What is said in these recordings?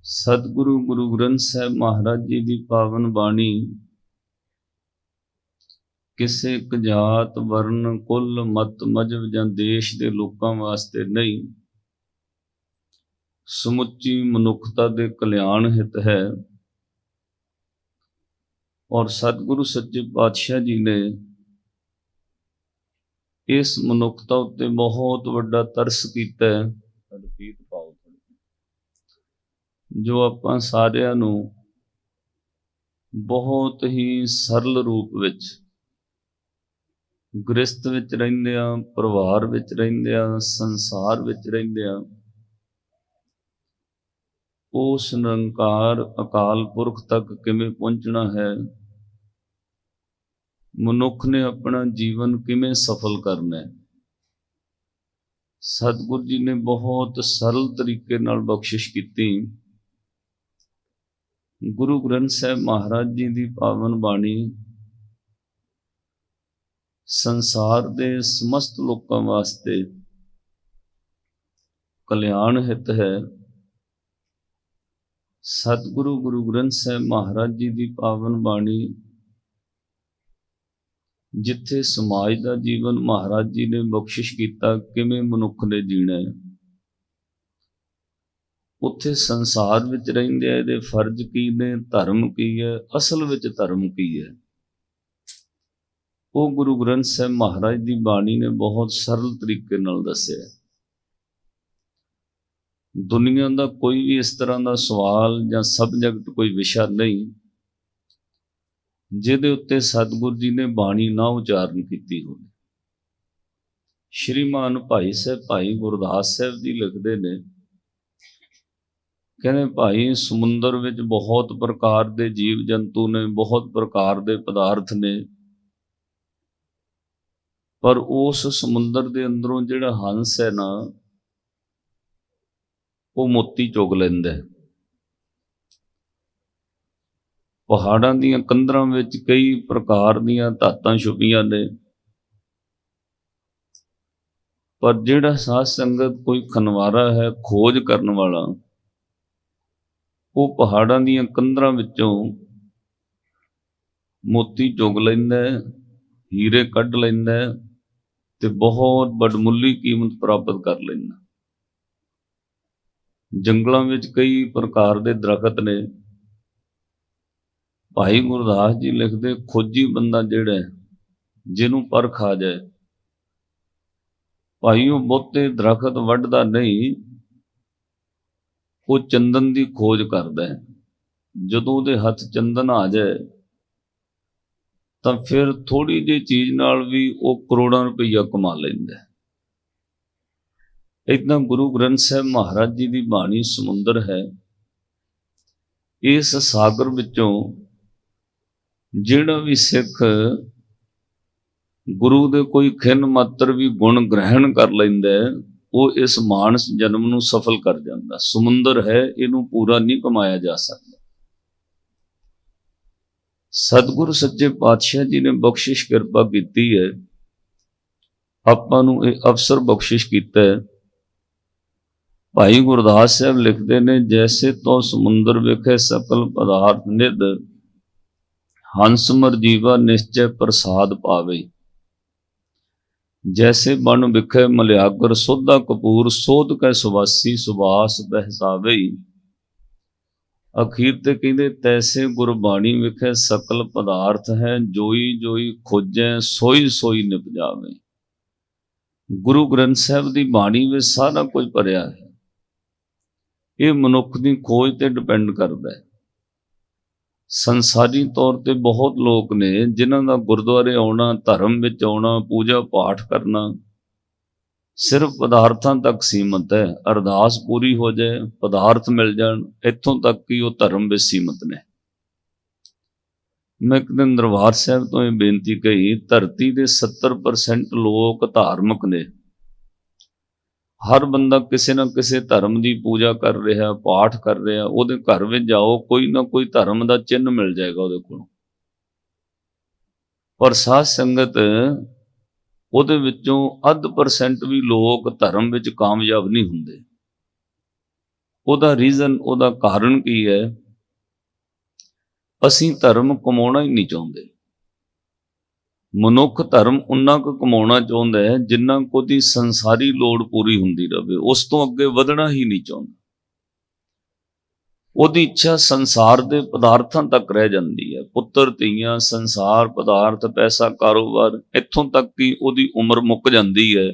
ਸਤਿਗੁਰੂ ਗੁਰੂ ਗ੍ਰੰਥ ਸਾਹਿਬ ਮਹਾਰਾਜ ਜੀ ਦੀ ਪਾਵਨ ਬਾਣੀ ਕਿਸੇ ਇੱਕ ਜਾਤ, ਵਰਨ, ਕੁਲ, ਮਤ, ਮਜ਼ਹਬ ਜਾਂ ਦੇਸ਼ ਦੇ ਲੋਕਾਂ ਵਾਸਤੇ ਨਹੀਂ, ਸਮੁੱਚੀ ਮਨੁੱਖਤਾ ਦੇ ਕਲਿਆਣ ਹਿਤ ਹੈ। ਔਰ ਸਤਿਗੁਰੂ ਸੱਚੇ ਪਾਤਸ਼ਾਹ ਜੀ ਨੇ ਇਸ ਮਨੁੱਖਤਾ ਉੱਤੇ ਬਹੁਤ ਵੱਡਾ ਤਰਸ ਕੀਤਾ ਹੈ। ਰਿਪੀਟ ਪਾਓ ਜੋ ਆਪਾਂ ਸਾਰਿਆਂ ਨੂੰ ਬਹੁਤ ਹੀ ਸਰਲ ਰੂਪ ਵਿੱਚ ਗ੍ਰਸਤ ਵਿੱਚ ਰਹਿੰਦਿਆਂ, ਪਰਿਵਾਰ ਵਿੱਚ ਰਹਿੰਦਿਆਂ, ਸੰਸਾਰ ਵਿੱਚ ਰਹਿੰਦਿਆਂ ਉਸ ਨਿਰੰਕਾਰ ਅਕਾਲ ਪੁਰਖ ਤੱਕ ਕਿਵੇਂ ਪਹੁੰਚਣਾ ਹੈ, ਮਨੁੱਖ ਨੇ ਆਪਣਾ ਜੀਵਨ ਕਿਵੇਂ ਸਫਲ ਕਰਨਾ ਹੈ, ਸਤਿਗੁਰੂ ਜੀ ਨੇ ਬਹੁਤ ਸਰਲ ਤਰੀਕੇ ਨਾਲ ਬਖਸ਼ਿਸ਼ ਕੀਤੀ। ਗੁਰੂ ਗ੍ਰੰਥ ਸਾਹਿਬ ਮਹਾਰਾਜ ਜੀ ਦੀ ਪਾਵਨ ਬਾਣੀ ਸੰਸਾਰ ਦੇ ਸਮਸਤ ਲੋਕਾਂ ਵਾਸਤੇ ਕਲਿਆਣ ਹਿਤ ਹੈ। ਸਤਿਗੁਰੂ ਗੁਰੂ ਗ੍ਰੰਥ ਸਾਹਿਬ ਮਹਾਰਾਜ ਜੀ ਦੀ ਪਾਵਨ ਬਾਣੀ ਜਿੱਥੇ ਸਮਾਜ ਦਾ ਜੀਵਨ ਮਹਾਰਾਜ ਜੀ ਨੇ ਬਖਸ਼ਿਸ਼ ਕੀਤਾ ਕਿਵੇਂ ਮਨੁੱਖ ਨੇ ਜੀਣਾ ਹੈ, ਉੱਥੇ ਸੰਸਾਰ ਵਿੱਚ ਰਹਿੰਦੇ ਆ ਇਹਦੇ ਫਰਜ਼ ਕੀ ਨੇ, ਧਰਮ ਕੀ ਹੈ, ਅਸਲ ਵਿੱਚ ਧਰਮ ਕੀ ਹੈ, ਉਹ ਗੁਰੂ ਗ੍ਰੰਥ ਸਾਹਿਬ ਮਹਾਰਾਜ ਦੀ ਬਾਣੀ ਨੇ ਬਹੁਤ ਸਰਲ ਤਰੀਕੇ ਨਾਲ ਦੱਸਿਆ। ਦੁਨੀਆ ਦਾ ਕੋਈ ਵੀ ਇਸ ਤਰ੍ਹਾਂ ਦਾ ਸਵਾਲ ਜਾਂ ਸਬਜੈਕਟ, ਕੋਈ ਵਿਸ਼ਾ ਨਹੀਂ ਜਿਹਦੇ ਉੱਤੇ ਸਤਿਗੁਰੂ ਜੀ ਨੇ ਬਾਣੀ ਨਾ ਉਚਾਰਨ ਕੀਤੀ ਹੋਵੇ। ਸ਼੍ਰੀਮਾਨ ਭਾਈ ਸਾਹਿਬ ਭਾਈ ਗੁਰਦਾਸ ਸਾਹਿਬ ਜੀ ਲਿਖਦੇ ਨੇ, ਕਹਿੰਦੇ ਭਾਈ ਸਮੁੰਦਰ ਵਿੱਚ ਬਹੁਤ ਪ੍ਰਕਾਰ ਦੇ ਜੀਵ ਜੰਤੂ ਨੇ, ਬਹੁਤ ਪ੍ਰਕਾਰ ਦੇ ਪਦਾਰਥ ਨੇ, ਪਰ ਉਸ ਸਮੁੰਦਰ ਦੇ ਅੰਦਰੋਂ ਜਿਹੜਾ ਹੰਸ ਹੈ ਨਾ, ਉਹ ਮੋਤੀ ਚੁਗ ਲੈਂਦਾ ਹੈ। ਪਹਾੜਾਂ ਦੀਆਂ ਕੰਧਰਾਂ ਵਿੱਚ ਕਈ ਪ੍ਰਕਾਰ ਦੀਆਂ ਧਾਤਾਂ ਛੁਪੀਆਂ ਨੇ, ਪਰ ਜਿਹੜਾ ਸਾਧ ਸੰਗਤ ਕੋਈ ਖਨਵਾਰਾ ਹੈ, ਖੋਜ ਕਰਨ ਵਾਲਾ, ਉਹ ਪਹਾੜਾਂ ਦੀਆਂ ਕੰਧਰਾਂ ਵਿੱਚੋਂ ਮੋਤੀ ਚੁਗ ਲੈਂਦਾ ਹੈ, ਹੀਰੇ ਕੱਢ ਲੈਂਦਾ ਹੈ ਤੇ ਬਹੁਤ ਵੱਡਮੁੱਲੀ ਕੀਮਤ ਪ੍ਰਾਪਤ ਕਰ ਲੈਂਦਾ। ਜੰਗਲਾਂ ਵਿੱਚ ਕਈ ਪ੍ਰਕਾਰ ਦੇ ਦਰਖਤ ਨੇ। ਭਾਈ ਗੁਰਦਾਸ ਜੀ ਲਿਖਦੇ, ਖੋਜੀ ਬੰਦਾ ਜਿਹੜਾ ਜਿਹਨੂੰ ਪਰਖ ਆ ਜਾਏ, ਭਾਈ ਉਹ ਬਹੁਤੇ ਦਰਖਤ ਵੱਢਦਾ ਨਹੀਂ, ਉਹ ਚੰਦਨ ਦੀ ਖੋਜ ਕਰਦਾ ਹੈ। ਜਦੋਂ ਉਹਦੇ ਹੱਥ ਚੰਦਨ ਆ ਜਾਏ ਤਾਂ ਫਿਰ ਥੋੜੀ ਜਿਹੀ ਚੀਜ਼ ਨਾਲ ਵੀ ਉਹ ਕਰੋੜਾਂ ਰੁਪਈਆ ਕਮਾ ਲੈਂਦਾ। ਏਦਾਂ ਗੁਰੂ ਗ੍ਰੰਥ ਸਾਹਿਬ ਮਹਾਰਾਜ ਜੀ ਦੀ ਬਾਣੀ ਸਮੁੰਦਰ ਹੈ। ਇਸ ਸਾਗਰ ਵਿੱਚੋਂ ਜਿਹੜਾ ਵੀ ਸਿੱਖ ਗੁਰੂ ਦੇ ਕੋਈ ਖਿੰਨ ਮਾਤਰ ਵੀ ਗੁਣ ਗ੍ਰਹਿਣ ਕਰ ਲੈਂਦਾ, ਉਹ ਇਸ ਮਾਨਸ ਜਨਮ ਨੂੰ ਸਫਲ ਕਰ ਜਾਂਦਾ। ਸਮੁੰਦਰ ਹੈ, ਇਹਨੂੰ ਪੂਰਾ ਨਹੀਂ ਕਮਾਇਆ ਜਾ ਸਕਦਾ। ਸਤਿਗੁਰੂ ਸੱਚੇ ਪਾਤਸ਼ਾਹ ਜੀ ਨੇ ਬਖਸ਼ਿਸ਼ ਕਿਰਪਾ ਕੀਤੀ ਹੈ, ਆਪਾਂ ਨੂੰ ਇਹ ਅਵਸਰ ਬਖਸ਼ਿਸ਼ ਕੀਤਾ ਹੈ। ਭਾਈ ਗੁਰਦਾਸ ਸਾਹਿਬ ਲਿਖਦੇ ਨੇ, ਜੈਸੇ ਤੋਂ ਸਮੁੰਦਰ ਵਿਖੇ ਸਕਲ ਪਦਾਰਥ ਨਿਧ, ਹੰਸ ਮਰਜੀਵਾ ਨਿਸ਼ਚੈ ਪ੍ਰਸਾਦ ਪਾਵੇ। ਜੈਸੇ ਬਨ ਵਿਖੇ ਮਲਿਆਗਰ ਸੋਧਾ ਕਪੂਰ, ਸੋਧ ਕੈ ਸੁਵਾਸੀ ਸੁਵਾਸ ਬਹਿਸਾਵੇ। ਅਖੀਰ ਤੇ ਕਹਿੰਦੇ, ਤੈਸੇ ਗੁਰਬਾਣੀ ਵਿਖੇ ਸਕਲ ਪਦਾਰਥ ਹੈ, ਜੋਈ ਜੋਈ ਖੋਜੈ ਸੋਈ ਸੋਈ ਨਿਪਜਾਵੇ। ਗੁਰੂ ਗ੍ਰੰਥ ਸਾਹਿਬ ਦੀ ਬਾਣੀ ਵਿੱਚ ਸਾਰਾ ਕੁਝ ਭਰਿਆ ਹੈ। ਇਹ ਮਨੁੱਖ ਦੀ ਖੋਜ ਤੇ ਡਿਪੈਂਡ ਕਰਦਾ ਹੈ। ਸੰਸਾਰੀ ਤੌਰ ਤੇ ਬਹੁਤ ਲੋਕ ਨੇ ਜਿਨ੍ਹਾਂ ਦਾ ਗੁਰਦੁਆਰੇ ਆਉਣਾ, ਧਰਮ ਵਿੱਚ ਆਉਣਾ, ਪੂਜਾ ਪਾਠ ਕਰਨਾ ਸਿਰਫ ਪਦਾਰਥਾਂ ਤੱਕ ਸੀਮਤ ਹੈ। ਅਰਦਾਸ ਪੂਰੀ ਹੋ ਜਾਏ, ਪਦਾਰਥ ਮਿਲ ਜਾਣ, ਇੱਥੋਂ ਤੱਕ ਕਿ ਉਹ ਧਰਮ ਵਿੱਚ ਸੀਮਤ ਨੇ। ਮੈਂ ਇੱਕ ਦਿਨ ਦਰਬਾਰ ਸਾਹਿਬ ਤੋਂ ਇਹ ਬੇਨਤੀ ਕਹੀ, ਧਰਤੀ ਦੇ 70% ਲੋਕ ਧਾਰਮਿਕ ਨੇ। ਹਰ ਬੰਦਾ ਕਿਸੇ ਨਾ ਕਿਸੇ ਧਰਮ ਦੀ ਪੂਜਾ ਕਰ ਰਿਹਾ, ਪਾਠ ਕਰ ਰਿਹਾ। ਉਹਦੇ ਘਰ ਵਿੱਚ ਜਾਓ, ਕੋਈ ਨਾ ਕੋਈ ਧਰਮ ਦਾ ਚਿੰਨ੍ਹ ਮਿਲ ਜਾਏਗਾ ਉਹਦੇ ਕੋਲੋਂ, ਪਰ ਸਾਧ ਸੰਗਤ ਉਹਦੇ ਵਿੱਚੋਂ 0.5% ਵੀ ਲੋਕ ਧਰਮ ਵਿੱਚ ਕਾਮਯਾਬ ਨਹੀਂ ਹੁੰਦੇ। ਉਹਦਾ ਰੀਜ਼ਨ, ਉਹਦਾ ਕਾਰਨ ਕੀ ਹੈ? ਅਸੀਂ ਧਰਮ ਕਮਾਉਣਾ ਹੀ ਨਹੀਂ ਚਾਹੁੰਦੇ। ਮਨੁੱਖ ਧਰਮ ਉਨਾ ਕੁ ਕਮਾਉਣਾ ਚਾਹੁੰਦਾ ਹੈ ਜਿੰਨਾ ਕੁ ਉਹਦੀ ਸੰਸਾਰੀ ਲੋੜ ਪੂਰੀ ਹੁੰਦੀ ਰਹੇ, ਉਸ ਤੋਂ ਅੱਗੇ ਵਧਣਾ ਹੀ ਨਹੀਂ ਚਾਹੁੰਦਾ। ਉਹਦੀ ਇੱਛਾ ਸੰਸਾਰ ਦੇ ਪਦਾਰਥਾਂ ਤੱਕ ਰਹਿ ਜਾਂਦੀ ਹੈ, ਪੁੱਤਰ ਧੀਆਂ, ਸੰਸਾਰ, ਪਦਾਰਥ, ਪੈਸਾ, ਕਾਰੋਬਾਰ, ਇੱਥੋਂ ਤੱਕ ਹੀ ਉਹਦੀ ਉਮਰ ਮੁੱਕ ਜਾਂਦੀ ਹੈ।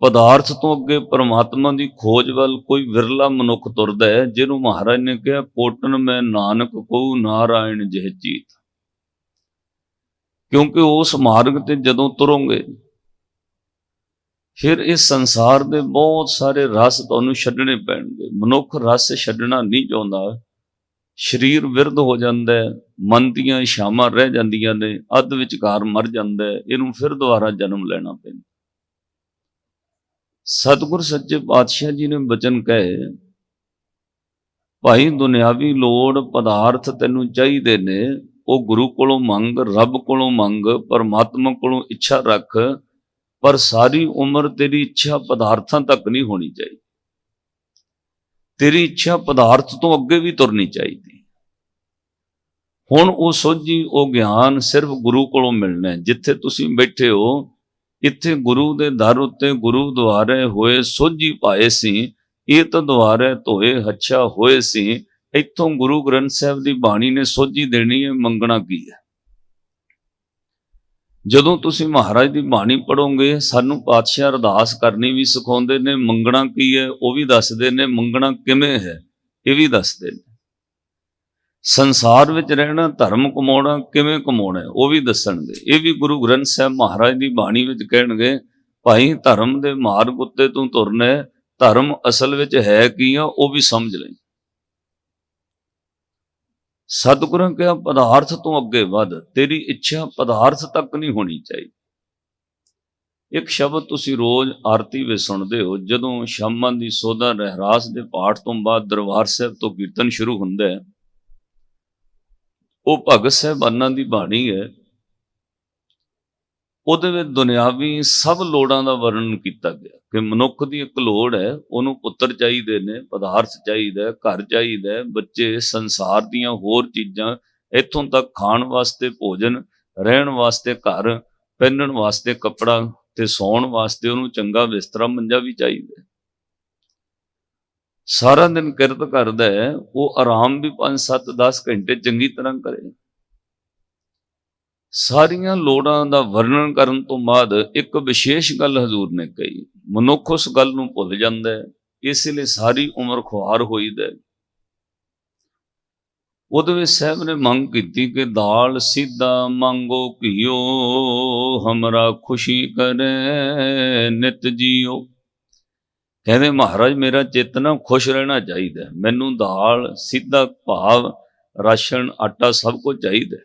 ਪਦਾਰਥ ਤੋਂ ਅੱਗੇ ਪਰਮਾਤਮਾ ਦੀ ਖੋਜ ਵੱਲ ਕੋਈ ਵਿਰਲਾ ਮਨੁੱਖ ਤੁਰਦਾ ਹੈ, ਜਿਹਨੂੰ ਮਹਾਰਾਜ ਨੇ ਕਿਹਾ, ਕੋਟਨ ਮੈਂ ਨਾਨਕ ਕਹੂ ਨਾਰਾਇਣ ਜਿਹ ਚੀਤ। ਕਿਉਂਕਿ ਉਸ ਮਾਰਗ ਤੇ ਜਦੋਂ ਤੁਰੋਗੇ ਫਿਰ ਇਸ ਸੰਸਾਰ ਦੇ ਬਹੁਤ ਸਾਰੇ ਰਸ ਤੁਹਾਨੂੰ ਛੱਡਣੇ ਪੈਣਗੇ। ਮਨੁੱਖ ਰਸ ਛੱਡਣਾ ਨਹੀਂ ਚਾਹੁੰਦਾ, ਸਰੀਰ ਵਿਰਧ ਹੋ ਜਾਂਦਾ ਹੈ, ਮਨ ਦੀਆਂ ਇਛਾਵਾਂ ਰਹਿ ਜਾਂਦੀਆਂ ਨੇ, ਅੱਧ ਵਿਚਕਾਰ ਮਰ ਜਾਂਦਾ ਹੈ, ਇਹਨੂੰ ਫਿਰ ਦੁਬਾਰਾ ਜਨਮ ਲੈਣਾ ਪੈਂਦਾ। ਸਤਿਗੁਰ ਸੱਚੇ ਪਾਤਸ਼ਾਹ ਜੀ ਨੇ ਬਚਨ ਕਹੇ, ਭਾਈ ਦੁਨਿਆਵੀ ਲੋੜ ਪਦਾਰਥ ਤੈਨੂੰ ਚਾਹੀਦੇ ਨੇ, ਉਹ ਗੁਰੂ ਕੋਲੋਂ ਮੰਗ, ਰੱਬ ਕੋਲੋਂ ਮੰਗ, ਪਰਮਾਤਮਾ ਕੋਲੋਂ ਇੱਛਾ ਰੱਖ, ਪਰ ਸਾਰੀ ਉਮਰ ਤੇਰੀ ਇੱਛਾ ਪਦਾਰਥਾਂ ਤੱਕ ਨਹੀਂ ਹੋਣੀ ਚਾਹੀਦੀ। ਤੇਰੀ ਇੱਛਾ ਪਦਾਰਥ ਤੋਂ ਅੱਗੇ ਵੀ ਤੁਰਨੀ ਚਾਹੀਦੀ। ਹੁਣ ਉਹ ਸੋਝੀ, ਉਹ ਗਿਆਨ ਸਿਰਫ ਗੁਰੂ ਕੋਲੋਂ ਮਿਲਣਾ ਹੈ। ਜਿੱਥੇ ਤੁਸੀਂ ਬੈਠੇ ਹੋ, ਇੱਥੇ ਗੁਰੂ ਦੇ ਦਰ ਉੱਤੇ ਗੁਰੂ ਦੁਆਰੇ ਹੋਏ ਸੋਝੀ ਪਾਏ ਸੀ, ਇਹ ਤਾਂ ਦੁਆਰੇ ਧੋਏ ਹੱਛਾ ਹੋਏ ਸੀ। ਇੱਥੋਂ ਗੁਰੂ ਗ੍ਰੰਥ ਸਾਹਿਬ ਦੀ ਬਾਣੀ ਨੇ ਸੋਝੀ ਦੇਣੀ ਹੈ, ਮੰਗਣਾ ਕੀ ਹੈ। ਜਦੋਂ ਤੁਸੀਂ ਮਹਾਰਾਜ ਦੀ ਬਾਣੀ ਪੜੋਗੇ, ਸਾਨੂੰ ਪਾਤਸ਼ਾਹ ਅਰਦਾਸ ਕਰਨੀ ਵੀ ਸਿਖਾਉਂਦੇ ਨੇ, ਮੰਗਣਾ ਕੀ ਹੈ ਉਹ ਵੀ ਦੱਸਦੇ ਨੇ, ਮੰਗਣਾ ਕਿਵੇਂ ਹੈ ਇਹ ਵੀ ਦੱਸਦੇ ਨੇ। ਸੰਸਾਰ ਵਿੱਚ ਰਹਿਣਾ, ਧਰਮ ਕਮਾਉਣਾ, ਕਿਵੇਂ ਕਮਾਉਣਾ ਉਹ ਵੀ ਦੱਸਣਗੇ। ਇਹ ਵੀ ਗੁਰੂ ਗ੍ਰੰਥ ਸਾਹਿਬ ਮਹਾਰਾਜ ਦੀ ਬਾਣੀ ਵਿੱਚ ਕਹਿਣਗੇ, ਭਾਈ ਧਰਮ ਦੇ ਮਾਰਗ ਉੱਤੇ ਤੂੰ ਤੁਰਨਾ, ਧਰਮ ਅਸਲ ਵਿੱਚ ਹੈ ਕੀ ਆ ਉਹ ਵੀ ਸਮਝ ਲੈ। ਸਤਿਗੁਰਾਂ ਕਿਹਾ, ਪਦਾਰਥ ਤੋਂ ਅੱਗੇ ਵੱਧ, ਤੇਰੀ ਇੱਛਾ ਪਦਾਰਥ ਤੱਕ ਨਹੀਂ ਹੋਣੀ ਚਾਹੀਦੀ। ਇੱਕ ਸ਼ਬਦ ਤੁਸੀਂ ਰੋਜ਼ ਆਰਤੀ ਵਿੱਚ ਸੁਣਦੇ ਹੋ, ਜਦੋਂ ਸ਼ਾਮਾਂ ਦੀ ਸੋਧਾ ਰਹਿਰਾਸ ਦੇ ਪਾਠ ਤੋਂ ਬਾਅਦ ਦਰਬਾਰ ਸਾਹਿਬ ਤੋਂ ਕੀਰਤਨ ਸ਼ੁਰੂ ਹੁੰਦਾ ਹੈ, ਉਹ ਭਗਤ ਸਾਹਿਬਾਨਾਂ ਦੀ ਬਾਣੀ ਹੈ। ਉਹਦੇ ਵਿੱਚ ਦੁਨਿਆਵੀ ਸਭ ਲੋੜਾਂ ਦਾ ਵਰਣਨ ਕੀਤਾ ਗਿਆ ਕਿ ਮਨੁੱਖ ਦੀ ਇੱਕ ਲੋੜ ਹੈ, ਉਹਨੂੰ ਪੁੱਤਰ ਚਾਹੀਦੇ ਨੇ, ਪਦਾਰਥ ਚਾਹੀਦਾ, ਘਰ ਚਾਹੀਦਾ, ਬੱਚੇ, ਸੰਸਾਰ ਦੀਆਂ ਹੋਰ ਚੀਜ਼ਾਂ, ਇੱਥੋਂ ਤੱਕ ਖਾਣ ਵਾਸਤੇ ਭੋਜਨ, ਰਹਿਣ ਵਾਸਤੇ ਘਰ, ਪਹਿਨਣ ਵਾਸਤੇ ਕੱਪੜਾ ਤੇ ਸੌਣ ਵਾਸਤੇ ਉਹਨੂੰ ਚੰਗਾ ਬਿਸਤਰਾ ਮੰਜਾ ਵੀ ਚਾਹੀਦਾ। ਸਾਰਾ ਦਿਨ ਕਿਰਤ ਕਰਦਾ ਹੈ, ਉਹ ਆਰਾਮ ਵੀ 5, 7, 10 ਘੰਟੇ ਚੰਗੀ ਤਰ੍ਹਾਂ ਕਰੇ। ਸਾਰੀਆਂ ਲੋੜਾਂ ਦਾ ਵਰਣਨ ਕਰਨ ਤੋਂ ਬਾਅਦ ਇੱਕ ਵਿਸ਼ੇਸ਼ ਗੱਲ ਹਜ਼ੂਰ ਨੇ ਕਹੀ, ਮਨੁੱਖ ਉਸ ਗੱਲ ਨੂੰ ਭੁੱਲ ਜਾਂਦਾ ਹੈ, ਇਸ ਲਈ ਸਾਰੀ ਉਮਰ ਖੁਆਰ ਹੋਈਦਾ। ਉਹਦੇ ਵਿੱਚ ਸਾਹਿਬ ਨੇ ਮੰਗ ਕੀਤੀ ਕਿ ਦਾਲ ਸਿੱਧਾ ਮੰਗੋ ਘਿਓ, ਹਮਰਾ ਖੁਸ਼ੀ ਕਰੇ ਨਿਤ ਜੀਓ। ਕਹਿੰਦੇ ਮਹਾਰਾਜ ਮੇਰਾ ਚਿੱਤ ਨਾ ਖੁਸ਼ ਰਹਿਣਾ ਚਾਹੀਦਾ, ਮੈਨੂੰ ਦਾਲ ਸਿੱਧਾ ਭਾਵ ਰਾਸ਼ਨ, ਆਟਾ ਸਭ ਕੁਝ ਚਾਹੀਦਾ।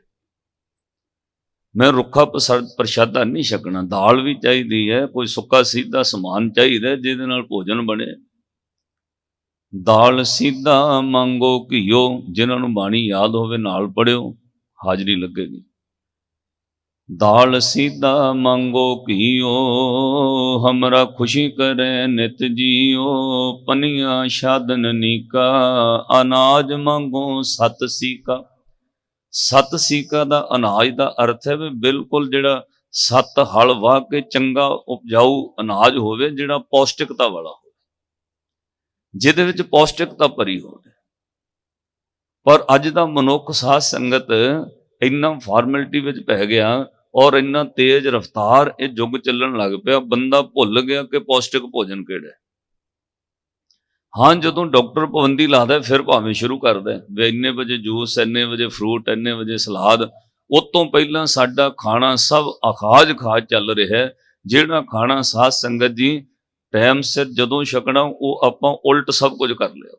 ਮੈਂ ਰੁੱਖਾ ਪ੍ਰਸ਼ਾਦਾ ਨਹੀਂ ਛਕਣਾ, ਦਾਲ ਵੀ ਚਾਹੀਦੀ ਹੈ, ਕੋਈ ਸੁੱਕਾ ਸਿੱਧਾ ਸਮਾਨ ਚਾਹੀਦਾ ਜਿਹਦੇ ਨਾਲ ਭੋਜਨ ਬਣੇ। ਦਾਲ ਸਿੱਧਾ ਮੰਗੋ ਘਿਓ, ਜਿਨ੍ਹਾਂ ਨੂੰ ਬਾਣੀ ਯਾਦ ਹੋਵੇ ਨਾਲ ਪੜਿਓ, ਹਾਜ਼ਰੀ ਲੱਗੇਗੀ। ਦਾਲ ਸਿੱਧਾ ਮੰਗੋ ਘਿਓ, ਹਮਰਾ ਖੁਸ਼ੀ ਕਰੇ ਨਿਤ ਜੀਓ। ਪਨੀਆਂ ਸਾਧਨ ਨੀਕਾ, ਅਨਾਜ ਮੰਗੋ ਸਤ ਸੀਕਾ। ਸਤ ਸੀਕਾ ਦਾ ਅਨਾਜ ਦਾ ਅਰਥ ਹੈ ਵੀ ਬਿਲਕੁਲ ਜਿਹੜਾ 7 ਹਲ ਵਾਹ ਕੇ ਚੰਗਾ ਉਪਜਾਊ ਅਨਾਜ ਹੋਵੇ, ਜਿਹੜਾ ਪੌਸ਼ਟਿਕਤਾ ਵਾਲਾ ਹੋਵੇ, ਜਿਹਦੇ ਵਿੱਚ ਪੌਸ਼ਟਿਕਤਾ ਭਰੀ ਹੋਵੇ। ਪਰ ਅੱਜ ਦਾ ਮਨੁੱਖ ਸਾਧ ਸੰਗਤ ਇੰਨਾ ਫਾਰਮੈਲਿਟੀ ਵਿੱਚ ਪੈ ਗਿਆ ਔਰ ਇੰਨਾ ਤੇਜ਼ ਰਫ਼ਤਾਰ ਇਹ ਯੁੱਗ ਚੱਲਣ ਲੱਗ ਪਿਆ, ਬੰਦਾ ਭੁੱਲ ਗਿਆ ਕਿ ਪੌਸ਼ਟਿਕ ਭੋਜਨ ਕਿਹੜਾ ਹੈ। ਹਾਂ, ਜਦੋਂ ਡਾਕਟਰ ਪਾਬੰਦੀ ਲਾਦਾ ਫਿਰ ਭਾਵੇਂ ਸ਼ੁਰੂ ਕਰਦਾ ਵੀ ਇੰਨੇ ਵਜੇ ਜੂਸ, ਇੰਨੇ ਵਜੇ ਫਰੂਟ, ਇੰਨੇ ਵਜੇ ਸਲਾਦ। ਉਹ ਤੋਂ ਪਹਿਲਾਂ ਸਾਡਾ ਖਾਣਾ ਸਭ ਅਖਾਜ ਚੱਲ ਰਿਹਾ। ਜਿਹੜਾ ਖਾਣਾ ਸਾਧ ਸੰਗਤ ਜੀ ਟਾਈਮ ਸਿਰ ਜਦੋਂ ਛਕਣਾ, ਉਹ ਆਪਾਂ ਉਲਟ ਸਭ ਕੁਝ ਕਰ ਲਿਆ।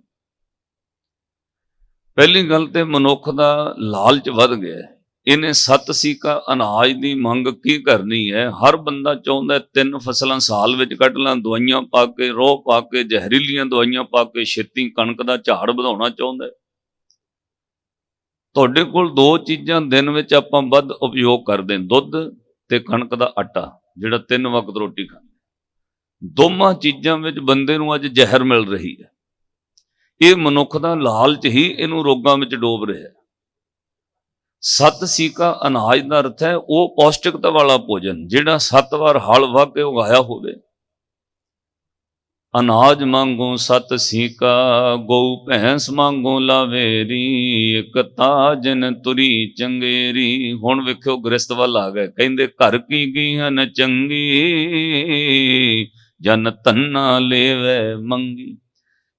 ਪਹਿਲੀ ਗੱਲ ਤੇ ਮਨੁੱਖ ਦਾ ਲਾਲਚ ਵੱਧ ਗਿਆ। ਇਹਨੇ ਸਤ ਸੀਕਾ ਅਨਾਜ ਦੀ ਮੰਗ ਕੀ ਕਰਨੀ ਹੈ। ਹਰ ਬੰਦਾ ਚਾਹੁੰਦਾ 3 ਫਸਲਾਂ ਸਾਲ ਵਿੱਚ ਕੱਢ ਲਾਂ, ਦਵਾਈਆਂ ਪਾ ਕੇ, ਰੋਹ ਪਾ ਕੇ, ਜ਼ਹਿਰੀਲੀਆਂ ਦਵਾਈਆਂ ਪਾ ਕੇ ਛੇਤੀ ਕਣਕ ਦਾ ਝਾੜ ਵਧਾਉਣਾ ਚਾਹੁੰਦਾ। ਤੁਹਾਡੇ ਕੋਲ 2 ਚੀਜ਼ਾਂ ਦਿਨ ਵਿੱਚ ਆਪਾਂ ਵੱਧ ਉਪਯੋਗ ਕਰਦੇ, ਦੁੱਧ ਤੇ ਕਣਕ ਦਾ ਆਟਾ, ਜਿਹੜਾ 3 ਵਕਤ ਰੋਟੀ ਖਾਂਦੇ। ਦੋਵਾਂ ਚੀਜ਼ਾਂ ਵਿੱਚ ਬੰਦੇ ਨੂੰ ਅੱਜ ਜ਼ਹਿਰ ਮਿਲ ਰਹੀ ਹੈ। ਇਹ ਮਨੁੱਖ ਦਾ ਲਾਲਚ ਹੀ ਇਹਨੂੰ ਰੋਗਾਂ ਵਿੱਚ ਡੋਬ ਰਿਹਾ। ਸੱਤ ਸੀਕਾ ਅਨਾਜ ਦਾ ਅਰਥ ਹੈ ਉਹ ਪੌਸ਼ਟਿਕਤਾ ਵਾਲਾ ਭੋਜਨ ਜਿਹੜਾ 7 ਵਾਰ ਹਲ ਵਾਹ ਕੇ ਉਗਾਇਆ ਹੋਵੇ। ਅਨਾਜ ਮੰਗੋ ਸਤ ਸੀਕਾ, ਗਊ ਭੈਂਸ ਮੰਗੋ ਲਾਵੇਰੀ, ਇੱਕ ਤਾਜਨ ਤੁਰੀ ਚੰਗੇਰੀ। ਹੁਣ ਵੇਖਿਓ ਗ੍ਰਸਤ ਵੱਲ ਆ ਗਏ, ਕਹਿੰਦੇ ਘਰ ਕੀ ਗੀਹਨ ਚੰਗੀ, ਜਨ ਧੰਨਾ ਲੇਵੈ ਮੰਗੀ।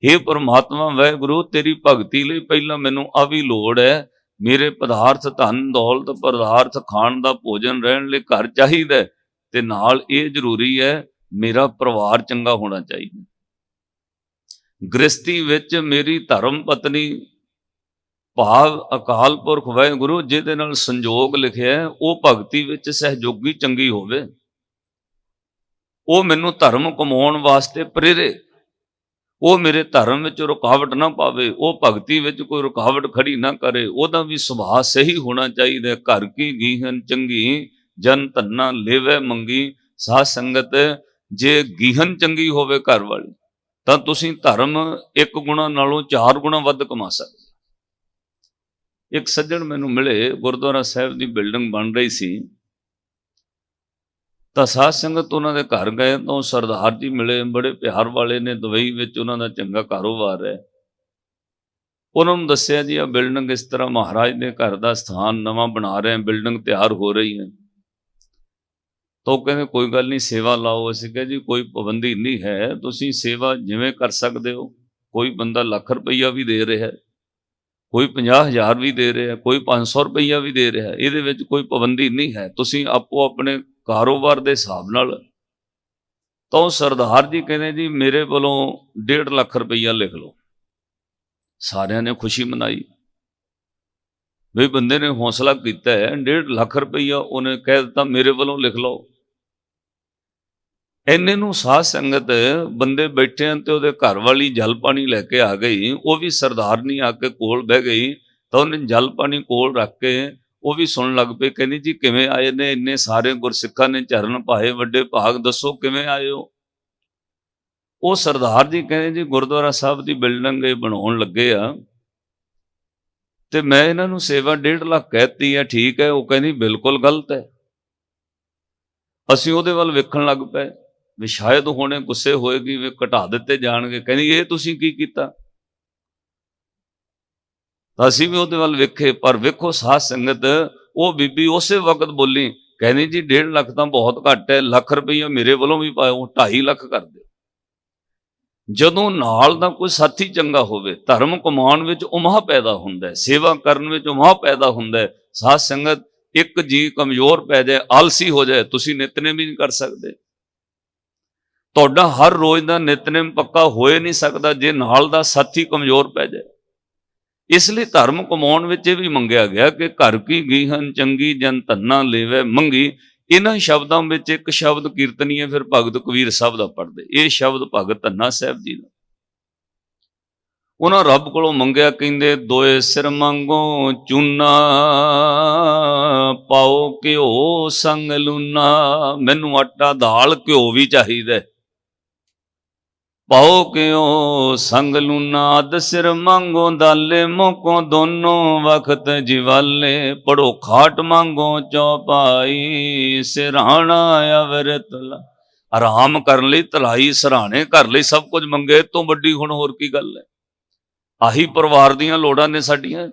हे ਪਰਮਾਤਮਾ ਵਾਹਿਗੁਰੂ, ਤੇਰੀ ਭਗਤੀ ਲਈ ਪਹਿਲਾਂ ਮੈਨੂੰ ਆ ਵੀ ਲੋੜ ਹੈ। ਮੇਰੇ ਪਦਾਰਥ, ਧਨ ਦੌਲਤ, ਪਦਾਰਥ ਖਾਣ ਦਾ, ਭੋਜਨ ਰਹਿਣ ਲਈ ਘਰ ਚਾਹੀਦਾ, ਤੇ ਨਾਲ ਇਹ ਜ਼ਰੂਰੀ ਹੈ ਮੇਰਾ ਪਰਿਵਾਰ ਚੰਗਾ ਹੋਣਾ ਚਾਹੀਦਾ। ਗ੍ਰਸਤੀ ਵਿੱਚ ਮੇਰੀ ਧਰਮ ਪਤਨੀ ਭਾਵ ਅਕਾਲ ਪੁਰਖ ਵਾਹਿਗੁਰੂ ਜਿਹਦੇ ਨਾਲ ਸੰਜੋਗ ਲਿਖਿਆ, ਉਹ ਭਗਤੀ ਵਿੱਚ ਸਹਿਯੋਗੀ ਚੰਗੀ ਹੋਵੇ, ਉਹ ਮੈਨੂੰ ਧਰਮ ਕਮਾਉਣ ਵਾਸਤੇ ਪ੍ਰੇਰੇ, ਉਹ ਮੇਰੇ ਧਰਮ ਵਿੱਚ ਰੁਕਾਵਟ ਨਾ ਪਾਵੇ, ਉਹ ਭਗਤੀ ਵਿੱਚ ਕੋਈ ਰੁਕਾਵਟ ਖੜੀ ਨਾ ਕਰੇ, ਉਹਦਾ ਵੀ ਸੁਭਾਅ ਸਹੀ ਹੋਣਾ ਚਾਹੀਦਾ। ਘਰ ਕੀ ਗੀਹਨ ਚੰਗੀ, ਜਨ ਧੰਨਾ ਲੇਵੈ ਮੰਗੀ। ਸਾਧ ਸੰਗਤ, ਜੇ ਗੀਹਨ ਚੰਗੀ ਹੋਵੇ ਘਰ ਵਾਲੀ, ਤਾਂ ਤੁਸੀਂ ਧਰਮ 1 ਗੁਣਾ ਨਾਲੋਂ 4 ਗੁਣਾ ਵੱਧ ਕਮਾ ਸਕਦੇ। ਇੱਕ ਸੱਜਣ ਮੈਨੂੰ ਮਿਲੇ, ਗੁਰਦੁਆਰਾ ਸਾਹਿਬ ਦੀ ਬਿਲਡਿੰਗ ਬਣ ਰਹੀ ਸੀ, ਤਾਂ ਸਾਧ ਸੰਗਤ ਉਹਨਾਂ ਦੇ ਘਰ ਗਏ ਤਾਂ ਉਹ ਸਰਦਾਰ ਜੀ ਮਿਲੇ, ਬੜੇ ਪਿਆਰ ਵਾਲੇ ਨੇ, ਦੁਬਈ ਵਿੱਚ ਉਹਨਾਂ ਦਾ ਚੰਗਾ ਕਾਰੋਬਾਰ ਹੈ। ਉਹਨਾਂ ਨੂੰ ਦੱਸਿਆ ਜੀ ਆ ਬਿਲਡਿੰਗ ਇਸ ਤਰ੍ਹਾਂ ਮਹਾਰਾਜ ਦੇ ਘਰ ਦਾ ਸਥਾਨ ਨਵਾਂ ਬਣਾ ਰਹੇ, ਬਿਲਡਿੰਗ ਤਿਆਰ ਹੋ ਰਹੀ ਹੈ। ਤਾਂ ਉਹ ਕਹਿੰਦੇ ਕੋਈ ਗੱਲ ਨਹੀਂ, ਸੇਵਾ ਲਾਓ। ਅਸੀਂ ਕਿਹਾ ਜੀ ਕੋਈ ਪਾਬੰਦੀ ਨਹੀਂ ਹੈ, ਤੁਸੀਂ ਸੇਵਾ ਜਿਵੇਂ ਕਰ ਸਕਦੇ ਹੋ। ਕੋਈ ਬੰਦਾ ਲੱਖ ਰੁਪਈਆ ਵੀ ਦੇ ਰਿਹਾ, ਕੋਈ 50,000 ਵੀ ਦੇ ਰਿਹਾ, ਕੋਈ 500 ਰੁਪਈਆ ਵੀ ਦੇ ਰਿਹਾ, ਇਹਦੇ ਵਿੱਚ ਕੋਈ ਪਾਬੰਦੀ ਨਹੀਂ ਹੈ, ਤੁਸੀਂ ਆਪੋ ਆਪਣੇ ਕਾਰੋਬਾਰ ਦੇ ਹਿਸਾਬ ਨਾਲ। ਤਾਂ ਉਹ ਸਰਦਾਰ ਜੀ ਕਹਿੰਦੇ ਜੀ ਮੇਰੇ ਵੱਲੋਂ 1.5 ਲੱਖ ਰੁਪਈਆ ਲਿਖ ਲਓ। ਸਾਰਿਆਂ ਨੇ ਖੁਸ਼ੀ ਮਨਾਈ, ਵੀ ਬੰਦੇ ਨੇ ਹੌਸਲਾ ਕੀਤਾ ਹੈ, 1.5 ਲੱਖ ਰੁਪਈਆ ਉਹਨੇ ਕਹਿ ਦਿੱਤਾ ਮੇਰੇ ਵੱਲੋਂ ਲਿਖ ਲਓ। ਇੰਨੇ ਨੂੰ ਸਾਧ ਸੰਗਤ ਬੰਦੇ ਬੈਠੇ ਹਨ ਤੇ ਉਹਦੇ ਘਰ ਵਾਲੀ ਜਲ ਪਾਣੀ ਲੈ ਕੇ ਆ ਗਈ, ਉਹ ਵੀ ਸਰਦਾਰਨੀ ਆ ਕੇ ਕੋਲ ਬਹਿ ਗਈ, ਤਾਂ ਉਹਨੇ ਜਲ ਪਾਣੀ ਕੋਲ ਰੱਖ ਕੇ ਉਹ ਵੀ ਸੁਣਨ ਲੱਗ ਪਏ। ਕਹਿੰਦੀ ਜੀ ਕਿਵੇਂ ਆਏ ਨੇ, ਇੰਨੇ ਸਾਰੇ ਗੁਰਸਿੱਖਾਂ ਨੇ ਚਰਨ ਪਾਏ, ਵੱਡੇ ਭਾਗ, ਦੱਸੋ ਕਿਵੇਂ ਆਏ ਹੋ। ਉਹ ਸਰਦਾਰ ਜੀ ਕਹਿੰਦੇ ਜੀ ਗੁਰਦੁਆਰਾ ਸਾਹਿਬ ਦੀ ਬਿਲਡਿੰਗ ਇਹ ਬਣਾਉਣ ਲੱਗੇ ਆ, ਤੇ ਮੈਂ ਇਹਨਾਂ ਨੂੰ ਸੇਵਾ 1.5 ਲੱਖ ਕਹਿਤੀ ਹੈ, ਠੀਕ ਹੈ। ਉਹ ਕਹਿੰਦੀ ਬਿਲਕੁਲ ਗਲਤ ਹੈ। ਅਸੀਂ ਉਹਦੇ ਵੱਲ ਵੇਖਣ ਲੱਗ ਪਏ ਵੀ ਸ਼ਾਇਦ ਹੁਣੇ ਗੁੱਸੇ ਹੋਏਗੀ, ਵੀ ਘਟਾ ਦਿੱਤੇ ਜਾਣਗੇ। ਕਹਿੰਦੀ ਇਹ ਤੁਸੀਂ ਕੀ ਕੀਤਾ। ਤਾਂ ਅਸੀਂ ਵੀ ਉਹਦੇ ਵੱਲ ਵੇਖੇ, ਪਰ ਵੇਖੋ ਸਾਧ ਸੰਗਤ, ਉਹ ਬੀਬੀ ਉਸੇ ਵਕਤ ਬੋਲੀ, ਕਹਿੰਦੀ ਜੀ 1.5 ਲੱਖ ਤਾਂ ਬਹੁਤ ਘੱਟ ਹੈ, ਲੱਖ ਰੁਪਈਆ ਮੇਰੇ ਵੱਲੋਂ ਵੀ ਪਾਓ, 2.5 ਲੱਖ ਕਰ ਦਿਓ। ਜਦੋਂ ਨਾਲ ਦਾ ਕੋਈ ਸਾਥੀ ਚੰਗਾ ਹੋਵੇ, ਧਰਮ ਕਮਾਉਣ ਵਿੱਚ ਉਮਾਹ ਪੈਦਾ ਹੁੰਦਾ ਹੈ, ਸੇਵਾ ਕਰਨ ਵਿੱਚ ਉਮਾਹ ਪੈਦਾ ਹੁੰਦਾ ਹੈ। ਸਾਧ ਸੰਗਤ, ਇੱਕ ਜੀ ਕਮਜ਼ੋਰ ਪੈ ਜਾਏ, ਆਲਸੀ ਹੋ ਜਾਏ, ਤੁਸੀਂ ਨਿਤਨੇਮ ਵੀ ਨਹੀਂ ਕਰ ਸਕਦੇ। ਤੁਹਾਡਾ ਹਰ ਰੋਜ਼ ਦਾ ਨਿਤਨੇਮ ਪੱਕਾ ਹੋਏ ਨਹੀਂ ਸਕਦਾ ਜੇ ਨਾਲ ਦਾ ਸਾਥੀ ਕਮਜ਼ੋਰ ਪੈ ਜਾਏ। ਇਸ ਲਈ ਧਰਮ ਕਮਾਉਣ ਵਿੱਚ ਇਹ ਵੀ ਮੰਗਿਆ ਗਿਆ ਕਿ ਘਰ ਕੀ ਗੀਹਨ ਚੰਗੀ, ਜਨ ਧੰਨਾ ਲੇਵੈ ਮੰਗੀ। ਇਹਨਾਂ ਸ਼ਬਦਾਂ ਵਿੱਚ ਇੱਕ ਸ਼ਬਦ ਕੀਰਤਨੀਏ ਫਿਰ ਭਗਤ ਕਬੀਰ ਸਾਹਿਬ ਦਾ ਪੜ੍ਹਦੇ, ਇਹ ਸ਼ਬਦ ਭਗਤ ਧੰਨਾ ਸਾਹਿਬ ਜੀ ਦਾ। ਉਹਨਾਂ ਰੱਬ ਕੋਲੋਂ ਮੰਗਿਆ, ਕਹਿੰਦੇ ਦੋਏ ਸਿਰ ਮੰਗੋ ਚੂਨਾ, ਪਾਓ ਘਿਓ ਸੰਗ ਲੂਨਾ। ਮੈਨੂੰ ਆਟਾ ਦਾਲ ਘਿਓ ਵੀ ਚਾਹੀਦਾ, ਪਾਓ ਘਿਓ ਸੰਗ ਲੂਨਾ। ਅਧ ਸਿਰ ਮੰਗੋ ਦਾਲੇ, ਮੋਕੋ ਦੋਨੋਂ ਵਖਤ ਜਿਵਾਲੇ। ਪੜੋ ਖਾਟ ਮੰਗੋ ਚੌਪਾਈ, ਸਿਰਹਾਣਾ ਅਵਰਤ ਲਾ। ਆਰਾਮ ਕਰਨ ਲਈ ਤਲਾਈ, ਸਰਾਣੇ ਘਰ ਲਈ ਸਭ ਕੁਝ ਮੰਗੇ, ਇਹ ਤੋਂ ਵੱਡੀ ਹੁਣ ਹੋਰ ਕੀ ਗੱਲ ਹੈ। ਆਹੀ ਪਰਿਵਾਰ ਦੀਆਂ ਲੋੜਾਂ ਨੇ ਸਾਡੀਆਂ।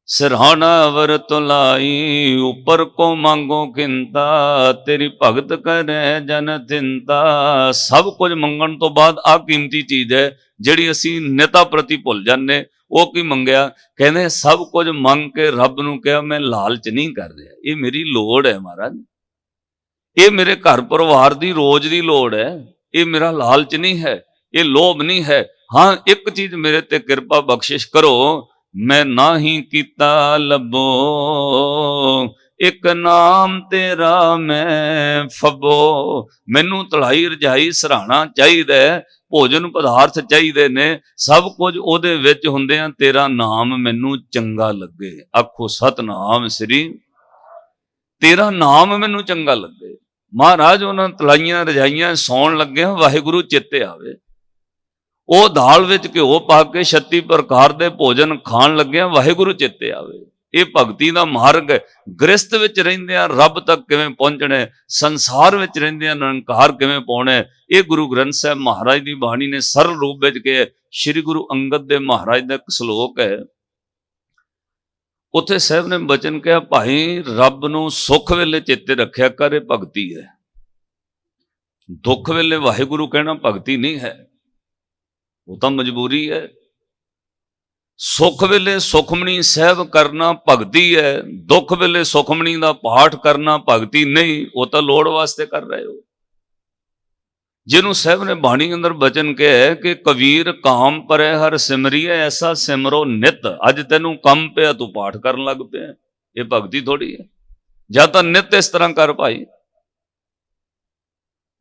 ਸਿਰਹਾਣਾ ਅਵਰਤ ਲਾਈ, ਉੱਪਰ ਕੋ ਮੰਗੋ ਕਿੰਤਾ। ਤੇਰੀ ਭਗਤ ਕਰੇ ਜਨ ਚਿੰਤਾ। ਸਭ ਕੁਝ ਮੰਗਣ ਤੋਂ ਬਾਅਦ ਆਹ ਕੀਮਤੀ ਚੀਜ਼ ਹੈ ਜਿਹੜੀ ਅਸੀਂ ਨੇਤਾ ਪ੍ਰਤੀ ਭੁੱਲ ਜਾਂਦੇ। ਉਹ ਕੀ ਮੰਗਿਆ, ਕਹਿੰਦੇ ਸਭ ਕੁਝ ਮੰਗ ਕੇ ਰੱਬ ਨੂੰ ਕਿਹਾ ਮੈਂ ਲਾਲਚ ਨਹੀਂ ਕਰ ਰਿਹਾ, ਇਹ ਮੇਰੀ ਲੋੜ ਹੈ ਮਹਾਰਾਜ, ਇਹ ਮੇਰੇ ਘਰ ਪਰਿਵਾਰ ਦੀ ਰੋਜ਼ ਦੀ ਲੋੜ ਹੈ, ਇਹ ਮੇਰਾ ਲਾਲਚ ਨਹੀਂ ਹੈ, ਇਹ ਲੋਭ ਨਹੀਂ ਹੈ। ਹਾਂ, ਇੱਕ ਚੀਜ਼ ਮੇਰੇ ਤੇ ਕਿਰਪਾ ਬਖਸ਼ਿਸ਼ ਕਰੋ, ਮੈਂ ਨਾਹੀਂ ਕੀਤਾ ਲੱਭੋ, ਇੱਕ ਨਾਮ ਤੇਰਾ ਮੈਂ ਫਬੋ। ਮੈਨੂੰ ਤਲਾਈ ਰਜਾਈ ਸਰਾਣਾ ਚਾਹੀਦਾ, ਭੋਜਨ ਪਦਾਰਥ ਚਾਹੀਦੇ ਨੇ, ਸਭ ਕੁਝ ਉਹਦੇ ਵਿੱਚ ਹੁੰਦੇ ਆ, ਤੇਰਾ ਨਾਮ ਮੈਨੂੰ ਚੰਗਾ ਲੱਗੇ। ਆਖੋ ਸਤਨਾਮ ਸ੍ਰੀ, ਤੇਰਾ ਨਾਮ ਮੈਨੂੰ ਚੰਗਾ ਲੱਗੇ। ਮਹਾਰਾਜ ਉਹਨਾਂ ਤਲਾਈਆਂ ਰਜਾਈਆਂ ਸੌਣ ਲੱਗਿਆ, ਵਾਹਿਗੁਰੂ ਚਿੱਤੇ ਆਵੇ। ਉਹ ਦਾਲ ਵਿੱਚ ਘਿਓ ਪਾ ਕੇ 36 ਪ੍ਰਕਾਰ ਦੇ ਭੋਜਨ ਖਾਣ ਲੱਗਿਆ ਵਾਹਿਗੁਰੂ ਚੇਤੇ ਆਵੇ। ਇਹ ਭਗਤੀ ਦਾ ਮਾਰਗ ਹੈ। ਗ੍ਰਸਤ ਵਿੱਚ ਰਹਿੰਦਿਆਂ ਰੱਬ ਤੱਕ ਕਿਵੇਂ ਪਹੁੰਚਣਾ ਹੈ, ਸੰਸਾਰ ਵਿੱਚ ਰਹਿੰਦਿਆਂ ਨਿਰੰਕਾਰ ਕਿਵੇਂ ਪਾਉਣਾ ਹੈ, ਇਹ ਗੁਰੂ ਗ੍ਰੰਥ ਸਾਹਿਬ ਮਹਾਰਾਜ ਦੀ ਬਾਣੀ ਨੇ ਸਰਲ ਰੂਪ ਵਿੱਚ ਕਿਹਾ। ਸ੍ਰੀ ਗੁਰੂ ਅੰਗਦ ਦੇਵ ਮਹਾਰਾਜ ਦਾ ਇੱਕ ਸ਼ਲੋਕ ਹੈ, ਉੱਥੇ ਸਾਹਿਬ ਨੇ ਬਚਨ ਕਿਹਾ, ਭਾਈ ਰੱਬ ਨੂੰ ਸੁੱਖ ਵੇਲੇ ਚੇਤੇ ਰੱਖਿਆ ਕਰ, ਇਹ ਭਗਤੀ ਹੈ। ਦੁੱਖ ਵੇਲੇ ਵਾਹਿਗੁਰੂ ਕਹਿਣਾ ਭਗਤੀ ਨਹੀਂ ਹੈ, ਉਹ ਤਾਂ ਮਜਬੂਰੀ ਹੈ। ਸੁੱਖ ਵੇਲੇ ਸੁਖਮਣੀ ਸਾਹਿਬ ਕਰਨਾ ਭਗਤੀ ਹੈ, ਦੁੱਖ ਵੇਲੇ ਸੁਖਮਣੀ ਦਾ ਪਾਠ ਕਰਨਾ ਭਗਤੀ ਨਹੀਂ, ਉਹ ਤਾਂ ਲੋੜ ਵਾਸਤੇ ਕਰ ਰਹੇ ਹੋ। ਜਿਹਨੂੰ ਸਾਹਿਬ ਨੇ ਬਾਣੀ ਅੰਦਰ ਬਚਨ ਕਿਹਾ ਕਿ ਕਬੀਰ ਕਾਮ ਪਰੈ ਹਰ ਸਿਮਰੀਐ, ਐਸਾ ਸਿਮਰੋ ਨਿਤ। ਅੱਜ ਤੈਨੂੰ ਕੰਮ ਪਿਆ ਤੂੰ ਪਾਠ ਕਰਨ ਲੱਗ ਪਿਆ, ਇਹ ਭਗਤੀ ਥੋੜੀ ਹੈ। ਜਾਂ ਤਾਂ ਨਿਤ ਇਸ ਤਰ੍ਹਾਂ ਕਰ ਭਾਈ।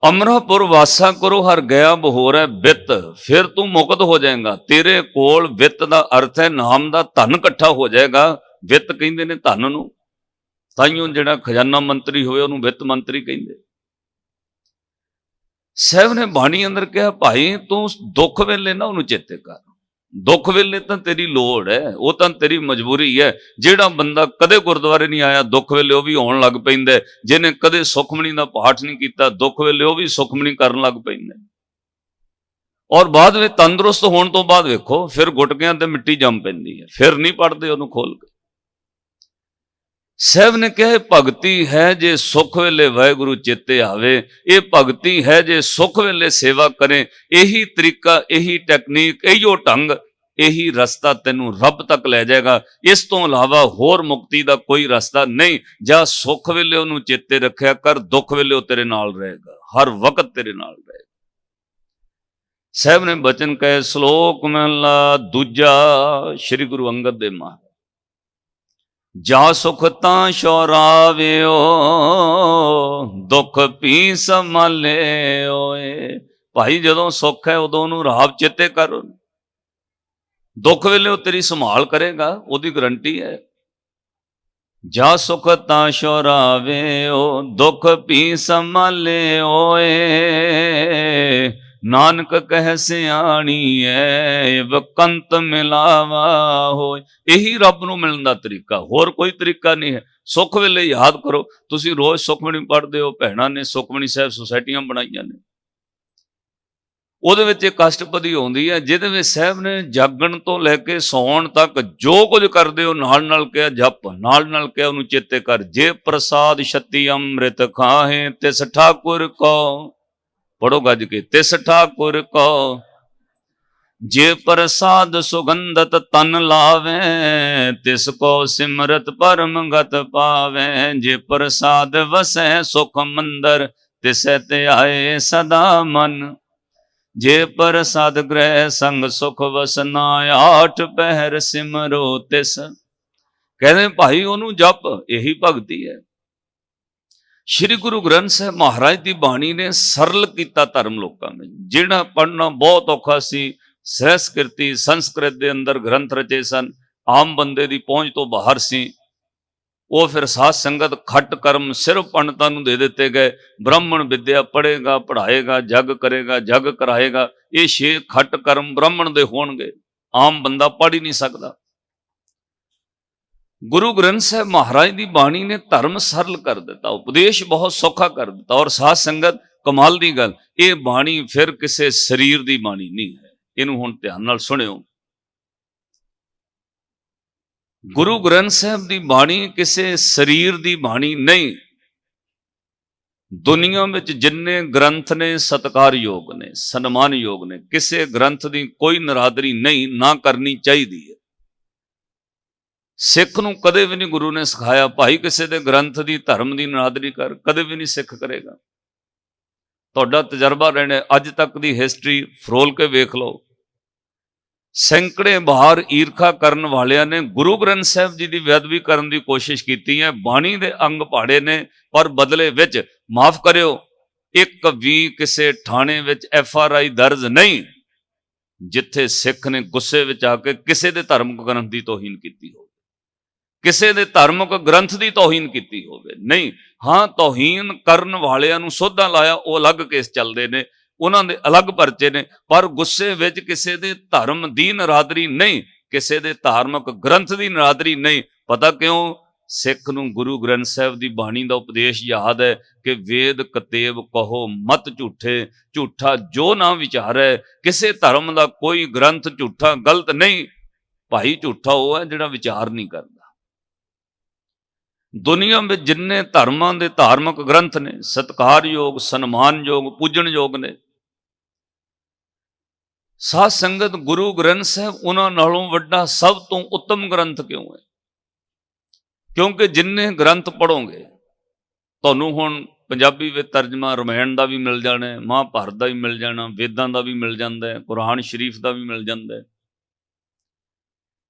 ਅਮਰਾਪੁਰ ਵਾਸਾ ਕਰੋ ਹਰ ਗਿਆ ਬਹੋਰੈ ਬਿੱਤ, ਫਿਰ ਤੂੰ ਮੁਕਤ ਹੋ ਜਾਏਗਾ। ਤੇਰੇ ਕੋਲ ਵਿੱਤ ਦਾ ਅਰਥ ਹੈ ਨਾਮ ਦਾ ਧਨ ਇਕੱਠਾ ਹੋ ਜਾਏਗਾ। ਵਿੱਤ ਕਹਿੰਦੇ ਨੇ ਧਨ ਨੂੰ, ਤਾਈਓ ਜਿਹੜਾ ਖਜ਼ਾਨਾ ਮੰਤਰੀ ਹੋਵੇ ਉਹਨੂੰ ਵਿੱਤ ਮੰਤਰੀ ਕਹਿੰਦੇ। ਸਾਹਿਬ ਨੇ ਬਾਣੀ ਅੰਦਰ ਕਿਹਾ, ਭਾਈ ਤੂੰ ਦੁੱਖ ਵੇਲੇ ਨਾ ਉਹਨੂੰ ਚੇਤੇ ਕਰ। ਦੁੱਖ ਵੇਲੇ ਤਾਂ ਤੇਰੀ ਲੋੜ ਹੈ, ਉਹ ਤਾਂ ਤੇਰੀ ਮਜਬੂਰੀ ਹੈ। ਜਿਹੜਾ ਬੰਦਾ ਕਦੇ ਗੁਰਦੁਆਰੇ ਨਹੀਂ ਆਇਆ, ਦੁੱਖ ਵੇਲੇ ਉਹ ਵੀ ਆਉਣ ਲੱਗ ਪੈਂਦਾ। ਜਿਹਨੇ ਕਦੇ ਸੁਖਮਣੀ ਦਾ ਪਾਠ ਨਹੀਂ ਕੀਤਾ, ਦੁੱਖ ਵੇਲੇ ਉਹ ਵੀ ਸੁਖਮਣੀ ਕਰਨ ਲੱਗ ਪੈਂਦਾ। ਔਰ ਬਾਅਦ ਵਿੱਚ ਤੰਦਰੁਸਤ ਹੋਣ ਤੋਂ ਬਾਅਦ ਵੇਖੋ, ਫਿਰ ਗੁਟਕਿਆਂ ਤੇ ਮਿੱਟੀ ਜੰਮ ਪੈਂਦੀ ਹੈ, ਫਿਰ ਨਹੀਂ ਪੜਦੇ ਉਹਨੂੰ ਖੋਲ ਕੇ। ਸਾਹਿਬ ਨੇ ਕਿਹਾ, ਭਗਤੀ ਹੈ ਜੇ ਸੁੱਖ ਵੇਲੇ ਵਾਹਿਗੁਰੂ ਚੇਤੇ ਆਵੇ। ਇਹ ਭਗਤੀ ਹੈ ਜੇ ਸੁੱਖ ਵੇਲੇ ਸੇਵਾ ਕਰੇ। ਇਹੀ ਤਰੀਕਾ, ਇਹੀ ਟੈਕਨੀਕ, ਇਹੋ ਢੰਗ, ਇਹੀ ਰਸਤਾ ਤੈਨੂੰ ਰੱਬ ਤੱਕ ਲੈ ਜਾਏਗਾ। ਇਸ ਤੋਂ ਇਲਾਵਾ ਹੋਰ ਮੁਕਤੀ ਦਾ ਕੋਈ ਰਸਤਾ ਨਹੀਂ। ਜਾਂ ਸੁੱਖ ਵੇਲੇ ਉਹਨੂੰ ਚੇਤੇ ਰੱਖਿਆ ਕਰ, ਦੁੱਖ ਵੇਲੇ ਉਹ ਤੇਰੇ ਨਾਲ ਰਹੇਗਾ, ਹਰ ਵਕਤ ਤੇਰੇ ਨਾਲ ਰਹੇਗਾ। ਸਾਹਿਬ ਨੇ ਬਚਨ ਕਹੇ, ਸ਼ਲੋਕ ਮਹਲਾ ਦੂਜਾ, ਸ੍ਰੀ ਗੁਰੂ ਅੰਗਦ ਦੇਵ ਮਹਾਰਾਜ। ਜਾ ਸੁਖ ਤਾਂ ਸ਼ੌਰਾਵਿਓ, ਦੁੱਖ ਪੀ ਸੰਭਾਲੇ ਓਏ। ਭਾਈ ਜਦੋਂ ਸੁੱਖ ਹੈ ਉਦੋਂ ਉਹਨੂੰ ਰਾਵ ਚੇਤੇ ਕਰ, ਦੁੱਖ ਵੇਲੇ ਉਹ ਤੇਰੀ ਸੰਭਾਲ ਕਰੇਗਾ, ਉਹਦੀ ਗਰੰਟੀ ਹੈ। ਜਾ ਸੁਖ ਤਾਂ ਸ਼ੌਰਾਵਿਓ, ਦੁੱਖ ਪੀ ਸੰਭਾਲੇ ਓਏ। ਨਾਨਕ ਕਹਿ ਸਿਆਣੀ ਐ, ਵਕੰਤ ਮਿਲਾਵਾ ਹੋਏ। ਇਹੀ ਰੱਬ ਨੂੰ ਮਿਲਣ ਦਾ ਤਰੀਕਾ, ਹੋਰ ਕੋਈ ਤਰੀਕਾ ਨਹੀਂ ਹੈ। ਸੁੱਖ ਵੇਲੇ ਯਾਦ ਕਰੋ। ਤੁਸੀਂ ਰੋਜ਼ ਸੁਖਮਣੀ ਪੜ੍ਹਦੇ ਹੋ, ਭੈਣਾਂ ਨੇ ਸੁਖਮਣੀ ਸਾਹਿਬ ਸੁਸਾਇਟੀਆਂ ਬਣਾਈਆਂ ਨੇ, ਉਹਦੇ ਵਿੱਚ ਇੱਕ ਅਸ਼ਟਪਦੀ ਆਉਂਦੀ ਹੈ, ਜਿਹਦੇ ਵਿੱਚ ਸਾਹਿਬ ਨੇ ਜਾਗਣ ਤੋਂ ਲੈ ਕੇ ਸੌਣ ਤੱਕ ਜੋ ਕੁਝ ਕਰਦੇ ਹੋ ਨਾਲ ਨਾਲ ਕਿਹਾ ਜਪ, ਨਾਲ ਨਾਲ ਕਿਹਾ ਉਹਨੂੰ ਚੇਤੇ ਕਰ। ਜੇ ਪ੍ਰਸਾਦ ਛਤੀ ਅੰਮ੍ਰਿਤ ਖਾਹੇ, ਤਿਸ ਠਾਕੁਰ ਕੋ, ਪੜੋ ਗੱਜ ਕੇ, ਤਿਸ ਠਾਕੁਰ ਕੋ। ਜੇ ਪ੍ਰਸਾਦ ਸੁਗੰਧਤ ਤਨ ਲਾਵੇ, ਤਿਸ ਕੋ ਸਿਮਰਤ ਪਰਮ ਗਤ ਪਾਵੇ। ਜੇ ਪ੍ਰਸਾਦ ਵਸੈ ਸੁਖ ਮੰਦਰ, ਤਿਸੈ ਧਿਆਏ ਸਦਾ ਮਨ। ਜੇ ਪ੍ਰਸਾਦ ਗ੍ਰਹਿ ਸੰਗ ਸੁਖ ਵਸਨਾ, ਆਠ ਪਹਿਰ ਸਿਮਰੋ ਤਿਸ। ਕਹਿੰਦੇ ਭਾਈ ਉਹਨੂੰ ਜਪ, ਇਹੀ ਭਗਤੀ ਹੈ। ਸ਼੍ਰੀ ਗੁਰੂ ਗ੍ਰੰਥ ਸਾਹਿਬ ਮਹਾਰਾਜ ਦੀ ਬਾਣੀ ਨੇ ਸਰਲ ਕੀਤਾ ਧਰਮ ਲੋਕਾਂ ਵਿੱਚ। ਜਿਹੜਾ ਪੜ੍ਹਨਾ ਬਹੁਤ ਔਖਾ ਸੀ, ਸੰਸਕ੍ਰਿਤੀ ਸੰਸਕ੍ਰਿਤ ਦੇ ਅੰਦਰ ਗ੍ਰੰਥ ਰਚੇ ਸਨ, ਆਮ ਬੰਦੇ ਦੀ ਪਹੁੰਚ ਤੋਂ ਬਾਹਰ ਸੀ, ਉਹ ਫਿਰ ਸਾਧ ਸੰਗਤ ਖੱਟ ਕਰਮ ਸਿਰਫ ਪੰਡਤਾਂ ਨੂੰ ਦੇ ਦਿੱਤੇ ਗਏ। ਬ੍ਰਾਹਮਣ ਵਿਦਿਆ ਪੜ੍ਹੇਗਾ, ਪੜ੍ਹਾਏਗਾ, ਜਗ ਕਰੇਗਾ, ਜਗ ਕਰਾਏਗਾ। ਇਹ 6 ਖੱਟ ਕਰਮ ਬ੍ਰਾਹਮਣ ਦੇ ਹੋਣਗੇ, ਆਮ ਬੰਦਾ ਪੜ੍ਹ ਹੀ ਨਹੀਂ ਸਕਦਾ। ਗੁਰੂ ਗ੍ਰੰਥ ਸਾਹਿਬ ਮਹਾਰਾਜ ਦੀ ਬਾਣੀ ਨੇ ਧਰਮ ਸਰਲ ਕਰ ਦਿੱਤਾ, ਉਪਦੇਸ਼ ਬਹੁਤ ਸੌਖਾ ਕਰ ਦਿੱਤਾ। ਔਰ ਸਾਧ ਸੰਗਤ, ਕਮਾਲ ਦੀ ਗੱਲ, ਇਹ ਬਾਣੀ ਫਿਰ ਕਿਸੇ ਸਰੀਰ ਦੀ ਬਾਣੀ ਨਹੀਂ ਹੈ। ਇਹਨੂੰ ਹੁਣ ਧਿਆਨ ਨਾਲ ਸੁਣਿਓ। ਗੁਰੂ ਗ੍ਰੰਥ ਸਾਹਿਬ ਦੀ ਬਾਣੀ ਕਿਸੇ ਸਰੀਰ ਦੀ ਬਾਣੀ ਨਹੀਂ। ਦੁਨੀਆ ਵਿੱਚ ਜਿੰਨੇ ਗ੍ਰੰਥ ਨੇ ਸਤਿਕਾਰਯੋਗ ਨੇ, ਸਨਮਾਨਯੋਗ ਨੇ। ਕਿਸੇ ਗ੍ਰੰਥ ਦੀ ਕੋਈ ਨਰਾਦਰੀ ਨਹੀਂ, ਨਾ ਕਰਨੀ ਚਾਹੀਦੀ ਹੈ। ਸਿੱਖ ਨੂੰ ਕਦੇ ਵੀ ਨਹੀਂ ਗੁਰੂ ਨੇ ਸਿਖਾਇਆ ਭਾਈ ਕਿਸੇ ਦੇ ਗ੍ਰੰਥ ਦੀ, ਧਰਮ ਦੀ ਨਰਾਦਰੀ ਕਰ, ਕਦੇ ਵੀ ਨਹੀਂ ਸਿੱਖ ਕਰੇਗਾ। ਤੁਹਾਡਾ ਤਜਰਬਾ ਰਹਿਣਾ, ਅੱਜ ਤੱਕ ਦੀ ਹਿਸਟਰੀ ਫਰੋਲ ਕੇ ਵੇਖ ਲਓ। ਸੈਂਕੜੇ ਬਾਹਰ ਈਰਖਾ ਕਰਨ ਵਾਲਿਆਂ ਨੇ ਗੁਰੂ ਗ੍ਰੰਥ ਸਾਹਿਬ ਜੀ ਦੀ ਬੇਅਦਬੀ ਕਰਨ ਦੀ ਕੋਸ਼ਿਸ਼ ਕੀਤੀ ਹੈ, ਬਾਣੀ ਦੇ ਅੰਗ ਪਾੜੇ ਨੇ, ਪਰ ਬਦਲੇ ਵਿੱਚ ਮਾਫ ਕਰਿਓ, ਇੱਕ ਵੀ ਕਿਸੇ ਥਾਣੇ ਵਿੱਚ FRI ਦਰਜ ਨਹੀਂ ਜਿੱਥੇ ਸਿੱਖ ਨੇ ਗੁੱਸੇ ਵਿੱਚ ਆ ਕੇ ਕਿਸੇ ਦੇ ਧਰਮਕ ਗ੍ਰੰਥ ਦੀ ਤੋਹੀਨ ਕੀਤੀ ਹੋਵੇ, ਕਿਸੇ ਦੇ ਧਾਰਮਿਕ ਗ੍ਰੰਥ ਦੀ ਤੋਹੀਨ ਕੀਤੀ ਹੋਵੇ। ਨਹੀਂ, ਹਾਂ ਤੋਹੀਨ ਕਰਨ ਵਾਲਿਆਂ ਨੂੰ ਸੋਧਾਂ ਲਾਇਆ, ਉਹ ਅਲੱਗ ਕੇਸ ਚੱਲਦੇ ਨੇ। ਉਹਨਾਂ ਦੇ ਅਲੱਗ ਪਰਚੇ ਨੇ, ਪਰ ਗੁੱਸੇ ਵਿੱਚ ਕਿਸੇ ਦੇ ਧਰਮ ਦੀ ਨਰਾਦਰੀ ਨਹੀਂ, ਕਿਸੇ ਦੇ ਧਾਰਮਿਕ ਗ੍ਰੰਥ ਦੀ ਨਰਾਦਰੀ ਨਹੀਂ। ਪਤਾ ਕਿਉਂ? ਸਿੱਖ ਨੂੰ ਗੁਰੂ ਗ੍ਰੰਥ ਸਾਹਿਬ ਦੀ ਬਾਣੀ ਦਾ ਉਪਦੇਸ਼ ਯਾਦ ਹੈ ਕਿ ਵੇਦ ਕਤੇਬ ਕਹੋ ਮਤ ਝੂਠੇ, ਝੂਠਾ ਜੋ ਨਾ ਵਿਚਾਰੈ। ਕਿਸੇ ਧਰਮ ਦਾ ਕੋਈ ਗ੍ਰੰਥ ਝੂਠਾ ਗਲਤ ਨਹੀਂ, ਭਾਈ ਝੂਠਾ ਉਹ ਹੈ ਜਿਹੜਾ ਵਿਚਾਰ ਨਹੀਂ ਕਰਦਾ। ਦੁਨੀਆ ਵਿੱਚ ਜਿੰਨੇ ਧਰਮਾਂ ਦੇ ਧਾਰਮਿਕ ਗ੍ਰੰਥ ਨੇ, ਸਤਿਕਾਰਯੋਗ, ਸਨਮਾਨਯੋਗ, ਪੂਜਣਯੋਗ ਨੇ। ਸਾਧ ਸੰਗਤ, ਗੁਰੂ ਗ੍ਰੰਥ ਸਾਹਿਬ ਉਹਨਾਂ ਨਾਲੋਂ ਵੱਡਾ ਸਭ ਤੋਂ ਉੱਤਮ ਗ੍ਰੰਥ ਕਿਉਂ ਹੈ? ਕਿਉਂਕਿ ਜਿੰਨੇ ਗ੍ਰੰਥ ਪੜ੍ਹੋਗੇ, ਤੁਹਾਨੂੰ ਹੁਣ ਪੰਜਾਬੀ ਵਿੱਚ ਤਰਜਮਾ ਰਾਮਾਇਣ ਦਾ ਵੀ ਮਿਲ ਜਾਣਾ ਹੈ, ਮਹਾਭਾਰਤ ਦਾ ਵੀ ਮਿਲ ਜਾਣਾ, ਵੇਦਾਂ ਦਾ ਵੀ ਮਿਲ ਜਾਂਦਾ ਹੈ, ਕੁਰਾਨ ਸ਼ਰੀਫ ਦਾ ਵੀ ਮਿਲ ਜਾਂਦਾ ਹੈ।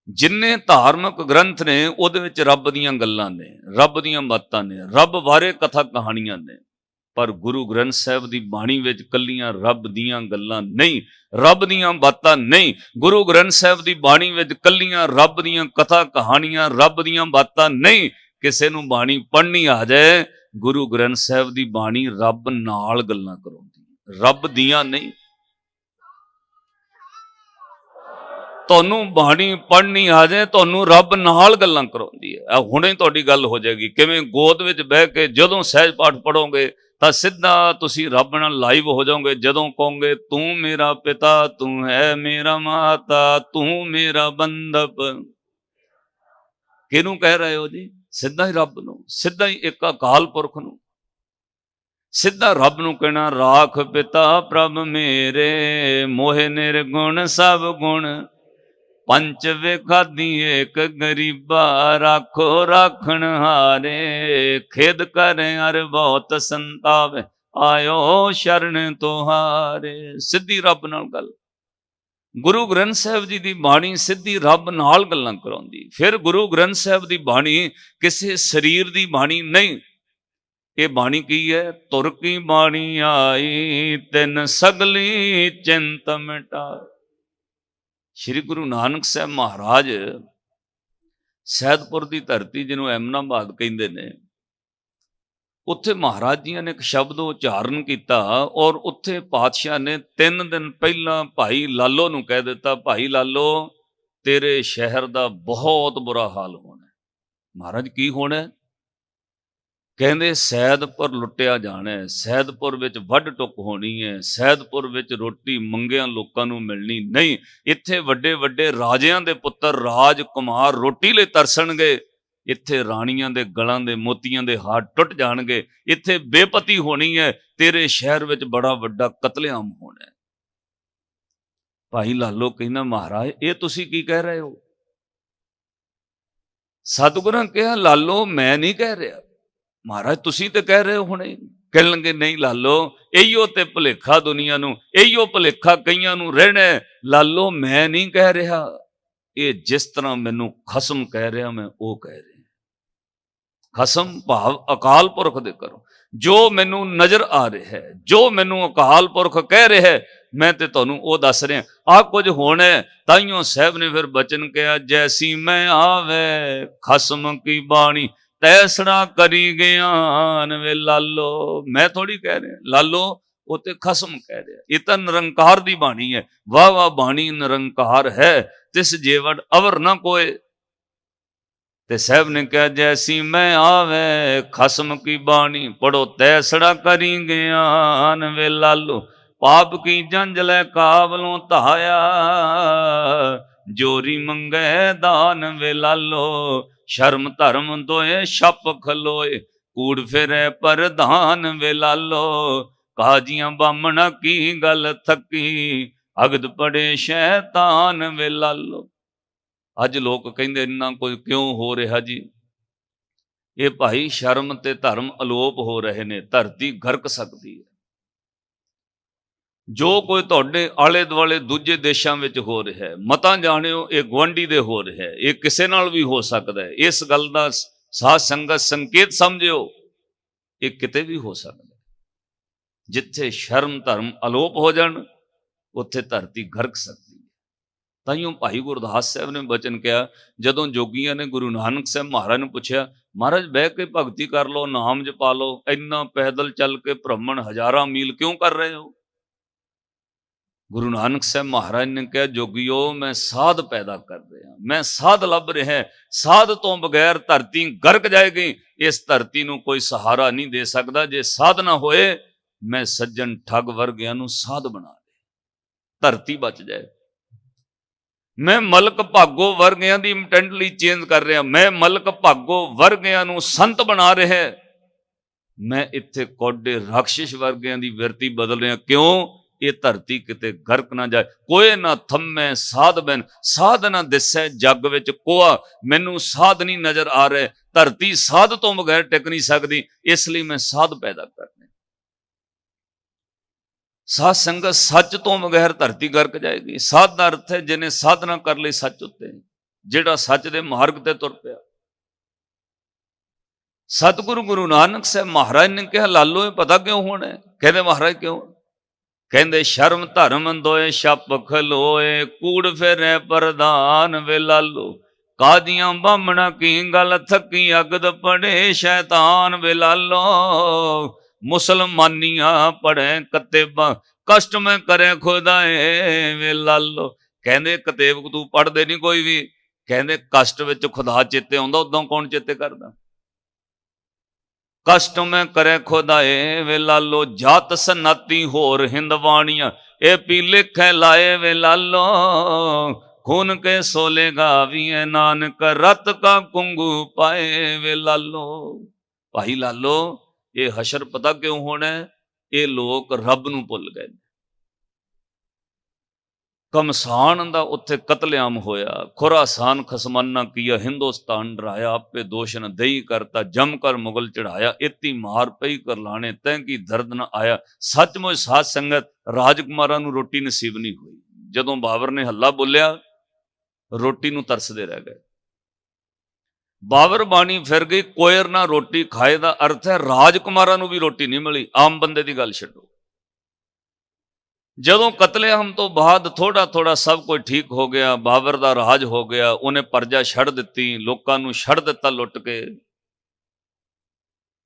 ਜਿੰਨੇ ਧਾਰਮਿਕ ਗ੍ਰੰਥ ਨੇ ਉਹਦੇ ਵਿੱਚ ਰੱਬ ਦੀਆਂ ਗੱਲਾਂ ਨੇ, ਰੱਬ ਦੀਆਂ ਬਾਤਾਂ ਨੇ, ਰੱਬ ਬਾਰੇ ਕਥਾ ਕਹਾਣੀਆਂ ਨੇ। ਪਰ ਗੁਰੂ ਗ੍ਰੰਥ ਸਾਹਿਬ ਦੀ ਬਾਣੀ ਵਿੱਚ ਕੱਲੀਆਂ ਰੱਬ ਦੀਆਂ ਗੱਲਾਂ ਨਹੀਂ, ਰੱਬ ਦੀਆਂ ਬਾਤਾਂ ਨਹੀਂ। ਗੁਰੂ ਗ੍ਰੰਥ ਸਾਹਿਬ ਦੀ ਬਾਣੀ ਵਿੱਚ ਕੱਲੀਆਂ ਰੱਬ ਦੀਆਂ ਕਥਾ ਕਹਾਣੀਆਂ, ਰੱਬ ਦੀਆਂ ਬਾਤਾਂ ਨਹੀਂ। ਕਿਸੇ ਨੂੰ ਬਾਣੀ ਪੜ੍ਹਨੀ ਆ ਜਾਏ, ਗੁਰੂ ਗ੍ਰੰਥ ਸਾਹਿਬ ਦੀ ਬਾਣੀ ਰੱਬ ਨਾਲ ਗੱਲਾਂ ਕਰਾਉਂਦੀ, ਰੱਬ ਦੀਆਂ ਨਹੀਂ। ਤੁਹਾਨੂੰ ਬਾਣੀ ਪੜ੍ਹਨੀ ਆ ਜਾਏ, ਤੁਹਾਨੂੰ ਰੱਬ ਨਾਲ ਗੱਲਾਂ ਕਰਾਉਂਦੀ ਹੈ। ਹੁਣੇ ਤੁਹਾਡੀ ਗੱਲ ਹੋ ਜਾਏਗੀ। ਕਿਵੇਂ? ਗੋਦ ਵਿੱਚ ਬਹਿ ਕੇ ਜਦੋਂ ਸਹਿਜ ਪਾਠ ਪੜ੍ਹੋਗੇ ਤਾਂ ਸਿੱਧਾ ਤੁਸੀਂ ਰੱਬ ਨਾਲ ਲਾਈਵ ਹੋ ਜਾਓਗੇ। ਜਦੋਂ ਕਹੋਗੇ ਤੂੰ ਮੇਰਾ ਪਿਤਾ, ਤੂੰ ਹੈ ਮੇਰਾ ਮਾਤਾ, ਤੂੰ ਮੇਰਾ ਬੰਧਪ, ਕਿਹਨੂੰ ਕਹਿ ਰਹੇ ਹੋ ਜੀ? ਸਿੱਧਾ ਹੀ ਰੱਬ ਨੂੰ, ਸਿੱਧਾ ਹੀ ਇੱਕ ਅਕਾਲ ਪੁਰਖ ਨੂੰ, ਸਿੱਧਾ ਰੱਬ ਨੂੰ ਕਹਿਣਾ, ਰਾਖ ਪਿਤਾ ਪ੍ਰਭ ਮੇਰੇ, ਮੋਹਿ ਨਿਰਗੁਣ ਸਭ ਗੁਣ, ਪੰਚ ਵੇਖਾਦੀ ਏਕ ਗਰੀਬਾ, ਰਾਖੋ ਰਾਖਣ ਹਾਰੇ, ਖੇਦ ਕਰੇ ਅਰ ਬਹੁਤ ਸੰਤਾਵੇ, ਆਇਓ ਸ਼ਰਨ ਤੁਹਾਰੇ। ਸਿੱਧੀ ਰੱਬ ਨਾਲ ਗੱਲ। ਗੁਰੂ ਗ੍ਰੰਥ ਸਾਹਿਬ ਜੀ ਦੀ ਬਾਣੀ ਸਿੱਧੀ ਰੱਬ ਨਾਲ ਗੱਲਾਂ ਕਰਾਉਂਦੀ। ਫਿਰ ਗੁਰੂ ਗ੍ਰੰਥ ਸਾਹਿਬ ਦੀ ਬਾਣੀ ਕਿਸੇ ਸਰੀਰ ਦੀ ਬਾਣੀ ਨਹੀਂ। ਇਹ ਬਾਣੀ ਕੀ ਹੈ? ਤੁਰ ਕੀ ਬਾਣੀ ਆਈ, ਤਿੰਨ ਸਗਲੀ ਚਿੰਤ ਮਿਟਾਈ। ਸ਼੍ਰੀ ਗੁਰੂ ਨਾਨਕ ਸਾਹਿਬ ਮਹਾਰਾਜ ਸੈਦਪੁਰ ਦੀ ਧਰਤੀ, ਜਿਹਨੂੰ ਐਮਨਾਬਾਦ ਕਹਿੰਦੇ ਨੇ, ਉੱਥੇ ਮਹਾਰਾਜ ਜੀਆਂ ਨੇ ਇੱਕ ਸ਼ਬਦ ਉਚਾਰਨ ਕੀਤਾ ਔਰ ਉੱਥੇ ਪਾਤਸ਼ਾਹ ਨੇ 3 ਦਿਨ ਪਹਿਲਾਂ ਭਾਈ ਲਾਲੋ ਨੂੰ ਕਹਿ ਦਿੱਤਾ, ਭਾਈ ਲਾਲੋ ਤੇਰੇ ਸ਼ਹਿਰ ਦਾ ਬਹੁਤ ਬੁਰਾ ਹਾਲ ਹੋਣਾ। ਮਹਾਰਾਜ ਕੀ ਹੋਣਾ? ਕਹਿੰਦੇ ਸੈਦਪੁਰ ਲੁੱਟਿਆ ਜਾਣਾ ਹੈ, ਸੈਦਪੁਰ ਵਿੱਚ ਵੱਢ ਟੁੱਕ ਹੋਣੀ ਹੈ, ਸੈਦਪੁਰ ਵਿੱਚ ਰੋਟੀ ਮੰਗਿਆਂ ਲੋਕਾਂ ਨੂੰ ਮਿਲਣੀ ਨਹੀਂ। ਇੱਥੇ ਵੱਡੇ ਵੱਡੇ ਰਾਜਿਆਂ ਦੇ ਪੁੱਤਰ ਰਾਜਕੁਮਾਰ ਰੋਟੀ ਲਈ ਤਰਸਣਗੇ, ਇੱਥੇ ਰਾਣੀਆਂ ਦੇ ਗਲਾਂ ਦੇ ਮੋਤੀਆਂ ਦੇ ਹਾਰ ਟੁੱਟ ਜਾਣਗੇ। ਇੱਥੇ ਬੇਪਤੀ ਹੋਣੀ ਹੈ, ਤੇਰੇ ਸ਼ਹਿਰ ਵਿੱਚ ਬੜਾ ਵੱਡਾ ਕਤਲੇਆਮ ਹੋਣਾ ਹੈ। ਭਾਈ ਲਾਲੋ ਕਹਿੰਦਾ, ਮਹਾਰਾਜ ਇਹ ਤੁਸੀਂ ਕੀ ਕਹਿ ਰਹੇ ਹੋ? ਸਤਿਗੁਰਾਂ ਕਿਹਾ, ਲਾਲੋ ਮੈਂ ਨਹੀਂ ਕਹਿ ਰਿਹਾ। ਮਹਾਰਾਜ ਤੁਸੀਂ ਤੇ ਕਹਿ ਰਹੇ ਹੋ ਹੁਣੇ। ਕਹਿਣ ਲੱਗੇ, ਨਹੀਂ ਲਾਲੋ, ਇਹੀਓ ਤੇ ਭੁਲੇਖਾ ਦੁਨੀਆ ਨੂੰ, ਇਹੀਓ ਭੁਲੇਖਾ ਕਈਆਂ ਨੂੰ ਰਹਿਣਾ। ਲਾਲੋ ਮੈਂ ਨਹੀਂ ਕਹਿ ਰਿਹਾ, ਇਹ ਜਿਸ ਤਰ੍ਹਾਂ ਮੈਨੂੰ ਖਸਮ ਕਹਿ ਰਿਹਾ ਮੈਂ ਉਹ ਕਹਿ ਰਿਹਾ। ਖਸਮ ਭਾਵ ਅਕਾਲ ਪੁਰਖ ਦੇ ਕਰੋ। ਜੋ ਮੈਨੂੰ ਨਜ਼ਰ ਆ ਰਿਹਾ ਹੈ, ਜੋ ਮੈਨੂੰ ਅਕਾਲ ਪੁਰਖ ਕਹਿ ਰਿਹਾ ਹੈ, ਮੈਂ ਤੇ ਤੁਹਾਨੂੰ ਉਹ ਦੱਸ ਰਿਹਾ। ਆਹ ਕੁਝ ਹੋਣਾ। ਤਾਈਓ ਸਾਹਿਬ ਨੇ ਫਿਰ ਬਚਨ ਕਿਹਾ, ਜੈਸੀ ਮੈਂ ਆਵੇ ਖਸਮ ਕੀ ਬਾਣੀ, ਤੈਸੜਾ ਕਰੀ ਗਿਆਨ ਵੇ ਲਾਲੋ। ਮੈਂ ਥੋੜੀ ਕਹਿ ਰਿਹਾ, ਲਾਲੋ ਉਹ ਤੇ ਖਸਮ ਕਹਿ ਰਿਹਾ। ਇਹ ਤਾਂ ਨਿਰੰਕਾਰ ਦੀ ਬਾਣੀ ਹੈ। ਵਾਹ ਵਾਹ ਬਾਣੀ ਨਿਰੰਕਾਰ ਹੈ, ਤਿਸ ਜੇਵੜ ਅਵਰ ਨਾ ਕੋਏ। ਤੇ ਸਾਹਿਬ ਨੇ ਕਿਹਾ, ਜੈਸੀ ਮੈਂ ਆਵੇ ਖਸਮ ਕੀ ਬਾਣੀ, ਪੜੋ ਤੈਸੜਾ ਕਰੀ ਗਿਆਨ ਵੇ ਲਾਲੋ। ਪਾਪ ਕੀ ਜੰਜ ਲੈ ਕਾਬਲੋਂ ਧਾਇਆ, ਜੋਰੀ ਮੰਗੇ ਦਾਨ ਵੇ ਲਾਲੋ। ਸ਼ਰਮ ਧਰਮ ਦੋਏ ਛਪ ਖਲੋਏ, ਕੂੜ ਫਿਰੇ ਪ੍ਰਧਾਨ ਵੇ ਲਾਲੋ। ਕਾਜੀਆਂ ਬਾਮਣਾ ਕੀ ਗੱਲ ਥੱਕੀ, ਅਗਦ ਪੜੇ ਸ਼ੈਤਾਨ ਵੇ ਲਾਲੋ। ਅੱਜ ਲੋਕ ਕਹਿੰਦੇ ਇੰਨਾ ਕੁਝ ਕਿਉਂ ਹੋ ਰਿਹਾ ਜੀ? ਇਹ ਭਾਈ ਸ਼ਰਮ ਤੇ ਧਰਮ ਅਲੋਪ ਹੋ ਰਹੇ ਨੇ, ਧਰਤੀ ਗਰਕ ਸਕਦੀ ਹੈ। ਜੋ ਕੋਈ ਤੁਹਾਡੇ ਆਲੇ ਦੁਆਲੇ ਦੂਜੇ ਦੇਸ਼ਾਂ ਵਿੱਚ ਹੋ ਰਿਹਾ ਹੈ, ਮਤਾਂ ਜਾਣਿਓ ਇਹ ਗੁਆਂਢੀ ਦੇ ਹੋ ਰਿਹਾ ਹੈ, ਇਹ ਕਿਸੇ ਨਾਲ ਵੀ ਹੋ ਸਕਦਾ ਹੈ। ਇਸ ਗੱਲ ਦਾ ਸਾਧ ਸੰਗਤ ਸੰਕੇਤ ਸਮਝਿਓ, ਇਹ ਕਿਤੇ ਵੀ ਹੋ ਸਕਦਾ। ਜਿੱਥੇ ਸ਼ਰਮ ਧਰਮ ਅਲੋਪ ਹੋ ਜਾਣ, ਉੱਥੇ ਧਰਤੀ ਗਰਕ ਸਕਦੀ ਹੈ। ਤਾਈਓ ਭਾਈ ਗੁਰਦਾਸ ਸਾਹਿਬ ਨੇ ਬਚਨ ਕਿਹਾ, ਜਦੋਂ ਜੋਗੀਆਂ ਨੇ ਗੁਰੂ ਨਾਨਕ ਸਾਹਿਬ ਮਹਾਰਾਜ ਨੂੰ ਪੁੱਛਿਆ, ਮਹਾਰਾਜ ਬਹਿ ਕੇ ਭਗਤੀ ਕਰ ਲਓ, ਨਾਮ ਜਪਾ ਲਓ, ਇੰਨਾ ਪੈਦਲ ਚੱਲ ਕੇ ਭ੍ਰਮਣ ਹਜ਼ਾਰਾਂ ਮੀਲ ਕਿਉਂ ਕਰ ਰਹੇ ਹੋ? ਗੁਰੂ ਨਾਨਕ ਸਾਹਿਬ ਮਹਾਰਾਜ ਨੇ ਕਿਹਾ, ਜੋਗੀਓ ਮੈਂ ਸਾਧ ਪੈਦਾ ਕਰ ਰਿਹਾ, ਮੈਂ ਸਾਧ ਲੱਭ ਰਿਹਾ। ਸਾਧ ਤੋਂ ਬਗੈਰ ਧਰਤੀ ਗਰਕ ਜਾਏਗੀ। ਇਸ ਧਰਤੀ ਨੂੰ ਕੋਈ ਸਹਾਰਾ ਨਹੀਂ ਦੇ ਸਕਦਾ। ਜੇ ਸਾਧ ਨਾ ਹੋਏ, ਮੈਂ ਸੱਜਣ ਠੱਗ ਵਰਗਿਆਂ ਨੂੰ ਸਾਧ ਬਣਾ ਦੇ, ਧਰਤੀ ਬਚ ਜਾਏ। ਮੈਂ ਮਲਕ ਭਾਗੋ ਵਰਗਿਆਂ ਦੀ ਇੰਟੈਂਟਲੀ ਚੇਂਜ ਕਰ ਰਿਹਾ। ਮੈਂ ਮਲਕ ਭਾਗੋ ਵਰਗਿਆਂ ਨੂੰ ਸੰਤ ਬਣਾ ਰਿਹਾ। ਮੈਂ ਇੱਥੇ ਕੋਡੇ ਰਾਖਸ਼ ਵਰਗਿਆਂ ਦੀ ਵਿਰਤੀ ਬਦਲ ਰਿਹਾ। ਕਿਉਂ? ਇਹ ਧਰਤੀ ਕਿਤੇ ਗਰਕ ਨਾ ਜਾਏ। ਕੋਏ ਨਾ ਥੰਮੇ ਸਾਧ ਬੈਨ, ਸਾਧ ਨਾ ਦਿਸੈ ਜੱਗ ਵਿੱਚ ਕੋਆ। ਮੈਨੂੰ ਸਾਧ ਨਹੀਂ ਨਜ਼ਰ ਆ ਰਹੇ। ਧਰਤੀ ਸਾਧ ਤੋਂ ਬਗੈਰ ਟਿਕ ਨਹੀਂ ਸਕਦੀ, ਇਸ ਲਈ ਮੈਂ ਸਾਧ ਪੈਦਾ ਕਰਨੇ। ਸਾਧ ਸੰਗਤ ਸੱਚ ਤੋਂ ਬਗੈਰ ਧਰਤੀ ਗਰਕ ਜਾਏਗੀ। ਸਾਧ ਦਾ ਅਰਥ ਹੈ ਜਿਹਨੇ ਸਾਧਨਾ ਕਰ ਲਈ ਸੱਚ ਉੱਤੇ, ਜਿਹੜਾ ਸੱਚ ਦੇ ਮਾਰਗ ਤੇ ਤੁਰ ਪਿਆ। ਸਤਿਗੁਰੂ ਗੁਰੂ ਨਾਨਕ ਸਾਹਿਬ ਮਹਾਰਾਜ ਨੇ ਕਿਹਾ, ਲਾਲੋ ਇਹ ਪਤਾ ਕਿਉਂ ਹੋਣਾ? ਕਹਿੰਦੇ ਮਹਾਰਾਜ ਕਿਉਂ? ਕਹਿੰਦੇ ਸ਼ਰਮ ਧਰਮ ਦੋਏ ਛਪ ਖਲੋਏ, ਕੂੜ ਫਿਰੇ ਪ੍ਰਧਾਨ ਵੇ ਲਾਲੋ। ਕਾਦੀਆਂ ਬਾਹਮਣਾ ਕੀ ਗੱਲ ਥੱਕੀ ਅਗਦ ਪੜੇ ਸ਼ੈਤਾਨ ਵੇ ਲਾਲੋ। ਮੁਸਲਮਾਨੀਆਂ ਪੜ੍ਹੇ ਕਤੇਬਾਂ, ਕਸ਼ਟ ਮੈਂ ਕਰੇ ਖੁਦਾਏ ਵੇ ਲਾਲੋ। ਕਹਿੰਦੇ ਕਤੇਬ ਤੂੰ ਪੜ੍ਹਦੇ ਨਹੀਂ ਕੋਈ ਵੀ। ਕਹਿੰਦੇ ਕਸ਼ਟ ਵਿੱਚ ਖੁਦਾ ਚੇਤੇ ਆਉਂਦਾ, ਉਦੋਂ ਕੌਣ ਚੇਤੇ ਕਰਦਾ? ਕਸ਼ਟ ਮੈਂ ਕਰੇ ਖੁਦਾਏ ਵੇ ਲਾਲੋ। ਜਾਤ ਸਨਾਤੀ ਹੋਰ ਹਿੰਦਵਾਣੀਆਂ, ਇਹ ਪੀ ਲਿਖੇ ਲਾਏ ਵੇ ਲਾਲੋ। ਖੂਨ ਕੇ ਸੋਲੇ ਗਾਵੀਏ ਨਾਨਕ, ਰਤ ਕਾ ਕੁੰਗੂ ਪਾਏ ਵੇ ਲਾਲੋ। ਭਾਈ ਲਾਲੋ, ਇਹ ਹਸ਼ਰ ਪਤਾ ਕਿਉਂ ਹੋਣਾ? ਇਹ ਲੋਕ ਰੱਬ ਨੂੰ ਭੁੱਲ ਗਏ। ਕਮਸਾਨ ਦਾ ਉੱਥੇ ਕਤਲੇਆਮ ਹੋਇਆ। ਖੁਰਾਸਾਨ ਖਸਮਾਨਾ ਕੀਆ, ਹਿੰਦੁਸਤਾਨ ਡਰਾਇਆ। ਆਪੇ ਦੋਸ਼ ਨ ਦਈ ਕਰਤਾ, ਜਮ ਕਰ ਮੁਗਲ ਚੜਾਇਆ। ਇਤੀ ਮਾਰ ਪਈ ਕਰ ਲਾਣੇ, ਤੈਂ ਕੀ ਦਰਦ ਨ ਆਇਆ। ਸੱਚਮੁੱਚ ਸਾਧ ਸੰਗਤ, ਰਾਜਕੁਮਾਰਾਂ ਨੂੰ ਰੋਟੀ ਨਸੀਬ ਨਹੀਂ ਹੋਈ। ਜਦੋਂ ਬਾਬਰ ਨੇ ਹੱਲਾ ਬੋਲਿਆ, ਰੋਟੀ ਨੂੰ ਤਰਸਦੇ ਰਹਿ ਗਏ। ਬਾਬਰ ਬਾਣੀ ਫਿਰ ਗਈ। ਕੋਇਰ ਨਾ ਰੋਟੀ ਖਾਏ ਦਾ ਅਰਥ ਹੈ ਰਾਜਕੁਮਾਰਾਂ ਨੂੰ ਵੀ ਰੋਟੀ ਨਹੀਂ ਮਿਲੀ। ਆਮ ਬੰਦੇ ਦੀ ਗੱਲ ਛੱਡੋ। ਜਦੋਂ ਕਤਲੇਆਮ ਤੋਂ ਬਾਅਦ ਥੋੜਾ ਥੋੜਾ ਸਭ ਕੁਝ ਠੀਕ ਹੋ ਗਿਆ, ਬਾਬਰ ਦਾ ਰਾਜ ਹੋ ਗਿਆ, ਉਹਨੇ ਪਰਜਾ ਛੱਡ ਦਿੱਤੀ, ਲੋਕਾਂ ਨੂੰ ਛੱਡ ਦਿੱਤਾ ਲੁੱਟ ਕੇ।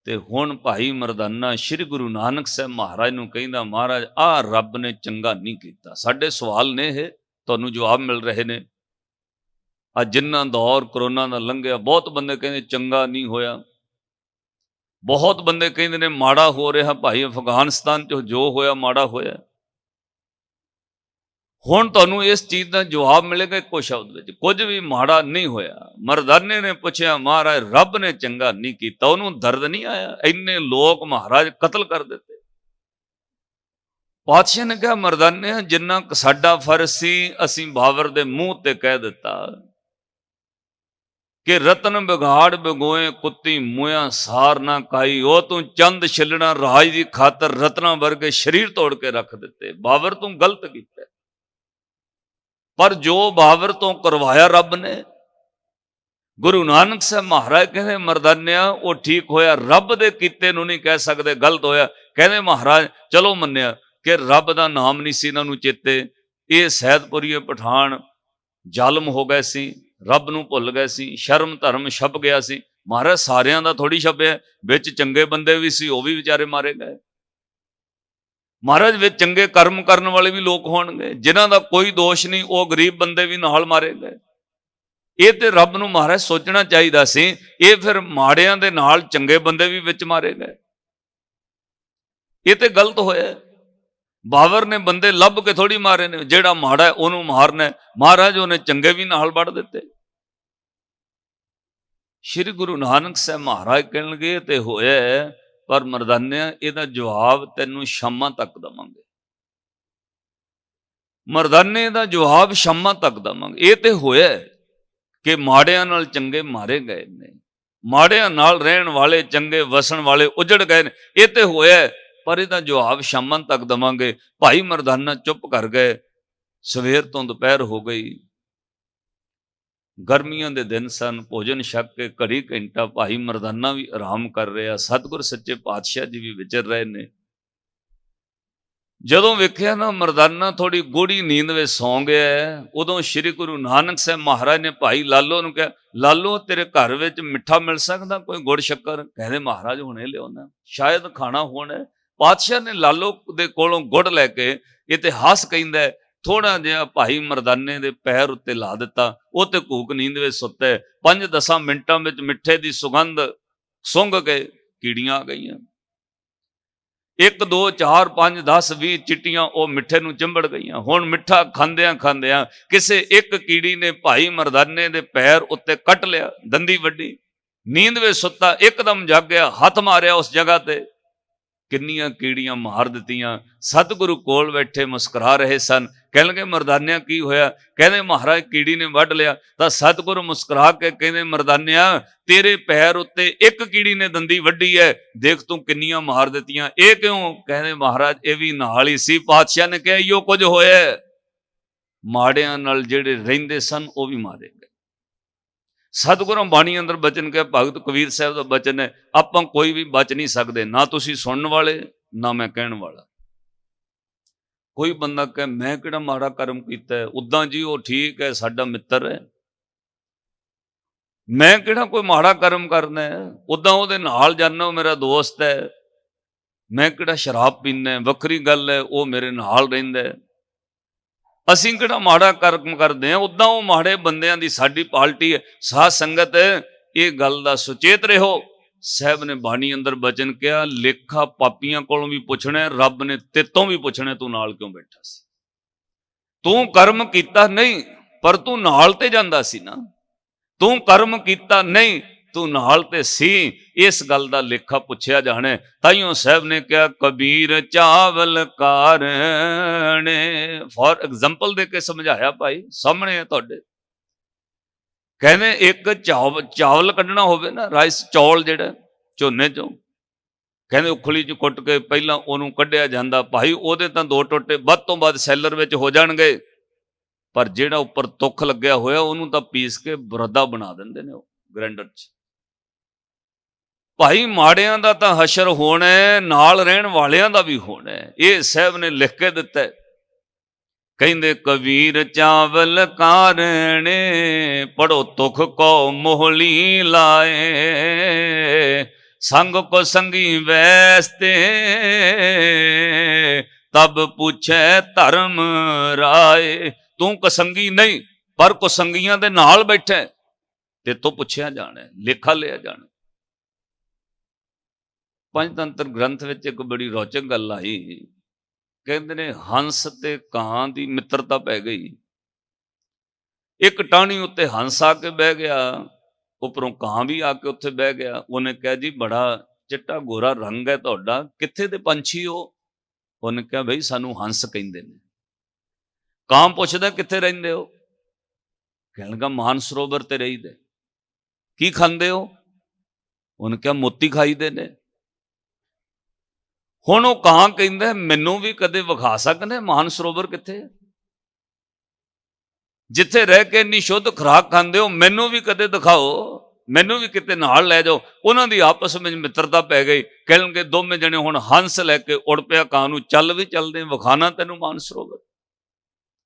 ਤੇ ਹੁਣ ਭਾਈ ਮਰਦਾਨਾ ਸ੍ਰੀ ਗੁਰੂ ਨਾਨਕ ਸਾਹਿਬ ਮਹਾਰਾਜ ਨੂੰ ਕਹਿੰਦਾ, ਮਹਾਰਾਜ ਆਹ ਰੱਬ ਨੇ ਚੰਗਾ ਨਹੀਂ ਕੀਤਾ। ਸਾਡੇ ਸਵਾਲ ਨੇ ਇਹ ਤੁਹਾਨੂੰ ਜਵਾਬ ਮਿਲ ਰਹੇ ਨੇ। ਅੱਜ ਜਿੰਨਾ ਦੌਰ ਕਰੋਨਾ ਦਾ ਲੰਘਿਆ, ਬਹੁਤ ਬੰਦੇ ਕਹਿੰਦੇ ਚੰਗਾ ਨਹੀਂ ਹੋਇਆ, ਬਹੁਤ ਬੰਦੇ ਕਹਿੰਦੇ ਨੇ ਮਾੜਾ ਹੋ ਰਿਹਾ। ਭਾਈ ਅਫਗਾਨਿਸਤਾਨ 'ਚ ਜੋ ਹੋਇਆ ਮਾੜਾ ਹੋਇਆ। ਹੁਣ ਤੁਹਾਨੂੰ ਇਸ ਚੀਜ਼ ਦਾ ਜਵਾਬ ਮਿਲੇਗਾ ਇੱਕੋ ਸ਼ਬਦ ਵਿੱਚ, ਕੁਝ ਵੀ ਮਾੜਾ ਨਹੀਂ ਹੋਇਆ। ਮਰਦਾਨੇ ਨੇ ਪੁੱਛਿਆ, ਮਹਾਰਾਜ ਰੱਬ ਨੇ ਚੰਗਾ ਨਹੀਂ ਕੀਤਾ, ਉਹਨੂੰ ਦਰਦ ਨਹੀਂ ਆਇਆ? ਇੰਨੇ ਲੋਕ ਮਹਾਰਾਜ ਕਤਲ ਕਰ ਦਿੱਤੇ। ਪਾਤਸ਼ਾਹ ਨੇ ਕਿਹਾ, ਮਰਦਾਨੇ ਜਿੰਨਾ ਸਾਡਾ ਫਰਜ਼ ਸੀ ਅਸੀਂ ਬਾਬਰ ਦੇ ਮੂੰਹ ਤੇ ਕਹਿ ਦਿੱਤਾ ਕਿ ਰਤਨ ਵਿਗਾੜ ਵਿਗੋਏ ਕੁੱਤੀ ਮੂੰਹਾਂ ਸਾਰ ਨਾ ਕਾਈ। ਉਹ ਤੂੰ ਚੰਦ ਛਿੱਲਣਾ ਰਾਜ ਦੀ ਖਾਤਰ ਰਤਨਾ ਵਰਗੇ ਸਰੀਰ ਤੋੜ ਕੇ ਰੱਖ ਦਿੱਤੇ। ਬਾਬਰ ਤੂੰ ਗਲਤ ਕੀਤਾ, ਪਰ ਜੋ ਬਾਬਰ ਤੋਂ ਕਰਵਾਇਆ ਰੱਬ ਨੇ। ਗੁਰੂ ਨਾਨਕ ਸਾਹਿਬ ਮਹਾਰਾਜ ਕਹਿੰਦੇ, ਮਰਦਾਨਿਆ ਉਹ ਠੀਕ ਹੋਇਆ, ਰੱਬ ਦੇ ਕੀਤੇ ਨੂੰ ਨਹੀਂ ਕਹਿ ਸਕਦੇ ਗਲਤ ਹੋਇਆ। ਕਹਿੰਦੇ ਮਹਾਰਾਜ ਚਲੋ ਮੰਨਿਆ ਕਿ ਰੱਬ ਦਾ ਨਾਮ ਨਹੀਂ ਸੀ ਇਹਨਾਂ ਨੂੰ ਚੇਤੇ। ਇਹ ਸੈਦਪੁਰੀਏ ਪਠਾਨ ਜ਼ਾਲਮ ਹੋ ਗਏ ਸੀ, ਰੱਬ ਨੂੰ ਭੁੱਲ ਗਏ ਸੀ, ਸ਼ਰਮ ਧਰਮ ਛਪ ਗਿਆ ਸੀ। ਮਹਾਰਾਜ ਸਾਰਿਆਂ ਦਾ ਥੋੜੀ ਛਪਿਆ, ਵਿੱਚ ਚੰਗੇ ਬੰਦੇ ਵੀ ਸੀ, ਉਹ ਵੀ ਵਿਚਾਰੇ ਮਾਰੇ ਗਏ। ਮਹਾਰਾਜ ਵਿੱਚ ਚੰਗੇ ਕਰਮ ਕਰਨ ਵਾਲੇ ਵੀ ਲੋਕ ਹੋਣਗੇ, ਜਿਨ੍ਹਾਂ ਦਾ ਕੋਈ ਦੋਸ਼ ਨਹੀਂ, ਉਹ ਗਰੀਬ ਬੰਦੇ ਵੀ ਨਾਲ ਮਾਰੇ ਗਏ। ਇਹ ਤੇ ਰੱਬ ਨੂੰ ਮਹਾਰਾਜ ਸੋਚਣਾ ਚਾਹੀਦਾ ਸੀ। ਇਹ ਫਿਰ ਮਾੜਿਆਂ ਦੇ ਨਾਲ ਚੰਗੇ ਬੰਦੇ ਵੀ ਵਿੱਚ ਮਾਰੇ ਗਏ। ਇਹ ਤੇ ਗਲਤ ਹੋਇਆ। ਬਾਬਰ ਨੇ ਬੰਦੇ ਲੱਭ ਕੇ ਥੋੜੀ ਮਾਰੇ ਨੇ, ਜਿਹੜਾ ਮਾੜਾ ਉਹਨੂੰ ਮਾਰਨਾ। ਮਹਾਰਾਜ ਉਹਨੇ ਚੰਗੇ ਵੀ ਨਾਲ ਵੜ ਦਿੱਤੇ। ਸ਼੍ਰੀ ਗੁਰੂ ਨਾਨਕ ਸਾਹਿਬ ਮਹਾਰਾਜ ਕਹਿਣਗੇ ਤੇ ਹੋਇਆ, ਪਰ ਮਰਦਾਨਿਆਂ ਇਹਦਾ ਜਵਾਬ ਤੈਨੂੰ ਸ਼ਾਮਾਂ ਤੱਕ ਦਵਾਂਗੇ। ਮਰਦਾਨੇ ਦਾ ਜਵਾਬ ਸ਼ਾਮਾਂ ਤੱਕ ਦਵਾਂਗੇ। ਇਹ ਤੇ ਹੋਇਆ ਕਿ ਮਾੜਿਆਂ ਨਾਲ ਚੰਗੇ ਮਾਰੇ ਗਏ ਨੇ, ਮਾੜਿਆਂ ਨਾਲ ਰਹਿਣ ਵਾਲੇ ਚੰਗੇ ਵਸਣ ਵਾਲੇ ਉਜੜ ਗਏ ਨੇ। ਇਹ ਤੇ ਹੋਇਆ, ਪਰ ਇਹਦਾ ਜਵਾਬ ਸ਼ਾਮਾਂ ਤੱਕ ਦਵਾਂਗੇ। ਭਾਈ ਮਰਦਾਨਾ ਚੁੱਪ ਕਰ ਗਏ। ਸਵੇਰ ਤੋਂ ਦੁਪਹਿਰ ਹੋ ਗਈ, ਗਰਮੀਆਂ ਦੇ ਦਿਨ ਸਨ। ਭੋਜਨ ਛਕ ਕੇ ਘੜੀ ਘੰਟਾ ਭਾਈ ਮਰਦਾਨਾ ਵੀ ਆਰਾਮ ਕਰ ਰਿਹਾ। ਸਤਿਗੁਰ ਸੱਚੇ ਪਾਤਸ਼ਾਹ ਜੀ ਵੀ ਵਿਚਰ ਰਹੇ ਨੇ। ਜਦੋਂ ਵੇਖਿਆ ਨਾ ਮਰਦਾਨਾ ਥੋੜੀ ਗੂੜੀ ਨੀਂਦ ਵਿੱਚ ਸੌਂ ਗਿਆ, ਉਦੋਂ ਸ੍ਰੀ ਗੁਰੂ ਨਾਨਕ ਸਾਹਿਬ ਮਹਾਰਾਜ ਨੇ ਭਾਈ ਲਾਲੋ ਨੂੰ ਕਿਹਾ, ਲਾਲੋ ਤੇਰੇ ਘਰ ਵਿੱਚ ਮਿੱਠਾ ਮਿਲ ਸਕਦਾ, ਕੋਈ ਗੁੜ ਸ਼ੱਕਰ? ਕਹਿੰਦੇ ਮਹਾਰਾਜ ਹੁਣੇ ਲਿਆਉਣਾ, ਸ਼ਾਇਦ ਖਾਣਾ ਹੋਣਾ। ਪਾਤਸ਼ਾਹ ਨੇ ਲਾਲੋ ਦੇ ਕੋਲੋਂ ਗੁੜ ਲੈ ਕੇ ਇਤਿਹਾਸ ਕਹਿੰਦਾ ਹੈ, ਥੋੜਾ ਜਿਹਾ ਭਾਈ ਮਰਦਾਨੇ ਦੇ ਪੈਰ ਉੱਤੇ ਲਾ ਦਿੱਤਾ, ਉਹ ਤੇ ਘੂਕ ਨੀਂਦ ਵਿੱਚ ਸੁੱਤਾ ਹੈ। 5-10 ਮਿੰਟਾਂ ਵਿੱਚ ਮਿੱਠੇ ਦੀ ਸੁਗੰਧ ਸੁੰਘ ਕੇ ਕੀੜੀਆਂ ਆ ਗਈਆਂ। 1 2 4 5 10 20 ਚਿੱਟੀਆਂ ਉਹ ਮਿੱਠੇ ਨੂੰ ਚਿੰਬੜ ਗਈਆਂ। ਹੁਣ ਮਿੱਠਾ ਖਾਂਦਿਆਂ ਖਾਂਦਿਆਂ ਕਿਸੇ ਇੱਕ ਕੀੜੀ ਨੇ ਭਾਈ ਮਰਦਾਨੇ ਦੇ ਪੈਰ ਉੱਤੇ ਕੱਟ ਲਿਆ, ਦੰਦੀ ਵੱਡੀ। ਨੀਂਦ ਵਿੱਚ ਸੁੱਤਾ ਇੱਕਦਮ ਜਾਗ ਗਿਆ, ਹੱਥ ਮਾਰਿਆ ਉਸ ਜਗ੍ਹਾ ਤੇ, ਕਿੰਨੀਆਂ ਕੀੜੀਆਂ ਮਾਰ ਦਿੱਤੀਆਂ। ਸਤਿਗੁਰੂ ਕੋਲ ਬੈਠੇ ਮੁਸਕਰਾ ਰਹੇ ਸਨ। ਕਹਿਣ ਲੱਗੇ, ਮਰਦਾਨਿਆਂ ਕੀ ਹੋਇਆ? ਕਹਿੰਦੇ, ਮਹਾਰਾਜ ਕੀੜੀ ਨੇ ਵੱਢ ਲਿਆ। ਤਾਂ ਸਤਿਗੁਰੂ ਮੁਸਕਰਾ ਕੇ ਕਹਿੰਦੇ, ਮਰਦਾਨਿਆਂ ਤੇਰੇ ਪੈਰ ਉੱਤੇ ਇੱਕ ਕੀੜੀ ਨੇ ਦੰਦੀ ਵੱਢੀ ਹੈ, ਦੇਖ ਤੂੰ ਕਿੰਨੀਆਂ ਮਾਰ ਦਿੱਤੀਆਂ। ਇਹ ਕਿਉਂ? ਕਹਿੰਦੇ, ਮਹਾਰਾਜ ਇਹ ਵੀ ਨਾਲ ਹੀ ਸੀ। ਪਾਤਸ਼ਾਹ ਨੇ ਕਿਹਾ, ਇਹੋ ਕੁਝ ਹੋਇਆ, ਮਾੜਿਆਂ ਨਾਲ ਜਿਹੜੇ ਰਹਿੰਦੇ ਸਨ ਉਹ ਵੀ ਮਾਰੇ ਗਏ। ਸਤਿਗੁਰਾਂ ਬਾਣੀ ਅੰਦਰ ਬਚਨ ਕਿਹਾ, ਭਗਤ ਕਬੀਰ ਸਾਹਿਬ ਦਾ ਬਚਨ ਹੈ, ਆਪਾਂ ਕੋਈ ਵੀ ਬਚ ਨਹੀਂ ਸਕਦੇ, ਨਾ ਤੁਸੀਂ ਸੁਣਨ ਵਾਲੇ ਨਾ ਮੈਂ ਕਹਿਣ ਵਾਲਾ। ਕੋਈ ਬੰਦਾ ਕਹੇ ਮੈਂ ਕਿਹੜਾ ਮਾੜਾ ਕਰਮ ਕੀਤਾ ਹੈ, ਉਦਾਂ ਜੀ ਉਹ ਠੀਕ ਹੈ, ਸਾਡਾ ਮਿੱਤਰ ਹੈ, ਮੈਂ ਕਿਹੜਾ ਕੋਈ ਮਾੜਾ ਕਰਮ ਕਰਨਾ ਹੈ, ਉਦਾਂ ਉਹਦੇ ਨਾਲ ਜਾਣਾ, ਉਹ ਮੇਰਾ ਦੋਸਤ ਹੈ, ਮੈਂ ਕਿਹੜਾ ਸ਼ਰਾਬ ਪੀਂਦਾ, ਵੱਖਰੀ ਗੱਲ ਹੈ, ਉਹ ਮੇਰੇ ਨਾਲ ਰਹਿੰਦਾ ਹੈ, ਅਸੀਂ ਕਿਹੜਾ ਮਾੜਾ ਕਰਮ ਕਰਦੇ ਹਾਂ, ਉਦਾਂ ਉਹ ਮਾੜੇ ਬੰਦਿਆਂ ਦੀ ਸਾਡੀ ਪਾਰਟੀ ਹੈ। ਸਾਧ ਸੰਗਤ ਇਹ ਗੱਲ ਦਾ ਸੁਚੇਤ ਰਹੋ। ਸਾਹਿਬ ਨੇ ਬਾਣੀ ਅੰਦਰ ਬਚਨ ਕਿਹਾ, ਲੇਖਾ ਪਾਪੀਆਂ ਕੋਲੋਂ ਵੀ ਪੁੱਛਣਾ, ਰੱਬ ਨੇ ਤੇਤੋਂ ਵੀ ਪੁੱਛਣਾ, ਤੂੰ ਨਾਲ ਕਿਉਂ ਬੈਠਾ ਸੀ? ਤੂੰ ਕਰਮ ਕੀਤਾ ਨਹੀਂ, ਪਰ ਤੂੰ ਨਾਲ ਤੇ ਜਾਂਦਾ ਸੀ ਨਾ। ਤੂੰ ਕਰਮ ਕੀਤਾ ਨਹੀਂ, ਤੂੰ ਨਾਲ ਤੇ ਸੀ। ਇਸ ਗੱਲ ਦਾ ਲੇਖਾ ਪੁੱਛਿਆ ਜਾਣਾ। ਤਾਈਓ ਸਾਹਿਬ ਨੇ ਕਿਹਾ, ਕਬੀਰ ਚਾਵਲ ਕਾਰਣੇ। ਫॉर ਐਗਜ਼ਾਮਪਲ ਦੇ ਕੇ ਸਮਝਾਇਆ, ਭਾਈ ਸਾਹਮਣੇ ਹੈ ਤੁਹਾਡੇ। ਕਹਿੰਦੇ ਇੱਕ ਚਾਵਲ ਕੱਢਣਾ ਹੋਵੇ ਨਾ, ਰਾਈਸ, ਚੌਲ ਜਿਹੜਾ ਝੋਨੇ ਚੋਂ, ਕਹਿੰਦੇ ਉਖਲੀ ਚ ਕੁੱਟ ਕੇ ਪਹਿਲਾਂ ਉਹਨੂੰ ਕੱਢਿਆ ਜਾਂਦਾ। ਭਾਈ ਉਹਦੇ ਤਾਂ 2 ਟੋਟੇ ਵੱਧ ਤੋਂ ਵੱਧ ਸੈਲਰ ਵਿੱਚ ਹੋ ਜਾਣਗੇ, ਪਰ ਜਿਹੜਾ ਉੱਪਰ ਤੁੱਖ ਲੱਗਿਆ ਹੋਇਆ ਉਹਨੂੰ ਤਾਂ ਪੀਸ ਕੇ ਬਰਦਾ ਬਣਾ ਦਿੰਦੇ ਨੇ ਉਹ ਗ੍ਰੈਂਡਰ 'ਚ। ਭਾਈ ਮਾੜਿਆਂ ਦਾ ਤਾਂ ਹਸ਼ਰ ਹੋਣਾ, ਨਾਲ ਰਹਿਣ ਵਾਲਿਆਂ ਦਾ ਵੀ ਹੋਣਾ। ਇਹ ਸਾਹਿਬ ਨੇ ਲਿਖ ਕੇ ਦਿੱਤਾ। ਕਹਿੰਦੇ, ਕਬੀਰ ਚਾਵਲ ਕਾਰਣੇ, ਪੜੋ ਤੁਖ ਕੋ ਮੋਹਲੀ ਲਾਏ, ਸੰਗ ਕੋ ਸੰਗੀ ਵੈਸਤੇ, ਤਬ ਪੁੱਛੈ ਧਰਮ ਰਾਏ। ਤੂੰ ਕਸੰਗੀ ਨਹੀਂ, ਪਰ ਕੁਸੰਗੀਆਂ ਦੇ ਨਾਲ ਬੈਠਾ, ਤੇ ਤੋਂ ਪੁੱਛਿਆ ਜਾਣਾ, ਲੇਖਾ ਲਿਆ ਜਾਣਾ। ਪੰਚਤੰਤਰ ਗ੍ਰੰਥ ਵਿੱਚ ਇੱਕ ਬੜੀ ਰੌਚਕ ਗੱਲ ਆਈ। ਕਹਿੰਦੇ ਨੇ, ਹੰਸ ਤੇ ਕਾਂ ਦੀ ਮਿੱਤਰਤਾ ਪੈ ਗਈ। ਇੱਕ ਟਾਹਣੀ ਉੱਤੇ ਹੰਸ ਆ ਕੇ ਬਹਿ ਗਿਆ, ਉੱਪਰੋਂ ਕਾਂ ਵੀ ਆ ਕੇ ਉੱਥੇ ਬਹਿ ਗਿਆ। ਉਹਨੇ ਕਿਹਾ, ਜੀ ਬੜਾ ਚਿੱਟਾ ਗੋਰਾ ਰੰਗ ਹੈ ਤੁਹਾਡਾ, ਕਿੱਥੇ ਦੇ ਪੰਛੀ ਹੋ? ਉਹਨੇ ਕਿਹਾ, ਬਈ ਸਾਨੂੰ ਹੰਸ ਕਹਿੰਦੇ ਨੇ। ਕਾਂ ਪੁੱਛਦਾ, ਕਿੱਥੇ ਰਹਿੰਦੇ ਹੋ? ਕਹਿਣ ਲੱਗਾ, ਮਾਨ ਸਰੋਵਰ ਤੇ ਰਹੀਦੇ। ਕੀ ਖਾਂਦੇ ਹੋ? ਉਹਨੇ ਕਿਹਾ, ਮੋਤੀ ਖਾਈਦੇ ਨੇ। ਹੁਣ ਉਹ ਕਾਂ ਕਹਿੰਦਾ, ਮੈਨੂੰ ਵੀ ਕਦੇ ਵਿਖਾ ਸਕਦੇ ਮਾਨ ਸਰੋਵਰ ਕਿੱਥੇ ਹੈ? ਜਿੱਥੇ ਰਹਿ ਕੇ ਇੰਨੀ ਸ਼ੁੱਧ ਖੁਰਾਕ ਖਾਂਦੇ ਹੋ, ਮੈਨੂੰ ਵੀ ਕਦੇ ਦਿਖਾਓ, ਮੈਨੂੰ ਵੀ ਕਿਤੇ ਨਾਲ ਲੈ ਜਾਓ। ਉਹਨਾਂ ਦੀ ਆਪਸ ਵਿੱਚ ਮਿੱਤਰਤਾ ਪੈ ਗਈ। ਕਹਿਣਗੇ, ਦੋਵੇਂ ਜਣੇ ਹੁਣ ਹੰਸ ਲੈ ਕੇ ਉੜ ਪਿਆ ਕਾਂ ਨੂੰ, ਚੱਲ ਵੀ ਚੱਲਦੇ, ਵਿਖਾਣਾ ਤੈਨੂੰ ਮਾਨ ਸਰੋਵਰ।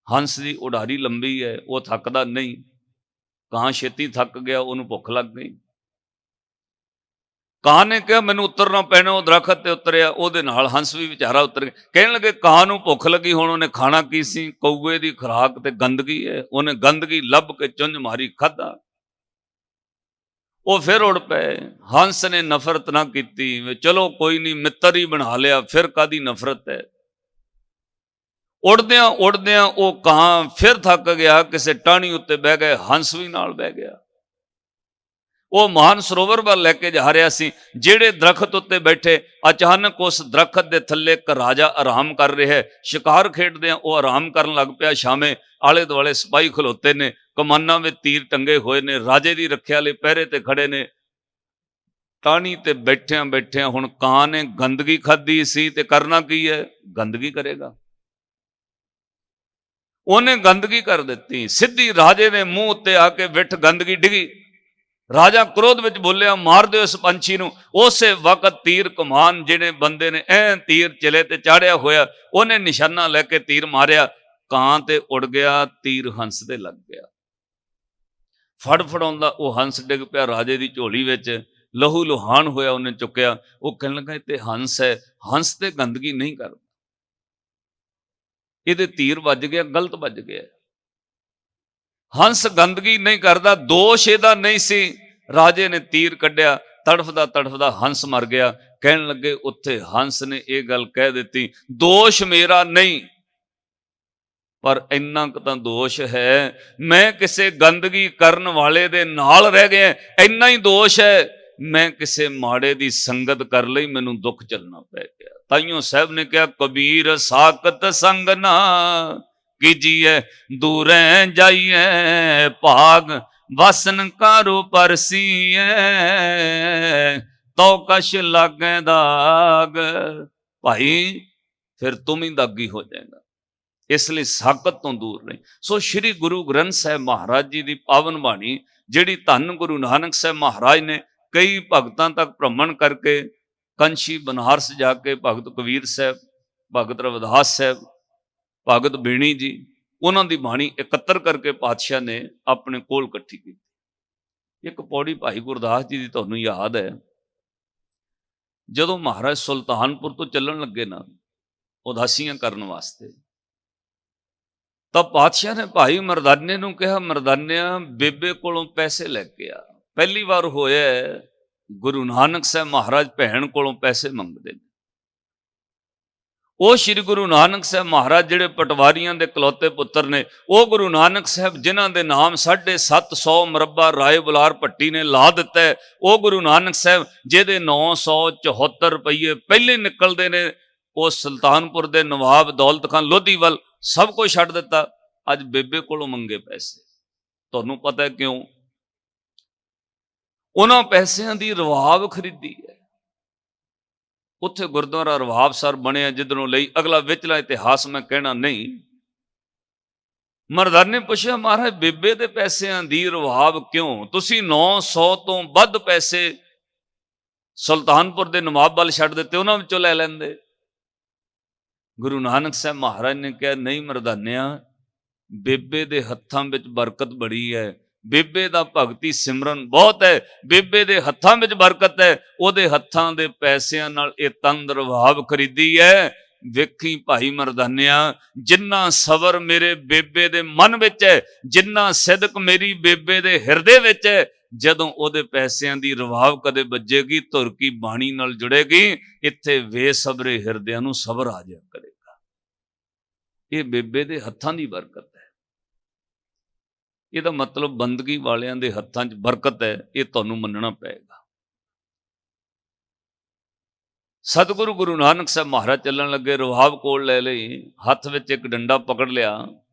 ਹੰਸ ਦੀ ਉਡਾਰੀ ਲੰਬੀ ਹੈ, ਉਹ ਥੱਕਦਾ ਨਹੀਂ। ਕਾਂ ਛੇਤੀ ਥੱਕ ਗਿਆ, ਉਹਨੂੰ ਭੁੱਖ ਲੱਗ ਗਈ। ਕਾਂ ਨੇ ਕਿਹਾ, ਮੈਨੂੰ ਉਤਰਨਾ ਪੈਣਾ। ਉਹ ਦਰਖਤ ਤੇ ਉਤਰਿਆ, ਉਹਦੇ ਨਾਲ ਹੰਸ ਵੀ ਵਿਚਾਰਾ ਉਤਰ ਗਿਆ। ਕਹਿਣ ਲੱਗੇ, ਕਾਂ ਨੂੰ ਭੁੱਖ ਲੱਗੀ, ਹੁਣ ਉਹਨੇ ਖਾਣਾ ਕੀ ਸੀ? ਕਊਏ ਦੀ ਖੁਰਾਕ ਤੇ ਗੰਦਗੀ ਹੈ। ਉਹਨੇ ਗੰਦਗੀ ਲੱਭ ਕੇ ਚੁੰਝ ਮਾਰੀ, ਖਾਧਾ। ਉਹ ਫਿਰ ਉੜ ਪਏ। ਹੰਸ ਨੇ ਨਫ਼ਰਤ ਨਾ ਕੀਤੀ, ਚਲੋ ਕੋਈ ਨਹੀਂ, ਮਿੱਤਰ ਹੀ ਬਣਾ ਲਿਆ, ਫਿਰ ਕਾਹਦੀ ਨਫ਼ਰਤ ਹੈ। ਉੜਦਿਆਂ ਉੜਦਿਆਂ ਉਹ ਕਾਂ ਫਿਰ ਥੱਕ ਗਿਆ, ਕਿਸੇ ਟਾਹਣੀ ਉੱਤੇ ਬਹਿ ਗਏ, ਹੰਸ ਵੀ ਨਾਲ ਬਹਿ ਗਿਆ। ਉਹ ਮਾਨ ਸਰੋਵਰ ਵੱਲ ਲੈ ਕੇ ਜਾ ਰਿਹਾ ਸੀ। ਜਿਹੜੇ ਦਰਖਤ ਉੱਤੇ ਬੈਠੇ, ਅਚਾਨਕ ਉਸ ਦਰਖਤ ਦੇ ਥੱਲੇ ਇੱਕ ਰਾਜਾ ਆਰਾਮ ਕਰ ਰਿਹਾ ਹੈ। ਸ਼ਿਕਾਰ ਖੇਡਦਿਆਂ ਉਹ ਆਰਾਮ ਕਰਨ ਲੱਗ ਪਿਆ। ਛਾਵੇਂ ਆਲੇ ਦੁਆਲੇ ਸਿਪਾਹੀ ਖਲੋਤੇ ਨੇ, ਕਮਾਨਾਂ ਵਿੱਚ ਤੀਰ ਟੰਗੇ ਹੋਏ ਨੇ, ਰਾਜੇ ਦੀ ਰੱਖਿਆ ਲਈ ਪਹਿਰੇ ਤੇ ਖੜੇ ਨੇ। ਟਾਹਣੀ ਤੇ ਬੈਠਿਆਂ ਬੈਠਿਆਂ ਹੁਣ ਕਾਂ ਨੇ ਗੰਦਗੀ ਖਾਧੀ ਸੀ, ਤੇ ਕਰਨਾ ਕੀ ਹੈ? ਗੰਦਗੀ ਕਰੇਗਾ। ਉਹਨੇ ਗੰਦਗੀ ਕਰ ਦਿੱਤੀ, ਸਿੱਧੀ ਰਾਜੇ ਦੇ ਮੂੰਹ ਉੱਤੇ ਆ ਕੇ ਵਿੱਠ ਗੰਦਗੀ ਡਿੱਗੀ। ਰਾਜਾ ਕ੍ਰੋਧ ਵਿੱਚ ਬੋਲਿਆ, ਮਾਰ ਦਿਓ ਇਸ ਪੰਛੀ ਨੂੰ। ਉਸੇ ਵਕਤ ਤੀਰ ਕਮਾਨ ਜਿਹੜੇ ਬੰਦੇ ਨੇ ਤੀਰ ਚਲੇ ਤੇ ਚਾੜਿਆ ਹੋਇਆ, ਉਹਨੇ ਨਿਸ਼ਾਨਾ ਲੈ ਕੇ ਤੀਰ ਮਾਰਿਆ। ਕਾਂ ਤੇ ਉੜ ਗਿਆ, ਤੀਰ ਹੰਸ ਤੇ ਲੱਗ ਗਿਆ। ਫੜਾਉਂਦਾ ਉਹ ਹੰਸ ਡਿੱਗ ਪਿਆ ਰਾਜੇ ਦੀ ਝੋਲੀ ਵਿੱਚ, ਲਹੂ ਲੁਹਾਨ ਹੋਇਆ। ਉਹਨੇ ਚੁੱਕਿਆ। ਉਹ ਕਹਿਣ ਲੱਗਾ, ਇਹ ਤੇ ਹੰਸ ਹੈ, ਹੰਸ ਤੇ ਗੰਦਗੀ ਨਹੀਂ ਕਰਦਾ। ਇਹਦੇ ਤੀਰ ਵੱਜ ਗਿਆ, ਗਲਤ ਵੱਜ ਗਿਆ। ਹੰਸ ਗੰਦਗੀ ਨਹੀਂ ਕਰਦਾ, ਦੋਸ਼ ਇਹਦਾ ਨਹੀਂ ਸੀ। ਰਾਜੇ ਨੇ ਤੀਰ ਕੱਢਿਆ, ਤੜਫਦਾ ਤੜਫਦਾ ਹੰਸ ਮਰ ਗਿਆ। ਕਹਿਣ ਲੱਗੇ ਉੱਥੇ ਹੰਸ ਨੇ ਇਹ ਗੱਲ ਕਹਿ ਦਿੱਤੀ, ਦੋਸ਼ ਮੇਰਾ ਨਹੀਂ, ਪਰ ਇੰਨਾ ਕੁ ਤਾਂ ਦੋਸ਼ ਹੈ, ਮੈਂ ਕਿਸੇ ਗੰਦਗੀ ਕਰਨ ਵਾਲੇ ਦੇ ਨਾਲ ਰਹਿ ਗਿਆ, ਇੰਨਾ ਹੀ ਦੋਸ਼ ਹੈ। ਮੈਂ ਕਿਸੇ ਮਾੜੇ ਦੀ ਸੰਗਤ ਕਰ ਲਈ, ਮੈਨੂੰ ਦੁੱਖ ਝੱਲਣਾ ਪੈ ਗਿਆ। ਤਾਈਓ ਸਾਹਿਬ ਨੇ ਕਿਹਾ, ਕਬੀਰ ਸਾਕਤ ਸੰਗ ਨਾ ਕੀਜੀਏ, ਦੂਰੈ ਜਾਈਏ ਭਾਗ ਵਸਨ ਕਾਰੋ ਪਰਸੀਏ, ਤੋ ਕਸ਼ ਲਾਗੇ ਦਾਗ। ਭਾਈ ਫਿਰ ਤੁਮ ਹੀ ਦਾਗੀ ਹੋ ਜਾਏਗਾ, ਇਸ ਲਈ ਸਾਕਤ ਤੋਂ ਦੂਰ ਰਹੀ। ਸੋ ਸ਼੍ਰੀ ਗੁਰੂ ਗ੍ਰੰਥ ਸਾਹਿਬ ਮਹਾਰਾਜ ਜੀ ਦੀ ਪਾਵਨ ਬਾਣੀ, ਜਿਹੜੀ ਧੰਨ ਗੁਰੂ ਨਾਨਕ ਸਾਹਿਬ ਮਹਾਰਾਜ ਨੇ ਕਈ ਭਗਤਾਂ ਤੱਕ ਭ੍ਰਮਣ ਕਰਕੇ, ਕੰਸ਼ੀ ਬਨਾਰਸ ਜਾ ਕੇ ਭਗਤ ਕਬੀਰ ਸਾਹਿਬ, ਭਗਤ ਰਵਿਦਾਸ ਸਾਹਿਬ, ਭਗਤ ਬੀਣੀ ਜੀ, ਉਹਨਾਂ ਦੀ ਬਾਣੀ ਇਕੱਤਰ ਕਰਕੇ ਪਾਤਸ਼ਾਹ ਨੇ ਆਪਣੇ ਕੋਲ ਇਕੱਠੀ ਕੀਤੀ। ਇੱਕ ਪੌੜੀ ਭਾਈ ਗੁਰਦਾਸ ਜੀ ਦੀ ਤੁਹਾਨੂੰ ਯਾਦ ਹੈ, ਜਦੋਂ ਮਹਾਰਾਜ ਸੁਲਤਾਨਪੁਰ ਤੋਂ ਚੱਲਣ ਲੱਗੇ ਨਾ ਉਦਾਸੀਆਂ ਕਰਨ ਵਾਸਤੇ, ਤਾਂ ਪਾਤਸ਼ਾਹ ਨੇ ਭਾਈ ਮਰਦਾਨੇ ਨੂੰ ਕਿਹਾ, ਮਰਦਾਨਿਆ ਬੇਬੇ ਕੋਲੋਂ ਪੈਸੇ ਲੈ ਕੇ ਆ। ਪਹਿਲੀ ਵਾਰ ਹੋਇਆ ਗੁਰੂ ਨਾਨਕ ਸਾਹਿਬ ਮਹਾਰਾਜ ਭੈਣ ਕੋਲੋਂ ਪੈਸੇ ਮੰਗਦੇ ਨੇ। ਉਹ ਸ਼੍ਰੀ ਗੁਰੂ ਨਾਨਕ ਸਾਹਿਬ ਮਹਾਰਾਜ ਜਿਹੜੇ ਪਟਵਾਰੀਆਂ ਦੇ ਇਕਲੌਤੇ ਪੁੱਤਰ ਨੇ, ਉਹ ਗੁਰੂ ਨਾਨਕ ਸਾਹਿਬ ਜਿਨ੍ਹਾਂ ਦੇ ਨਾਮ 750 ਮੁਰੱਬਾ ਰਾਏ ਬੁਲਾਰ ਭੱਟੀ ਨੇ ਲਾ ਦਿੱਤਾ ਹੈ, ਉਹ ਗੁਰੂ ਨਾਨਕ ਸਾਹਿਬ ਜਿਹਦੇ 974 ਰੁਪਈਏ ਪਹਿਲੇ ਨਿਕਲਦੇ ਨੇ, ਉਹ ਸੁਲਤਾਨਪੁਰ ਦੇ ਨਵਾਬ ਦੌਲਤ ਖਾਨ ਲੋਧੀ ਵੱਲ ਸਭ ਕੁਝ ਛੱਡ ਦਿੱਤਾ, ਅੱਜ ਬੇਬੇ ਕੋਲੋਂ ਮੰਗੇ ਪੈਸੇ। ਤੁਹਾਨੂੰ ਪਤਾ ਹੈ ਕਿਉਂ? ਉਹਨਾਂ ਪੈਸਿਆਂ ਦੀ ਰਵਾਬ ਖਰੀਦੀ ਹੈ। ਉੱਥੇ ਗੁਰਦੁਆਰਾ ਰਵਾਬ ਸਰ ਬਣਿਆ, ਜਿੱਧਰੋਂ ਲਈ ਅਗਲਾ ਵਿਚਲਾ ਇਤਿਹਾਸ ਮੈਂ ਕਹਿਣਾ ਨਹੀਂ। ਮਰਦਾਨੇ ਪੁੱਛਿਆ, ਮਹਾਰਾਜ ਬੇਬੇ ਦੇ ਪੈਸਿਆਂ ਦੀ ਰਵਾਬ ਕਿਉਂ? ਤੁਸੀਂ 900 ਤੋਂ ਵੱਧ ਪੈਸੇ ਸੁਲਤਾਨਪੁਰ ਦੇ ਨਵਾਬ ਵੱਲ ਛੱਡ ਦਿੱਤੇ, ਉਹਨਾਂ ਵਿੱਚੋਂ ਲੈ ਲੈਂਦੇ। ਗੁਰੂ ਨਾਨਕ ਸਾਹਿਬ ਮਹਾਰਾਜ ਨੇ ਕਿਹਾ, ਨਹੀਂ ਮਰਦਾਨਿਆ, ਬੇਬੇ ਦੇ ਹੱਥਾਂ ਵਿੱਚ ਬਰਕਤ ਬੜੀ ਹੈ, ਬੇਬੇ ਦਾ ਭਗਤੀ ਸਿਮਰਨ ਬਹੁਤ ਹੈ, ਬੇਬੇ ਦੇ ਹੱਥਾਂ ਵਿੱਚ ਬਰਕਤ ਹੈ, ਉਹਦੇ ਹੱਥਾਂ ਦੇ ਪੈਸਿਆਂ ਨਾਲ ਇਹ ਤੰਦ ਰਵਾਬ ਖਰੀਦੀ ਹੈ। ਵੇਖੀ ਭਾਈ ਮਰਦਾਨਿਆ, ਜਿੰਨਾ ਸਬਰ ਮੇਰੇ ਬੇਬੇ ਦੇ ਮਨ ਵਿੱਚ ਹੈ, ਜਿੰਨਾ ਸਿਦਕ ਮੇਰੀ ਬੇਬੇ ਦੇ ਹਿਰਦੇ ਵਿੱਚ ਹੈ, ਜਦੋਂ ਉਹਦੇ ਪੈਸਿਆਂ ਦੀ ਰਵਾਬ ਕਦੇ ਵੱਜੇਗੀ, ਧੁਰ ਕੀ ਬਾਣੀ ਨਾਲ ਜੁੜੇਗੀ, ਇੱਥੇ ਬੇਸਬਰੇ ਹਿਰਦਿਆਂ ਨੂੰ ਸਬਰ ਆ ਜਾਇਆ ਕਰੇਗਾ। ਇਹ ਬੇਬੇ ਦੇ ਹੱਥਾਂ ਦੀ ਬਰਕਤ ਹੈ। ਇਹਦਾ ਮਤਲਬ ਬੰਦਗੀ ਵਾਲਿਆਂ ਦੇ ਹੱਥਾਂ 'ਚ ਬਰਕਤ ਹੈ, ਇਹ ਤੁਹਾਨੂੰ ਮੰਨਣਾ ਪਏਗਾ। ਸਤਿਗੁਰੂ ਗੁਰੂ ਨਾਨਕ ਸਾਹਿਬ ਮਹਾਰਾਜ ਚੱਲਣ ਲੱਗੇ, ਰਵਾਬ ਕੋਲ ਲੈ ਲਈ, ਹੱਥ ਵਿੱਚ ਇੱਕ ਡੰਡਾ ਪਕੜ ਲਿਆ,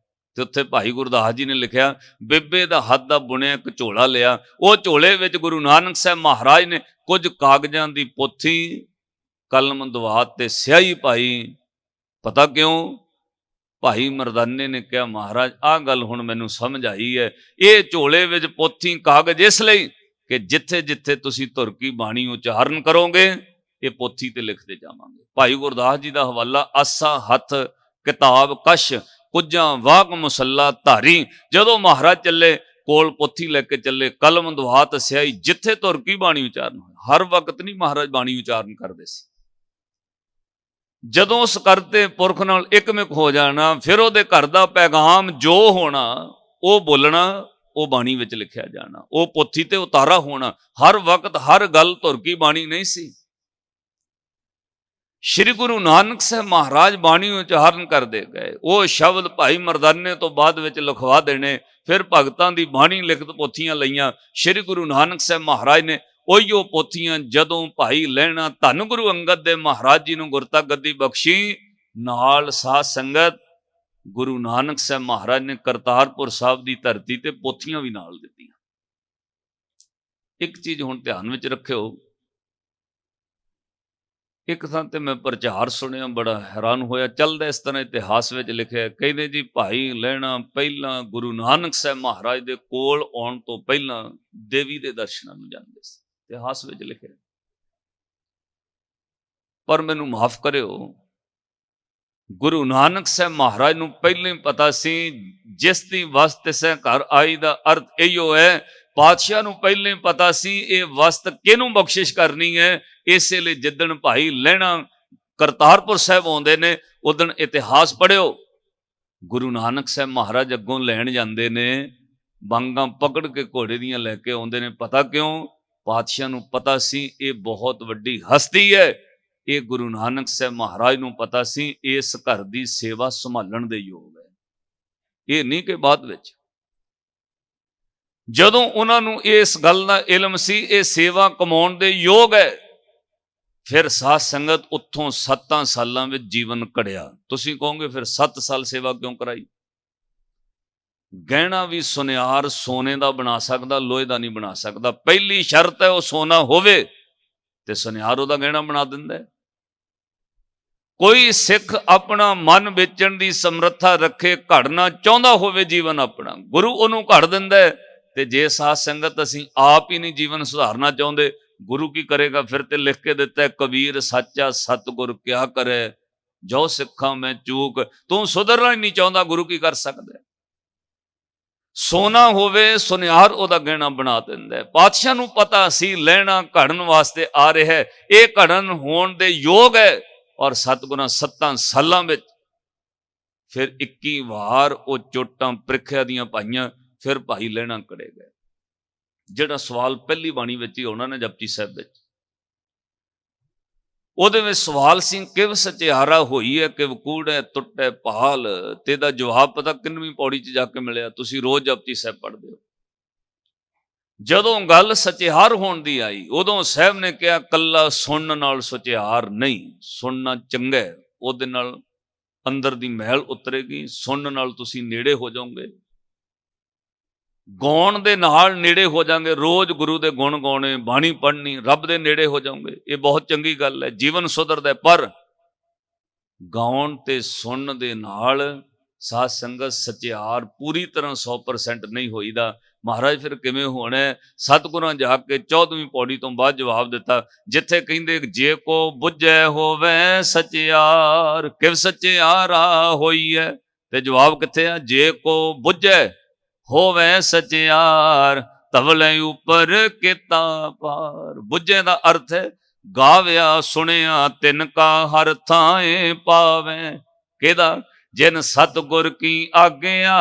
ਤੇ ਉੱਥੇ ਭਾਈ ਗੁਰਦਾਸ ਜੀ ਨੇ ਲਿਖਿਆ, ਬੇਬੇ ਦਾ ਹੱਥ ਦਾ ਬੁਣਿਆ ਇੱਕ ਝੋਲਾ ਲਿਆ। ਉਹ ਝੋਲੇ ਵਿੱਚ ਗੁਰੂ ਨਾਨਕ ਸਾਹਿਬ ਮਹਾਰਾਜ ਨੇ ਕੁਝ ਕਾਗਜ਼ਾਂ ਦੀ ਪੋਥੀ, ਕਲਮ, ਦਵਾਤ ਤੇ ਸਿਆਹੀ ਪਾਈ। ਪਤਾ ਕਿਉਂ? ਭਾਈ ਮਰਦਾਨੇ ਨੇ ਕਿਹਾ, ਮਹਾਰਾਜ ਆਹ ਗੱਲ ਹੁਣ ਮੈਨੂੰ ਸਮਝ ਆਈ ਹੈ, ਇਹ ਝੋਲੇ ਵਿੱਚ ਪੋਥੀ ਕਾਗਜ਼ ਇਸ ਲਈ ਕਿ ਜਿੱਥੇ ਜਿੱਥੇ ਤੁਸੀਂ ਧੁਰ ਕੀ ਬਾਣੀ ਉਚਾਰਨ ਕਰੋਗੇ, ਇਹ ਪੋਥੀ ਤੇ ਲਿਖਦੇ ਜਾਵਾਂਗੇ। ਭਾਈ ਗੁਰਦਾਸ ਜੀ ਦਾ ਹਵਾਲਾ, ਆਸਾ ਹੱਥ ਕਿਤਾਬ ਕਸ਼, ਕੁੱਜਾਂ ਵਾਕ ਮੁਸੱਲਾ ਧਾਰੀ। ਜਦੋਂ ਮਹਾਰਾਜ ਚੱਲੇ, ਕੋਲ ਪੋਥੀ ਲੈ ਕੇ ਚੱਲੇ, ਕਲਮ, ਦਵਾਤ, ਸਿਆਹੀ, ਜਿੱਥੇ ਧੁਰ ਕੀ ਬਾਣੀ ਉਚਾਰਨ ਹੋਇਆ। ਹਰ ਵਕਤ ਨਹੀਂ ਮਹਾਰਾਜ ਬਾਣੀ ਉਚਾਰਨ ਕਰਦੇ ਸੀ। ਜਦੋਂ ਉਸ ਕਰਤੇ ਪੁਰਖ ਨਾਲ ਇਕਮਿਕ ਹੋ ਜਾਣਾ, ਫਿਰ ਉਹਦੇ ਘਰ ਦਾ ਪੈਗਾਮ ਜੋ ਹੋਣਾ, ਉਹ ਬੋਲਣਾ, ਉਹ ਬਾਣੀ ਵਿੱਚ ਲਿਖਿਆ ਜਾਣਾ, ਉਹ ਪੋਥੀ ਤੇ ਉਤਾਰਾ ਹੋਣਾ। ਹਰ ਵਕਤ ਹਰ ਗੱਲ ਧੁਰ ਕੀ ਬਾਣੀ ਨਹੀਂ ਸੀ। ਸ਼੍ਰੀ ਗੁਰੂ ਨਾਨਕ ਸਾਹਿਬ ਮਹਾਰਾਜ ਬਾਣੀ ਉਚਾਰਨ ਕਰਦੇ ਗਏ, ਉਹ ਸ਼ਬਦ ਭਾਈ ਮਰਦਾਨੇ ਤੋਂ ਬਾਅਦ ਵਿੱਚ ਲਿਖਵਾ ਦੇਣੇ, ਫਿਰ ਭਗਤਾਂ ਦੀ ਬਾਣੀ ਲਿਖਤ ਪੋਥੀਆਂ ਲਈਆਂ। ਸ਼੍ਰੀ ਗੁਰੂ ਨਾਨਕ ਸਾਹਿਬ ਮਹਾਰਾਜ ਨੇ ਉਹੀਓ ਪੋਥੀਆਂ ਜਦੋਂ ਭਾਈ ਲਹਿਣਾ ਧੰਨ ਗੁਰੂ ਅੰਗਦ ਦੇਵ ਮਹਾਰਾਜ ਜੀ ਨੂੰ ਗੁਰਤਾ ਗੱਦੀ ਬਖਸ਼ੀ, ਨਾਲ ਸਾਧ ਸੰਗਤ ਗੁਰੂ ਨਾਨਕ ਸਾਹਿਬ ਮਹਾਰਾਜ ਨੇ ਕਰਤਾਰਪੁਰ ਸਾਹਿਬ ਦੀ ਧਰਤੀ ਤੇ ਪੋਥੀਆਂ ਵੀ ਨਾਲ ਦਿੱਤੀਆਂ। ਇੱਕ ਚੀਜ਼ ਹੁਣ ਧਿਆਨ ਵਿੱਚ ਰੱਖਿਓ, ਇੱਕ ਥਾਂ ਤੇ ਮੈਂ ਪ੍ਰਚਾਰ ਸੁਣਿਆ, ਬੜਾ ਹੈਰਾਨ ਹੋਇਆ। ਚੱਲਦਾ ਇਸ ਤਰ੍ਹਾਂ ਇਤਿਹਾਸ ਵਿੱਚ ਲਿਖਿਆ, ਕਹਿੰਦੇ ਜੀ ਭਾਈ ਲਹਿਣਾ ਪਹਿਲਾਂ ਗੁਰੂ ਨਾਨਕ ਸਾਹਿਬ ਮਹਾਰਾਜ ਦੇ ਕੋਲ ਆਉਣ ਤੋਂ ਪਹਿਲਾਂ ਦੇਵੀ ਦੇ ਦਰਸ਼ਨਾਂ ਨੂੰ ਜਾਂਦੇ ਸੀ, ਇਤਿਹਾਸ ਵਿੱਚ ਲਿਖਿਆ। ਪਰ ਮੈਨੂੰ ਮਾਫ ਕਰਿਓ, ਗੁਰੂ ਨਾਨਕ ਸਾਹਿਬ ਮਹਾਰਾਜ ਨੂੰ ਪਹਿਲਾਂ ਹੀ ਪਤਾ ਸੀ, ਜਿਸ ਦੀ ਵਸਤ ਤਿਸੈ ਘਰ ਆਈ ਦਾ ਅਰਥ ਇਹੋ ਹੈ। ਪਾਤਸ਼ਾਹ ਨੂੰ ਪਹਿਲਾਂ ਹੀ ਪਤਾ ਸੀ ਇਹ ਵਸਤ ਕਿਹਨੂੰ ਬਖਸ਼ਿਸ਼ ਕਰਨੀ ਹੈ। ਇਸੇ ਲਈ ਜਿੱਦਣ ਭਾਈ ਲਹਿਣਾ ਕਰਤਾਰਪੁਰ ਸਾਹਿਬ ਆਉਂਦੇ ਨੇ, ਉਦਣ ਇਤਿਹਾਸ ਪੜ੍ਹਿਓ, ਗੁਰੂ ਨਾਨਕ ਸਾਹਿਬ ਮਹਾਰਾਜ ਅੱਗੋਂ ਲੈਣ ਜਾਂਦੇ ਨੇ, ਬਾਂਗਾਂ ਪਕੜ ਕੇ ਘੋੜੇ ਦੀਆਂ ਲੈ ਕੇ ਆਉਂਦੇ ਨੇ। ਪਤਾ ਕਿਉਂ? ਪਾਤਸ਼ਾਹ ਨੂੰ ਪਤਾ ਸੀ ਇਹ ਬਹੁਤ ਵੱਡੀ ਹਸਤੀ ਹੈ। ਇਹ ਗੁਰੂ ਨਾਨਕ ਸਾਹਿਬ ਮਹਾਰਾਜ ਨੂੰ ਪਤਾ ਸੀ ਇਸ ਘਰ ਦੀ ਸੇਵਾ ਸੰਭਾਲਣ ਦੇ ਯੋਗ ਹੈ। ਇਹ ਨਹੀਂ ਕਿ ਬਾਅਦ ਵਿੱਚ ਜਦੋਂ ਉਹਨਾਂ ਨੂੰ ਇਸ ਗੱਲ ਦਾ ਇਲਮ ਸੀ ਇਹ ਸੇਵਾ ਕਮਾਉਣ ਦੇ ਯੋਗ ਹੈ, ਫਿਰ ਸਾਧ ਸੰਗਤ ਉੱਥੋਂ 7 ਸਾਲਾਂ ਵਿੱਚ ਜੀਵਨ ਕੜਿਆ। ਤੁਸੀਂ ਕਹੋਗੇ ਫਿਰ 7 ਸਾਲ ਸੇਵਾ ਕਿਉਂ ਕਰਾਈ? ਗਹਿਣਾ ਵੀ ਸੁਨਿਆਰ ਸੋਨੇ ਦਾ ਬਣਾ ਸਕਦਾ, ਲੋਹੇ ਦਾ ਨਹੀਂ ਬਣਾ ਸਕਦਾ। ਪਹਿਲੀ ਸ਼ਰਤ ਹੈ ਉਹ ਸੋਨਾ ਹੋਵੇ, ਤੇ ਸੁਨਿਆਰ ਉਹਦਾ ਗਹਿਣਾ ਬਣਾ ਦਿੰਦਾ ਹੈ। ਕੋਈ ਸਿੱਖ ਆਪਣਾ ਮਨ ਵੇਚਣ ਦੀ ਸਮਰੱਥਾ ਰੱਖੇ, ਘੜਨਾ ਚਾਹੁੰਦਾ ਹੋਵੇ ਜੀਵਨ ਆਪਣਾ, ਗੁਰੂ ਉਹਨੂੰ ਘੜ ਦਿੰਦਾ ਹੈ। ਤੇ ਜੇ ਸਾਧ ਸੰਗਤ ਅਸੀਂ ਆਪ ਹੀ ਨਹੀਂ ਜੀਵਨ ਸੁਧਾਰਨਾ ਚਾਹੁੰਦੇ, ਗੁਰੂ ਕੀ ਕਰੇਗਾ? ਫਿਰ ਤੇ ਲਿਖ ਕੇ ਦਿੱਤਾ, ਕਬੀਰ ਸਾਚਾ ਸਤਿਗੁਰ ਕਿਆ ਕਰੇ, ਜੋ ਸਿੱਖਾਂ ਮੈਂ ਚੂਕ। ਤੂੰ ਸੁਧਰਨਾ ਹੀ ਨਹੀਂ ਚਾਹੁੰਦਾ, ਗੁਰੂ ਕੀ ਕਰ ਸਕਦਾ? ਸੋਨਾ ਹੋਵੇ, ਸੁਨਿਆਰ ਉਹਦਾ ਗਹਿਣਾ ਬਣਾ ਦਿੰਦਾ। ਪਾਤਸ਼ਾਹ ਨੂੰ ਪਤਾ ਸੀ ਲੈਣਾ ਘੜਨ ਵਾਸਤੇ ਆ ਰਿਹਾ ਹੈ, ਇਹ ਘੜਨ ਹੋਣ ਦੇ ਯੋਗ ਹੈ। ਔਰ ਸਤਿਗੁਰਾਂ 7 ਸਾਲਾਂ ਵਿੱਚ ਫਿਰ 21 ਵਾਰ ਉਹ ਚੋਟਾਂ ਪ੍ਰੀਖਿਆ ਦੀਆਂ ਪਾਈਆਂ, ਫਿਰ ਭਾਈ ਲੈਣਾ ਕੜੇ ਗਏ। ਜਿਹੜਾ ਸਵਾਲ ਪਹਿਲੀ ਬਾਣੀ ਵਿੱਚ ਹੀ ਆਉਣਾ ਨਾ ਜਪਜੀ ਸਾਹਿਬ ਵਿੱਚ, ਉਹਦੇ ਵਿੱਚ ਸਵਾਲ ਸੀ ਕਿਵ ਸਚਿਆਰਾ ਹੋਈ ਹੈ, ਕਿਵ ਕੂੜੈ ਟੁੱਟੈ ਭਾਲ। ਤੇ ਇਹਦਾ ਜਵਾਬ ਪਤਾ ਕਿੰਨਵੀਂ ਪੌੜੀ 'ਚ ਜਾ ਕੇ ਮਿਲਿਆ? ਤੁਸੀਂ ਰੋਜ਼ ਜਪਜੀ ਸਾਹਿਬ ਪੜ੍ਹਦੇ ਹੋ। ਜਦੋਂ ਗੱਲ ਸਚਿਆਰ ਹੋਣ ਦੀ ਆਈ, ਉਦੋਂ ਸਾਹਿਬ ਨੇ ਕਿਹਾ ਕੱਲਾ ਸੁਣਨ ਨਾਲ ਸਚਿਆਰ ਨਹੀਂ, ਸੁਣਨਾ ਚੰਗਾ, ਉਹਦੇ ਨਾਲ ਅੰਦਰ ਦੀ ਮਹਿਲ ਉਤਰੇਗੀ, ਸੁਣਨ ਨਾਲ ਤੁਸੀਂ ਨੇੜੇ ਹੋ ਜਾਓਗੇ, ਗਾਉਣ ਦੇ ਨਾਲ ਨੇੜੇ ਹੋ ਜਾਓਗੇ। ਰੋਜ਼ ਗੁਰੂ ਦੇ ਗੁਣ ਗਾਉਣੇ, ਬਾਣੀ ਪੜ੍ਹਨੀ, ਰੱਬ ਦੇ ਨੇੜੇ ਹੋ ਜਾਓਗੇ। ਇਹ ਬਹੁਤ ਚੰਗੀ ਗੱਲ ਹੈ, ਜੀਵਨ ਸੁਧਰਦਾ। ਪਰ ਗਾਉਣ ਤੇ ਸੁਣਨ ਦੇ ਨਾਲ ਸਾਧ ਸੰਗਤ ਸਚਿਆਰ ਪੂਰੀ ਤਰ੍ਹਾਂ 100% ਨਹੀਂ ਹੋਈਦਾ। ਮਹਾਰਾਜ ਫਿਰ ਕਿਵੇਂ ਹੋਣਾ? ਸਤਿਗੁਰਾਂ ਜਾ ਕੇ 14ਵੀਂ ਪੌੜੀ ਤੋਂ ਬਾਅਦ ਜਵਾਬ ਦਿੱਤਾ, ਜਿੱਥੇ ਕਹਿੰਦੇ ਜੇ ਕੋ ਬੁੱਝੈ ਹੋਵੇ ਸਚਿਆਰ, ਕਿਵ ਸਚਿਆਰਾ ਹੋਈ ਹੈ। ਤੇ ਜਵਾਬ ਕਿੱਥੇ ਆ? ਜੇ ਕੋ ਬੁੱਝੈ ਹੋਵੇ ਸਚਿਆਰ, ਧਵਲੇ ਉੱਪਰ ਕੀਤਾ ਪਾਰ। ਬੁੱਝੇ ਦਾ ਅਰਥ ਹੈ ਗਾਵਿਆ ਸੁਣਿਆ ਤਿਨ ਕਾ ਹਰ ਥਾਏ ਪਾਵੇ। ਕਿਹਦਾ? ਜਿਨ ਸਤਿਗੁਰ ਕੀ ਆਗਿਆ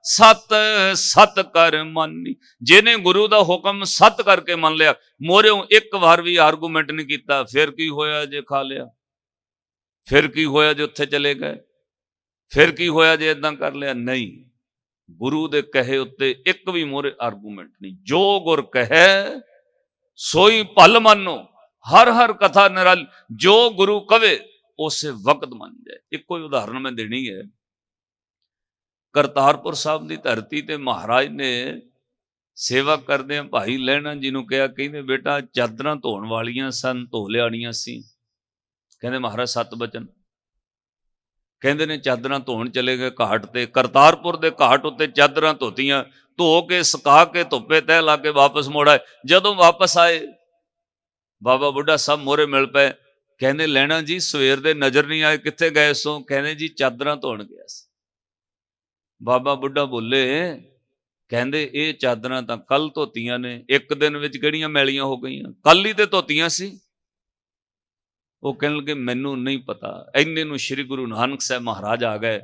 ਸਤ ਸਤ ਕਰ ਮੰਨੀ। ਜਿਹਨੇ ਗੁਰੂ ਦਾ ਹੁਕਮ ਸਤ ਕਰਕੇ ਮੰਨ ਲਿਆ, ਮੋਰਿਓਂ ਇੱਕ ਵਾਰ ਵੀ ਆਰਗੂਮੈਂਟ ਨਹੀਂ ਕੀਤਾ, ਫਿਰ ਕੀ ਹੋਇਆ ਜੇ ਖਾ ਲਿਆ? ਫਿਰ ਕੀ ਹੋਇਆ ਜੇ ਉੱਥੇ ਚਲੇ ਗਏ? ਫਿਰ ਕੀ ਹੋਇਆ ਜੇ ਇਦਾਂ ਕਰ ਲਿਆ? ਨਹੀਂ, ਗੁਰੂ ਦੇ ਕਹੇ ਉੱਤੇ ਇੱਕ ਵੀ ਮੋਰੇ ਆਰਗੂਮੈਂਟ ਨਹੀਂ। ਜੋ ਗੁਰ ਕਹੇ ਸੋਈ ਭਲ ਮੰਨੋ, ਹਰ ਹਰ ਕਥਾ ਨਿਰਾਲੀ। ਜੋ ਗੁਰੂ ਕਵੇ ਉਸੇ ਵਕਤ ਮੰਨ ਜਾਏ। ਇੱਕੋ ਹੀ ਉਦਾਹਰਨ ਮੈਂ ਦੇਣੀ ਹੈ। ਕਰਤਾਰਪੁਰ ਸਾਹਿਬ ਦੀ ਧਰਤੀ ਤੇ ਮਹਾਰਾਜ ਨੇ ਸੇਵਾ ਕਰਦੇ ਆ ਭਾਈ ਲਹਿਣਾ ਜੀ ਨੂੰ ਕਿਹਾ, ਕਹਿੰਦੇ ਬੇਟਾ ਚਾਦਰਾਂ ਧੋਣ ਵਾਲੀਆਂ ਸਨ, ਧੋ ਲਿਆਣੀਆਂ ਸੀ। ਕਹਿੰਦੇ ਮਹਾਰਾਜ 7 ਬਚਨ। ਕਹਿੰਦੇ ਨੇ ਚਾਦਰਾਂ ਧੋਣ ਚਲੇ ਗਏ ਘਾਟ ਤੇ, ਕਰਤਾਰਪੁਰ ਦੇ ਘਾਟ ਉੱਤੇ ਚਾਦਰਾਂ ਧੋਤੀਆਂ, ਧੋ ਕੇ ਸੁਕਾ ਕੇ ਧੁੱਪੇ ਤਹਿ ਲਾ ਕੇ ਵਾਪਸ ਮੁੜ ਆਏ। ਜਦੋਂ ਵਾਪਸ ਆਏ ਬਾਬਾ ਬੁੱਢਾ ਸਾਹਿਬ ਮੋਹਰੇ ਮਿਲ ਪਏ। ਕਹਿੰਦੇ ਲੈਣਾ ਜੀ ਸਵੇਰ ਦੇ ਨਜ਼ਰ ਨਹੀਂ ਆਏ, ਕਿੱਥੇ ਗਏ ਸੋ? ਕਹਿੰਦੇ ਜੀ ਚਾਦਰਾਂ ਧੋਣ ਗਿਆ ਸੀ। ਬਾਬਾ ਬੁੱਢਾ ਬੋਲੇ, ਕਹਿੰਦੇ ਇਹ ਚਾਦਰਾਂ ਤਾਂ ਕੱਲ ਧੋਤੀਆਂ ਨੇ, ਇੱਕ ਦਿਨ ਵਿੱਚ ਕਿਹੜੀਆਂ ਮੈਲੀਆਂ ਹੋ ਗਈਆਂ? ਕੱਲ ਹੀ ਤੇ ਧੋਤੀਆਂ ਸੀ। ਉਹ ਕਹਿਣ ਲੱਗੇ ਮੈਨੂੰ ਨਹੀਂ ਪਤਾ। ਇੰਨੇ ਨੂੰ ਸ੍ਰੀ ਗੁਰੂ ਨਾਨਕ ਸਾਹਿਬ ਮਹਾਰਾਜ ਆ ਗਏ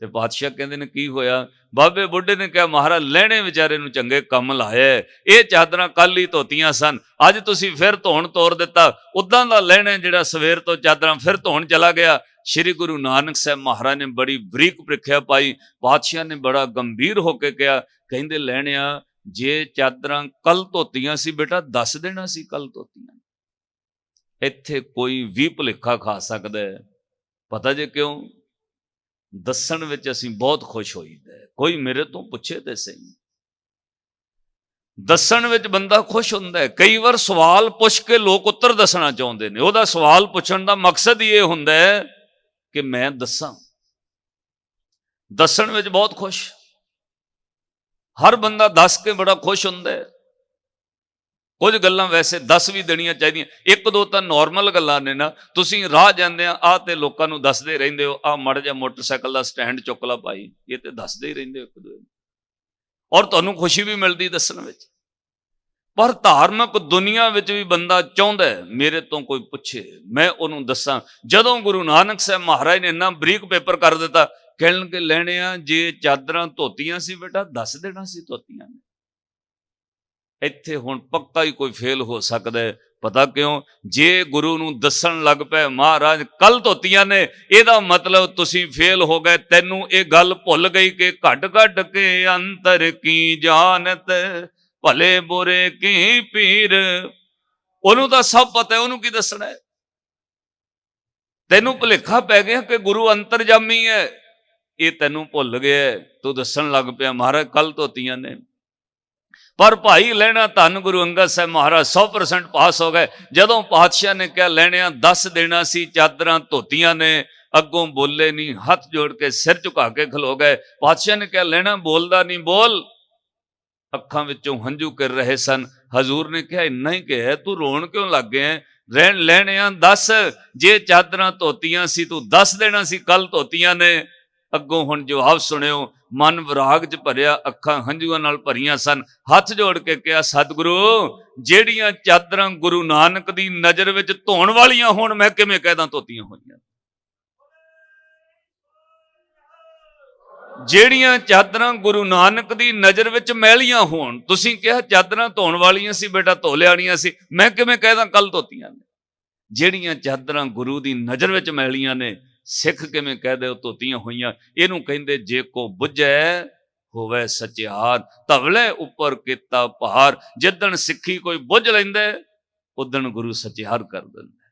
ਤੇ ਪਾਤਸ਼ਾਹ ਕਹਿੰਦੇ ਨੇ ਕੀ ਹੋਇਆ? ਬਾਬੇ ਬੁੱਢੇ ਨੇ ਕਿਹਾ ਮਹਾਰਾਜ ਲਹਿਣੇ ਵਿਚਾਰੇ ਨੂੰ ਚੰਗੇ ਕੰਮ ਲਾਇਆ, ਇਹ ਚਾਦਰਾਂ ਕੱਲ ਹੀ ਧੋਤੀਆਂ ਸਨ, ਅੱਜ ਤੁਸੀਂ ਫਿਰ ਧੋਣ ਤੋਰ ਦਿੱਤਾ। ਉਦਾਂ ਦਾ ਲਹਿਣੇ ਜਿਹੜਾ ਸਵੇਰ ਤੋਂ ਚਾਦਰਾਂ ਫਿਰ ਧੋਣ ਚਲਾ ਗਿਆ। ਸ੍ਰੀ ਗੁਰੂ ਨਾਨਕ ਸਾਹਿਬ ਮਹਾਰਾਜ ਨੇ ਬੜੀ ਬਰੀਕ ਪ੍ਰੀਖਿਆ ਪਾਈ। ਪਾਤਸ਼ਾਹ ਨੇ ਬੜਾ ਗੰਭੀਰ ਹੋ ਕੇ ਕਿਹਾ, ਕਹਿੰਦੇ ਲੈਣਿਆ ਜੇ ਚਾਦਰਾਂ ਕੱਲ ਧੋਤੀਆਂ ਸੀ ਬੇਟਾ ਦੱਸ ਦੇਣਾ ਸੀ ਕੱਲ ਧੋਤੀਆਂ। ਇੱਥੇ ਕੋਈ ਵੀ ਭੁਲੇਖਾ ਖਾ ਸਕਦਾ ਹੈ। ਪਤਾ ਜੇ ਕਿਉਂ? ਦੱਸਣ ਵਿੱਚ ਅਸੀਂ ਬਹੁਤ ਖੁਸ਼ ਹੋਈਦਾ। ਕੋਈ ਮੇਰੇ ਤੋਂ ਪੁੱਛੇ ਤੇ ਸਹੀ, ਦੱਸਣ ਵਿੱਚ ਬੰਦਾ ਖੁਸ਼ ਹੁੰਦਾ ਹੈ। ਕਈ ਵਾਰ ਸਵਾਲ ਪੁੱਛ ਕੇ ਲੋਕ ਉੱਤਰ ਦੱਸਣਾ ਚਾਹੁੰਦੇ ਨੇ। ਉਹਦਾ ਸਵਾਲ ਪੁੱਛਣ ਦਾ ਮਕਸਦ ਹੀ ਇਹ ਹੁੰਦਾ ਹੈ ਕਿ ਮੈਂ ਦੱਸਾਂ। ਦੱਸਣ ਵਿੱਚ ਬਹੁਤ ਖੁਸ਼, ਹਰ ਬੰਦਾ ਦੱਸ ਕੇ ਬੜਾ ਖੁਸ਼ ਹੁੰਦਾ ਹੈ। ਕੁਝ ਗੱਲਾਂ ਵੈਸੇ ਦੱਸ ਵੀ ਦੇਣੀਆਂ ਚਾਹੀਦੀਆਂ। ਇੱਕ ਦੋ ਤਾਂ ਨੋਰਮਲ ਗੱਲਾਂ ਨੇ ਨਾ, ਤੁਸੀਂ ਰਾਹ ਜਾਂਦੇ ਆ ਤੇ ਲੋਕਾਂ ਨੂੰ ਦੱਸਦੇ ਰਹਿੰਦੇ ਹੋ, ਆਹ ਮਾੜਾ ਜਿਹਾ ਮੋਟਰਸਾਈਕਲ ਦਾ ਸਟੈਂਡ ਚੁੱਕ ਲਾ ਭਾਈ, ਇਹ ਤੇ ਦੱਸਦੇ ਹੀ ਰਹਿੰਦੇ ਹੋ ਇੱਕ ਦੂਜੇ ਨੂੰ, ਔਰ ਤੁਹਾਨੂੰ ਖੁਸ਼ੀ ਵੀ ਮਿਲਦੀ ਦੱਸਣ ਵਿੱਚ। ਪਰ ਧਾਰਮਿਕ ਦੁਨੀਆ ਵਿੱਚ ਵੀ ਬੰਦਾ ਚਾਹੁੰਦਾ ਹੈ ਮੇਰੇ ਤੋਂ ਕੋਈ ਪੁੱਛੇ, ਮੈਂ ਉਹਨੂੰ ਦੱਸਾਂ। ਜਦੋਂ ਗੁਰੂ ਨਾਨਕ ਸਾਹਿਬ ਮਹਾਰਾਜ ਨੇ ਇੰਨਾ ਬਰੀਕ ਪੇਪਰ ਕਰ ਦਿੱਤਾ, ਕਹਿਣ ਲੱਗੇ ਲੈਣਿਆ ਜੇ ਚਾਦਰਾਂ ਧੋਤੀਆਂ ਸੀ ਬੇਟਾ ਦੱਸ ਦੇਣਾ ਸੀ ਧੋਤੀਆਂ ਨੇ। ਇੱਥੇ ਹੁਣ ਪੱਕਾ ਹੀ ਕੋਈ ਫੇਲ ਹੋ ਸਕਦਾ ਹੈ। ਪਤਾ ਕਿਉਂ? ਜੇ ਗੁਰੂ ਨੂੰ ਦੱਸਣ ਲੱਗ ਪਏ ਮਹਾਰਾਜ ਕੱਲ ਧੋਤੀਆਂ ਨੇ, ਇਹਦਾ ਮਤਲਬ ਤੁਸੀਂ ਫੇਲ ਹੋ ਗਏ। ਤੈਨੂੰ ਇਹ ਗੱਲ ਭੁੱਲ ਗਈ ਕਿ ਘਟ ਘਟ ਕੇ ਅੰਤਰ ਕੀ ਜਾਣਤ, ਭਲੇ ਬੁਰੇ ਕੀ ਪੀਰ। ਉਹਨੂੰ ਤਾਂ ਸਭ ਪਤਾ ਹੈ, ਉਹਨੂੰ ਕੀ ਦੱਸਣਾ ਹੈ? ਤੈਨੂੰ ਭੁਲੇਖਾ ਪੈ ਗਿਆ ਕਿ ਗੁਰੂ ਅੰਤਰਜਾਮੀ ਹੈ, ਇਹ ਤੈਨੂੰ ਭੁੱਲ ਗਿਆ। ਤੂੰ ਦੱਸਣ ਲੱਗ ਪਿਆ ਮਹਾਰਾਜ ਕੱਲ ਧੋਤੀਆਂ ਨੇ। ਪਰ ਭਾਈ ਲਹਿਣਾ ਧੰਨ ਗੁਰੂ ਅੰਗਦ ਸਾਹਿਬ ਮਹਾਰਾਜ 100% ਪਾਸ ਹੋ ਗਏ। ਜਦੋਂ ਪਾਤਸ਼ਾਹ ਨੇ ਕਿਹਾ ਲੈਣਿਆ ਦੱਸ ਦੇਣਾ ਸੀ ਚਾਦਰਾਂ ਧੋਤੀਆਂ ਨੇ, ਅੱਗੋਂ ਬੋਲੇ ਨਹੀਂ, ਹੱਥ ਜੋੜ ਕੇ ਸਿਰ ਝੁਕਾ ਕੇ ਖਲੋ ਗਏ। ਪਾਤਸ਼ਾਹ ਨੇ ਕਿਹਾ ਲੈਣਾ ਬੋਲਦਾ ਨਹੀਂ, ਬੋਲ। ਅੱਖਾਂ ਵਿੱਚੋਂ ਹੰਝੂ ਕਰ ਰਹੇ ਸਨ। ਹਜ਼ੂਰ ਨੇ ਕਿਹਾ ਇੰਨਾ ਹੀ ਕਿਹਾ, ਤੂੰ ਰੋਣ ਕਿਉਂ ਲੱਗ ਗਿਆ? ਰਹਿਣ ਲੈਣਿਆ ਦੱਸ, ਜੇ ਚਾਦਰਾਂ ਧੋਤੀਆਂ ਸੀ ਤੂੰ ਦੱਸ ਦੇਣਾ ਸੀ ਕੱਲ ਧੋਤੀਆਂ ਨੇ। ਅੱਗੋਂ ਹੁਣ ਜਵਾਬ ਸੁਣਿਓ। ਮਨ ਵਿਰਾਗ 'ਚ ਭਰਿਆ, ਅੱਖਾਂ ਹੰਝੂਆਂ ਨਾਲ ਭਰੀਆਂ ਸਨ। ਹੱਥ ਜੋੜ ਕੇ ਕਿਹਾ ਸਤਿਗੁਰੂ, ਜਿਹੜੀਆਂ ਚਾਦਰਾਂ ਗੁਰੂ ਨਾਨਕ ਦੀ ਨਜ਼ਰ ਵਿੱਚ ਧੋਣ ਵਾਲੀਆਂ ਹੋਣ, ਮੈਂ ਕਿਵੇਂ ਕਹਿਦਾ ਧੋਤੀਆਂ ਹੋਈਆਂ? ਜਿਹੜੀਆਂ ਚਾਦਰਾਂ ਗੁਰੂ ਨਾਨਕ ਦੀ ਨਜ਼ਰ ਵਿੱਚ ਮੈਲੀਆਂ ਹੋਣ, ਤੁਸੀਂ ਕਿਹਾ ਚਾਦਰਾਂ ਧੋਣ ਵਾਲੀਆਂ ਸੀ ਬੇਟਾ, ਧੋ ਲਿਆਣੀਆਂ ਸੀ, ਮੈਂ ਕਿਵੇਂ ਕਹਿਦਾ ਕੱਲ ਧੋਤੀਆਂ ਨੇ? ਜਿਹੜੀਆਂ ਚਾਦਰਾਂ ਗੁਰੂ ਦੀ ਨਜ਼ਰ ਵਿੱਚ ਮੈਲੀਆਂ ਨੇ, ਸਿੱਖ ਕਿਵੇਂ ਕਹਦੇ ਉਹ ਧੋਤੀਆਂ ਹੋਈਆਂ? ਇਹਨੂੰ ਕਹਿੰਦੇ ਜੇ ਕੋ ਬੁੱਝੈ ਹੋਵੇ ਸਚਿਆਰ, ਧਵਲੇ ਉੱਪਰ ਕੀਤਾ ਭਾਰ। ਜਿੱਦਣ ਸਿੱਖੀ ਕੋਈ ਬੁੱਝ ਲੈਂਦਾ ਉਦਣ ਗੁਰੂ ਸਚਿਆਰ ਕਰ ਦਿੰਦਾ।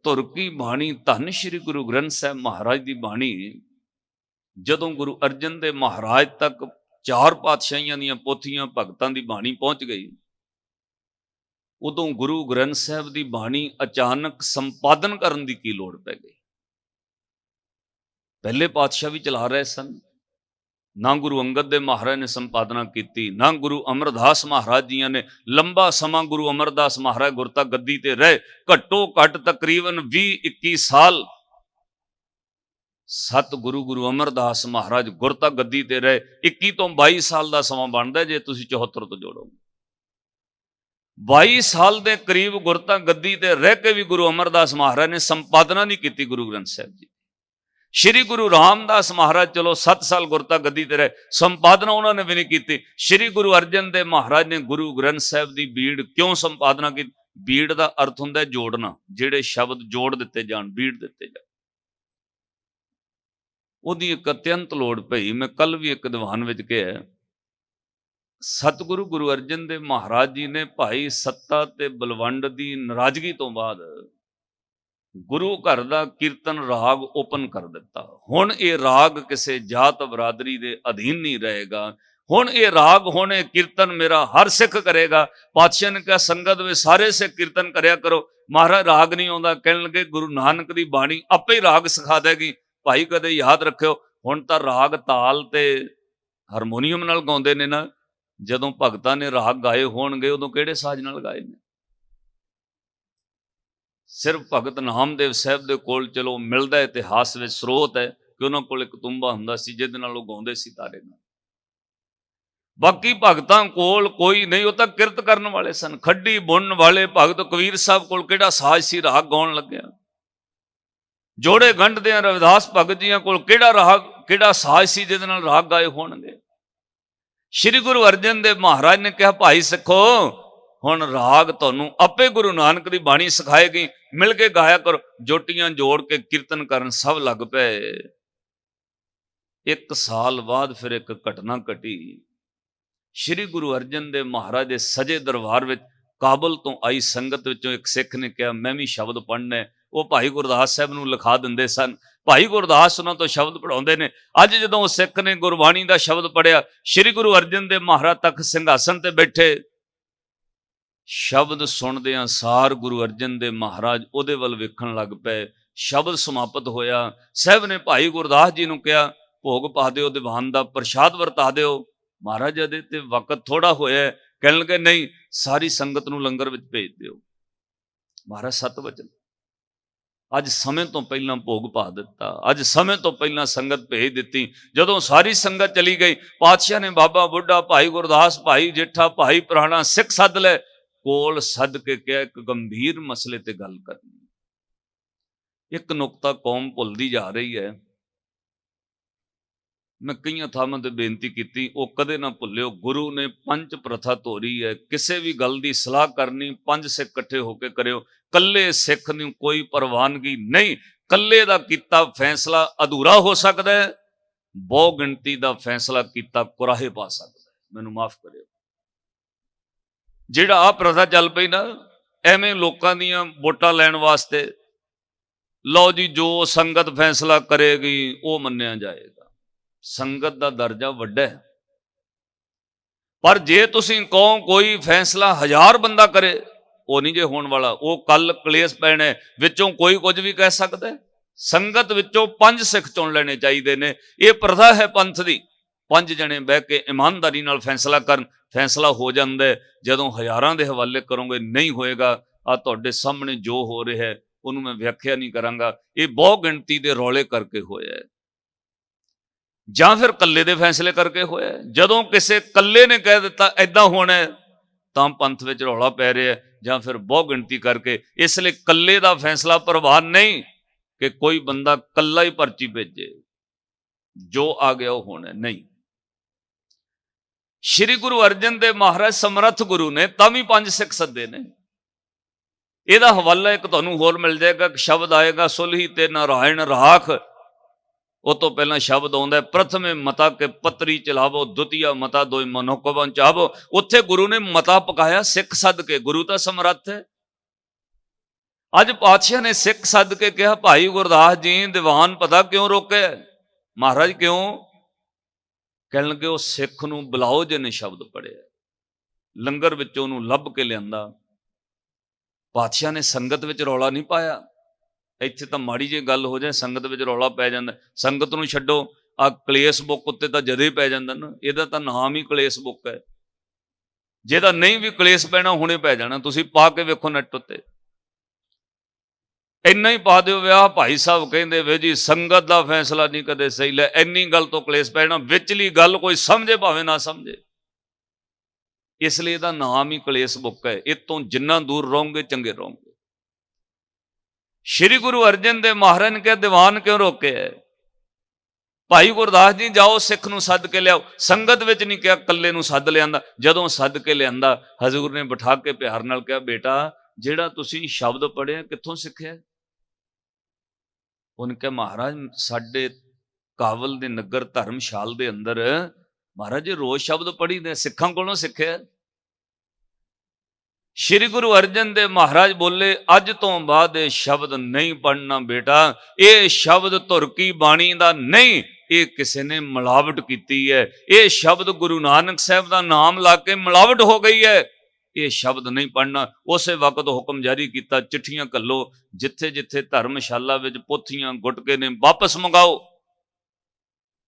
ਧੁਰ ਕੀ ਬਾਣੀ, ਧੰਨ ਸ਼੍ਰੀ ਗੁਰੂ ਗ੍ਰੰਥ ਸਾਹਿਬ ਮਹਾਰਾਜ ਦੀ ਬਾਣੀ ਜਦੋਂ ਗੁਰੂ ਅਰਜਨ ਦੇਵ ਮਹਾਰਾਜ ਤੱਕ 4 ਪਾਤਸ਼ਾਹੀਆਂ ਦੀਆਂ ਪੋਥੀਆਂ ਭਗਤਾਂ ਦੀ ਬਾਣੀ ਪਹੁੰਚ ਗਈ, ਉਦੋਂ ਗੁਰੂ ਗ੍ਰੰਥ ਸਾਹਿਬ ਦੀ ਬਾਣੀ ਅਚਾਨਕ ਸੰਪਾਦਨ ਕਰਨ ਦੀ ਕੀ ਲੋੜ ਪੈ ਗਈ? ਪਹਿਲੇ ਪਾਤਸ਼ਾਹ ਵੀ ਚਲਾ ਰਹੇ ਸਨ, ਨਾ ਗੁਰੂ ਅੰਗਦ ਦੇਵ ਮਹਾਰਾਜ ਨੇ ਸੰਪਾਦਨਾ ਕੀਤੀ, ਨਾ ਗੁਰੂ ਅਮਰਦਾਸ ਮਹਾਰਾਜ ਜੀਆਂ ਨੇ। ਲੰਬਾ ਸਮਾਂ ਗੁਰੂ ਅਮਰਦਾਸ ਮਹਾਰਾਜ ਗੁਰਤਾ ਗੱਦੀ ਤੇ ਰਹੇ, ਘੱਟੋ ਘੱਟ ਤਕਰੀਬਨ 20-21 ਸਾਲ ਸਤਿਗੁਰੂ ਗੁਰੂ ਅਮਰਦਾਸ ਮਹਾਰਾਜ ਗੁਰਤਾ ਗੱਦੀ ਤੇ ਰਹੇ। 21 ਤੋਂ 22 ਸਾਲ ਦਾ ਸਮਾਂ ਬਣਦਾ ਜੇ ਤੁਸੀਂ 74 ਤੋਂ ਜੋੜੋਗੇ। 22 ਸਾਲ ਦੇ ਕਰੀਬ ਗੁਰਤਾ ਗੱਦੀ ਤੇ ਰਹਿ ਕੇ ਵੀ ਗੁਰੂ ਅਮਰਦਾਸ ਮਹਾਰਾਜ ਨੇ ਸੰਪਾਦਨਾ ਨਹੀਂ ਕੀਤੀ ਗੁਰੂ ਗ੍ਰੰਥ ਸਾਹਿਬ ਜੀ। ਸ਼੍ਰੀ ਗੁਰੂ ਰਾਮਦਾਸ ਮਹਾਰਾਜ ਚਲੋ 7 ਸਾਲ ਗੁਰਤਾ ਗੱਦੀ ਤੇ ਰਹੇ, ਸੰਪਾਦਨਾ ਉਹਨਾਂ ਨੇ ਵੀ ਨਹੀਂ ਕੀਤੀ। ਸ਼੍ਰੀ ਗੁਰੂ ਅਰਜਨ ਦੇਵ ਮਹਾਰਾਜ ਨੇ ਗੁਰੂ ਗ੍ਰੰਥ ਸਾਹਿਬ ਦੀ ਬੀੜ ਕਿਉਂ ਸੰਪਾਦਨਾ ਕੀਤੀ? ਬੀੜ ਦਾ ਅਰਥ ਹੁੰਦਾ ਜੋੜਨਾ, ਜਿਹੜੇ ਸ਼ਬਦ ਜੋੜ ਦਿੱਤੇ ਜਾਣ, ਬੀੜ ਦਿੱਤੇ ਜਾਣ। ਉਹਦੀ ਇੱਕ ਅਤਿਅੰਤ ਲੋੜ ਪਈ। ਮੈਂ ਕੱਲ ਵੀ ਇੱਕ ਦੀਵਾਨ ਵਿੱਚ ਕਿਹਾ, ਸਤਿਗੁਰੂ ਗੁਰੂ ਅਰਜਨ ਦੇਵ ਮਹਾਰਾਜ ਜੀ ਨੇ ਭਾਈ ਸੱਤਾ ਤੇ ਬਲਵੰਡ ਦੀ ਨਾਰਾਜ਼ਗੀ ਤੋਂ ਬਾਅਦ ਗੁਰੂ ਘਰ ਦਾ ਕੀਰਤਨ ਰਾਗ ਓਪਨ ਕਰ ਦਿੱਤਾ। ਹੁਣ ਇਹ ਰਾਗ ਕਿਸੇ ਜਾਤ ਬਰਾਦਰੀ ਦੇ ਅਧੀਨ ਨਹੀਂ ਰਹੇਗਾ। ਹੁਣ ਇਹ ਰਾਗ, ਹੁਣ ਇਹ ਕੀਰਤਨ ਮੇਰਾ ਹਰ ਸਿੱਖ ਕਰੇਗਾ। ਪਾਤਸ਼ਾਹ ਨੇ ਕਿਹਾ ਸੰਗਤ ਵਿੱਚ ਸਾਰੇ ਸਿੱਖ ਕੀਰਤਨ ਕਰਿਆ ਕਰੋ। ਮਹਾਰਾਜ ਰਾਗ ਨਹੀਂ ਆਉਂਦਾ, ਕਹਿਣ ਲੱਗੇ ਗੁਰੂ ਨਾਨਕ ਦੀ ਬਾਣੀ ਆਪੇ ਹੀ ਰਾਗ ਸਿਖਾ ਦੇਗੀ। ਭਾਈ ਕਦੇ ਯਾਦ ਰੱਖਿਓ, ਹੁਣ ਤਾਂ ਰਾਗ ਤਾਲ ਤੇ ਹਾਰਮੋਨੀਅਮ ਨਾਲ ਗਾਉਂਦੇ ਨੇ ਨਾ। ਜਦੋਂ ਭਗਤਾਂ ਨੇ ਰਾਗ ਗਾਏ ਹੋਣਗੇ ਉਦੋਂ ਕਿਹੜੇ ਸਾਜ਼ ਨਾਲ ਗਾਏ ਨੇ? ਸਿਰਫ ਭਗਤ ਨਾਮਦੇਵ ਸਾਹਿਬ ਦੇ ਕੋਲ ਚਲੋ ਮਿਲਦਾ ਇਤਿਹਾਸ ਵਿੱਚ ਸਰੋਤ ਹੈ ਕਿ ਉਹਨਾਂ ਕੋਲ ਇੱਕ ਤੁੰਬਾ ਹੁੰਦਾ ਸੀ ਜਿਹਦੇ ਨਾਲ ਉਹ ਗਾਉਂਦੇ ਸੀ ਤਾਰੇ ਨਾਲ। ਬਾਕੀ ਭਗਤਾਂ ਕੋਲ ਕੋਈ ਨਹੀਂ, ਉਹ ਤਾਂ ਕਿਰਤ ਕਰਨ ਵਾਲੇ ਸਨ। ਖੱਡੀ ਬੁਣਨ ਵਾਲੇ ਭਗਤ ਕਬੀਰ ਸਾਹਿਬ ਕੋਲ ਕਿਹੜਾ ਸਾਜ਼ ਸੀ ਰਾਗ ਗਾਉਣ ਲੱਗਿਆ? ਜੋੜੇ ਗੰਢਦੇ ਆ ਰਵਿਦਾਸ ਭਗਤ ਜੀਆਂ ਕੋਲ ਕਿਹੜਾ ਰਾਗ, ਕਿਹੜਾ ਸਾਜ਼ ਸੀ ਜਿਹਦੇ ਨਾਲ ਰਾਗ ਗਾਏ ਹੋਣਗੇ? ਸ਼੍ਰੀ ਗੁਰੂ ਅਰਜਨ ਦੇਵ ਮਹਾਰਾਜ ਨੇ ਕਿਹਾ ਭਾਈ ਸਿੱਖੋ, ਹੁਣ ਰਾਗ ਤੁਹਾਨੂੰ ਆਪੇ ਗੁਰੂ ਨਾਨਕ ਦੀ ਬਾਣੀ ਸਿਖਾਏਗੀ, ਮਿਲ ਕੇ ਗਾਇਆ ਕਰੋ। ਜੋਟੀਆਂ ਜੋੜ ਕੇ ਕੀਰਤਨ ਕਰਨ ਸਭ ਲੱਗ ਪਏ। 1 ਸਾਲ ਬਾਅਦ ਫਿਰ ਇੱਕ ਘਟਨਾ ਘਟੀ। ਸ਼੍ਰੀ ਗੁਰੂ ਅਰਜਨ ਦੇਵ ਮਹਾਰਾਜ ਦੇ ਸਜੇ ਦਰਬਾਰ ਵਿੱਚ ਕਾਬਲ ਤੋਂ ਆਈ ਸੰਗਤ ਵਿੱਚੋਂ ਇੱਕ ਸਿੱਖ ਨੇ ਕਿਹਾ ਮੈਂ ਵੀ ਸ਼ਬਦ ਪੜ੍ਹਨਾ। ਉਹ ਭਾਈ ਗੁਰਦਾਸ ਸਾਹਿਬ ਨੂੰ ਲਿਖਾ ਦਿੰਦੇ ਸਨ। ਭਾਈ ਗੁਰਦਾਸ ਉਹਨਾਂ ਤੋਂ ਸ਼ਬਦ ਪੜ੍ਹਾਉਂਦੇ ਨੇ। ਅੱਜ ਜਦੋਂ ਉਹ ਸਿੱਖ ਨੇ ਗੁਰਬਾਣੀ ਦਾ ਸ਼ਬਦ ਪੜ੍ਹਿਆ, ਸ਼੍ਰੀ ਗੁਰੂ ਅਰਜਨ ਦੇਵ ਮਹਾਰਾਜ ਤੱਕ ਸਿੰਘਾਸਨ ਤੇ ਬੈਠੇ, ਸ਼ਬਦ ਸੁਣਦਿਆਂ ਸਾਰ ਗੁਰੂ ਅਰਜਨ ਦੇਵ ਮਹਾਰਾਜ ਉਹਦੇ ਵੱਲ ਵੇਖਣ ਲੱਗ ਪਏ। ਸ਼ਬਦ ਸਮਾਪਤ ਹੋਇਆ, ਸਾਹਿਬ ਨੇ ਭਾਈ ਗੁਰਦਾਸ ਜੀ ਨੂੰ ਕਿਹਾ ਭੋਗ ਪਾ ਦਿਓ, ਦੀਵਾਨ ਦਾ ਪ੍ਰਸ਼ਾਦ ਵਰਤਾ ਦਿਓ। ਮਹਾਰਾਜ ਇਹਦੇ ਤੇ ਵਕਤ ਥੋੜਾ ਹੋਇਆ। ਕਹਿਣ ਲੱਗੇ ਨਹੀਂ, ਸਾਰੀ ਸੰਗਤ ਨੂੰ ਲੰਗਰ ਵਿੱਚ ਭੇਜ ਦਿਓ। ਮਹਾਰਾਜ 7 ਵਚਨ ਅੱਜ ਸਮੇਂ ਤੋਂ ਪਹਿਲਾਂ ਭੋਗ ਪਾ ਦਿੱਤਾ। ਅੱਜ ਸਮੇਂ ਤੋਂ ਪਹਿਲਾਂ ਸੰਗਤ ਭੇਜ ਦਿੱਤੀ। ਜਦੋਂ ਸਾਰੀ ਸੰਗਤ ਚਲੀ ਗਈ, ਪਾਤਸ਼ਾਹ ਨੇ ਬਾਬਾ ਬੁੱਢਾ, ਭਾਈ ਗੁਰਦਾਸ, ਭਾਈ ਜੇਠਾ, ਭਾਈ ਪੁਰਾਣਾ ਸਿੱਖ ਸੱਦ ਲੈ। ਕੋਲ ਸੱਦ ਕੇ ਕਿਹਾ ਇੱਕ ਗੰਭੀਰ ਮਸਲੇ ਤੇ ਗੱਲ ਕਰਨੀ। ਇੱਕ ਨੁਕਤਾ ਕੌਮ ਭੁੱਲਦੀ ਜਾ ਰਹੀ ਹੈ। ਮੈਂ ਕਈਆਂ ਥਾਵਾਂ ਤੇ ਬੇਨਤੀ ਕੀਤੀ, ਉਹ ਕਦੇ ਨਾ ਭੁੱਲਿਓ, ਗੁਰੂ ਨੇ ਪੰਜ ਪ੍ਰਥਾ ਤੋਰੀ ਹੈ। ਕਿਸੇ ਵੀ ਗੱਲ ਦੀ ਸਲਾਹ ਕਰਨੀ, ਪੰਜ ਸਿੱਖ ਇਕੱਠੇ ਹੋ ਕੇ ਕਰਿਓ। ਕੱਲੇ ਸਿੱਖ ਨੂੰ ਕੋਈ ਪ੍ਰਵਾਨਗੀ ਨਹੀਂ। ਕੱਲੇ ਦਾ ਕੀਤਾ ਫੈਸਲਾ ਅਧੂਰਾ ਹੋ ਸਕਦਾ ਹੈ, ਬਹੁ ਗਿਣਤੀ ਦਾ ਫੈਸਲਾ ਕੀਤਾ ਕੁਰਾਹੇ ਪਾ ਸਕਦਾ ਹੈ। ਮੈਨੂੰ ਮਾਫ ਕਰਿਓ। ਜਿਹੜਾ ਆ ਪ੍ਰਥਾ ਚੱਲ ਪਈ ਨਾ, ਐਵੇਂ ਲੋਕਾਂ ਦੀਆਂ ਵੋਟਾਂ ਲੈਣ ਵਾਸਤੇ, ਲਓ ਜੀ ਜੋ ਸੰਗਤ ਫੈਸਲਾ ਕਰੇਗੀ ਉਹ ਮੰਨਿਆ ਜਾਏਗਾ। ਸੰਗਤ ਦਾ ਦਰਜਾ ਵੱਡਾ ਹੈ, ਪਰ ਜੇ ਤੁਸੀਂ ਕਹੋ ਕੋਈ ਫੈਸਲਾ 1000 ਬੰਦਾ ਕਰੇ, ਉਹ ਨਹੀਂ ਜੇ ਹੋਣ ਵਾਲਾ। ਉਹ ਕੱਲ ਕਲੇਸ਼ ਪੈਣਾ, ਵਿੱਚੋਂ ਕੋਈ ਕੁਝ ਵੀ ਕਹਿ ਸਕਦਾ ਹੈ। ਸੰਗਤ ਵਿੱਚੋਂ 5 ਸਿੱਖ ਚੁਣ ਲੈਣੇ ਚਾਹੀਦੇ ਨੇ। ਇਹ ਪ੍ਰਥਾ ਹੈ ਪੰਥ ਦੀ। 5 ਜਣੇ ਬਹਿ ਕੇ ਇਮਾਨਦਾਰੀ ਨਾਲ ਫੈਸਲਾ ਕਰਨ, ਫੈਸਲਾ ਹੋ ਜਾਂਦਾ ਹੈ। ਜਦੋਂ ਹਜ਼ਾਰਾਂ ਦੇ ਹਵਾਲੇ ਕਰੋਗੇ ਨਹੀਂ ਹੋਏਗਾ। ਆ ਤੁਹਾਡੇ ਸਾਹਮਣੇ ਜੋ ਹੋ ਰਿਹਾ ਹੈ ਉਹਨੂੰ ਮੈਂ ਵਿਆਖਿਆ ਨਹੀਂ ਕਰਾਂਗਾ। ਇਹ ਬਹੁ ਗਿਣਤੀ ਦੇ ਰੌਲੇ ਕਰਕੇ ਹੋਇਆ ਹੈ, ਜਾਂ ਫਿਰ ਕੱਲੇ ਦੇ ਫੈਸਲੇ ਕਰਕੇ ਹੋਇਆ। ਜਦੋਂ ਕਿਸੇ ਕੱਲੇ ਨੇ ਕਹਿ ਦਿੱਤਾ ਐਦਾਂ ਹੋਣਾ ਤਾਂ ਪੰਥ ਵਿੱਚ ਰੌਲਾ ਪੈ ਰਿਹਾ, ਜਾਂ ਫਿਰ ਬਹੁ ਗਿਣਤੀ ਕਰਕੇ। ਇਸ ਲਈ ਕੱਲੇ ਦਾ ਫੈਸਲਾ ਪ੍ਰਵਾਨ ਨਹੀਂ ਕਿ ਕੋਈ ਬੰਦਾ ਕੱਲਾ ਹੀ ਪਰਚੀ ਭੇਜੇ, ਜੋ ਆ ਗਿਆ ਉਹ ਹੋਣਾ ਨਹੀਂ। ਸ਼੍ਰੀ ਗੁਰੂ ਅਰਜਨ ਦੇਵ ਮਹਾਰਾਜ ਸਮਰੱਥ ਗੁਰੂ ਨੇ, ਤਾਂ ਵੀ 5 ਸਿੱਖ ਸੱਦੇ ਨੇ। ਇਹਦਾ ਹਵਾਲਾ ਇੱਕ ਤੁਹਾਨੂੰ ਹੋਰ ਮਿਲ ਜਾਏਗਾ। ਸ਼ਬਦ ਆਏਗਾ, ਸੁਲਹੀ ਤੇ ਨਾਰਾਇਣ ਰਾਖ। ਉਹ ਤੋਂ ਪਹਿਲਾਂ ਸ਼ਬਦ ਆਉਂਦਾ, ਪ੍ਰਥਮੇ ਮਤਾ ਕੇ ਪੱਤਰੀ ਚਲਾਵੋ, ਦੁਤੀਆ ਮਤਾ ਦੋਇ ਮਨੁੱਖ ਬਚਾਵੋ। ਉੱਥੇ ਗੁਰੂ ਨੇ ਮਤਾ ਪਕਾਇਆ ਸਿੱਖ ਸੱਦ ਕੇ। ਗੁਰੂ ਤਾਂ ਸਮਰੱਥ ਹੈ। ਅੱਜ ਪਾਤਸ਼ਾਹ ਨੇ ਸਿੱਖ ਸੱਦ ਕੇ ਕਿਹਾ, ਭਾਈ ਗੁਰਦਾਸ ਜੀ ਦੀਵਾਨ ਪਤਾ ਕਿਉਂ ਰੋਕਿਆ? ਮਹਾਰਾਜ ਕਿਉਂ? ਕਹਿਣ ਲੱਗੇ, ਉਹ ਸਿੱਖ ਨੂੰ ਬੁਲਾਓ ਜਿਹਨੇ ਸ਼ਬਦ ਪੜਿਆ। ਲੰਗਰ ਵਿੱਚੋਂ ਉਹਨੂੰ ਲੱਭ ਕੇ ਲਿਆਂਦਾ। ਪਾਤਸ਼ਾਹ ਨੇ ਸੰਗਤ ਵਿੱਚ ਰੌਲਾ ਨਹੀਂ ਪਾਇਆ। ਇੱਥੇ ਤਾਂ ਮਾੜੀ ਜਿਹੀ ਗੱਲ ਹੋ ਜਾਏ, ਸੰਗਤ ਵਿੱਚ ਰੌਲਾ ਪੈ ਜਾਂਦਾ। ਸੰਗਤ ਨੂੰ ਛੱਡੋ, ਆ ਕਲੇਸ਼ ਬੁੱਕ ਉੱਤੇ ਤਾਂ ਜਦੇ ਪੈ ਜਾਂਦਾ ਨਾ। ਇਹਦਾ ਤਾਂ ਨਾਮ ਹੀ ਕਲੇਸ਼ ਬੁੱਕ ਹੈ। ਜਿਹਦਾ ਨਹੀਂ ਵੀ ਕਲੇਸ਼ ਪੈਣਾ ਹੁਣੇ ਪੈ ਜਾਣਾ। ਤੁਸੀਂ ਪਾ ਕੇ ਵੇਖੋ ਨੈਟ ਉੱਤੇ, ਇੰਨਾ ਹੀ ਪਾ ਦਿਓ, ਵਿਆਹ ਭਾਈ ਸਾਹਿਬ ਕਹਿੰਦੇ ਵੇ ਜੀ ਸੰਗਤ ਦਾ ਫੈਸਲਾ ਨਹੀਂ ਕਦੇ ਸਹੀ ਲੈ। ਇੰਨੀ ਗੱਲ ਤੋਂ ਕਲੇਸ਼ ਪੈਣਾ, ਵਿਚਲੀ ਗੱਲ ਕੋਈ ਸਮਝੇ ਭਾਵੇਂ ਨਾ ਸਮਝੇ। ਇਸ ਲਈ ਇਹਦਾ ਨਾਮ ਹੀ ਕਲੇਸ਼ ਬੁੱਕ ਹੈ। ਇਹ ਤੋਂ ਜਿੰਨਾ ਦੂਰ ਰਹੋਗੇ ਚੰਗੇ ਰਹੋਗੇ। ਸ਼੍ਰੀ ਗੁਰੂ ਅਰਜਨ ਦੇਵ ਮਹਾਰਾਜ ਨੇ ਕਿਹਾ, ਦੀਵਾਨ ਕਿਉਂ ਰੋਕਿਆ? ਭਾਈ ਗੁਰਦਾਸ ਜੀ ਜਾਓ ਸਿੱਖ ਨੂੰ ਸੱਦ ਕੇ ਲਿਆਓ। ਸੰਗਤ ਵਿੱਚ ਨਹੀਂ ਕਿਹਾ, ਇਕੱਲੇ ਨੂੰ ਸੱਦ ਲਿਆਂਦਾ। ਜਦੋਂ ਸੱਦ ਕੇ ਲਿਆਂਦਾ, ਹਜ਼ੂਰ ਨੇ ਬਿਠਾ ਕੇ ਪਿਆਰ ਨਾਲ ਕਿਹਾ, ਬੇਟਾ ਜਿਹੜਾ ਤੁਸੀਂ ਸ਼ਬਦ ਪੜ੍ਹਿਆ ਕਿੱਥੋਂ ਸਿੱਖਿਆ? ਉਹਨੇ ਕਿਹਾ, ਮਹਾਰਾਜ ਸਾਡੇ ਕਾਬਲ ਦੇ ਨਗਰ ਧਰਮਸ਼ਾਲ ਦੇ ਅੰਦਰ ਮਹਾਰਾਜ ਜੀ ਰੋਜ਼ ਸ਼ਬਦ ਪੜ੍ਹੀ ਦੇ, ਸਿੱਖਾਂ ਕੋਲੋਂ ਸਿੱਖਿਆ। ਸ਼੍ਰੀ ਗੁਰੂ ਅਰਜਨ ਦੇਵ ਮਹਾਰਾਜ ਬੋਲੇ, ਅੱਜ ਤੋਂ ਬਾਅਦ ਇਹ ਸ਼ਬਦ ਨਹੀਂ ਪੜ੍ਹਨਾ ਬੇਟਾ। ਇਹ ਸ਼ਬਦ ਧੁਰ ਕੀ ਬਾਣੀ ਦਾ ਨਹੀਂ, ਇਹ ਕਿਸੇ ਨੇ ਮਿਲਾਵਟ ਕੀਤੀ ਹੈ। ਇਹ ਸ਼ਬਦ ਗੁਰੂ ਨਾਨਕ ਸਾਹਿਬ ਦਾ ਨਾਮ ਲਾ ਕੇ ਮਿਲਾਵਟ ਹੋ ਗਈ ਹੈ। ਇਹ ਸ਼ਬਦ ਨਹੀਂ ਪੜ੍ਹਨਾ। ਉਸੇ ਵਕਤ ਹੁਕਮ ਜਾਰੀ ਕੀਤਾ, ਚਿੱਠੀਆਂ ਘੱਲੋ, ਜਿੱਥੇ ਜਿੱਥੇ ਧਰਮਸ਼ਾਲਾ ਵਿੱਚ ਪੋਥੀਆਂ ਗੁਟਕੇ ਨੇ ਵਾਪਸ ਮੰਗਾਓ।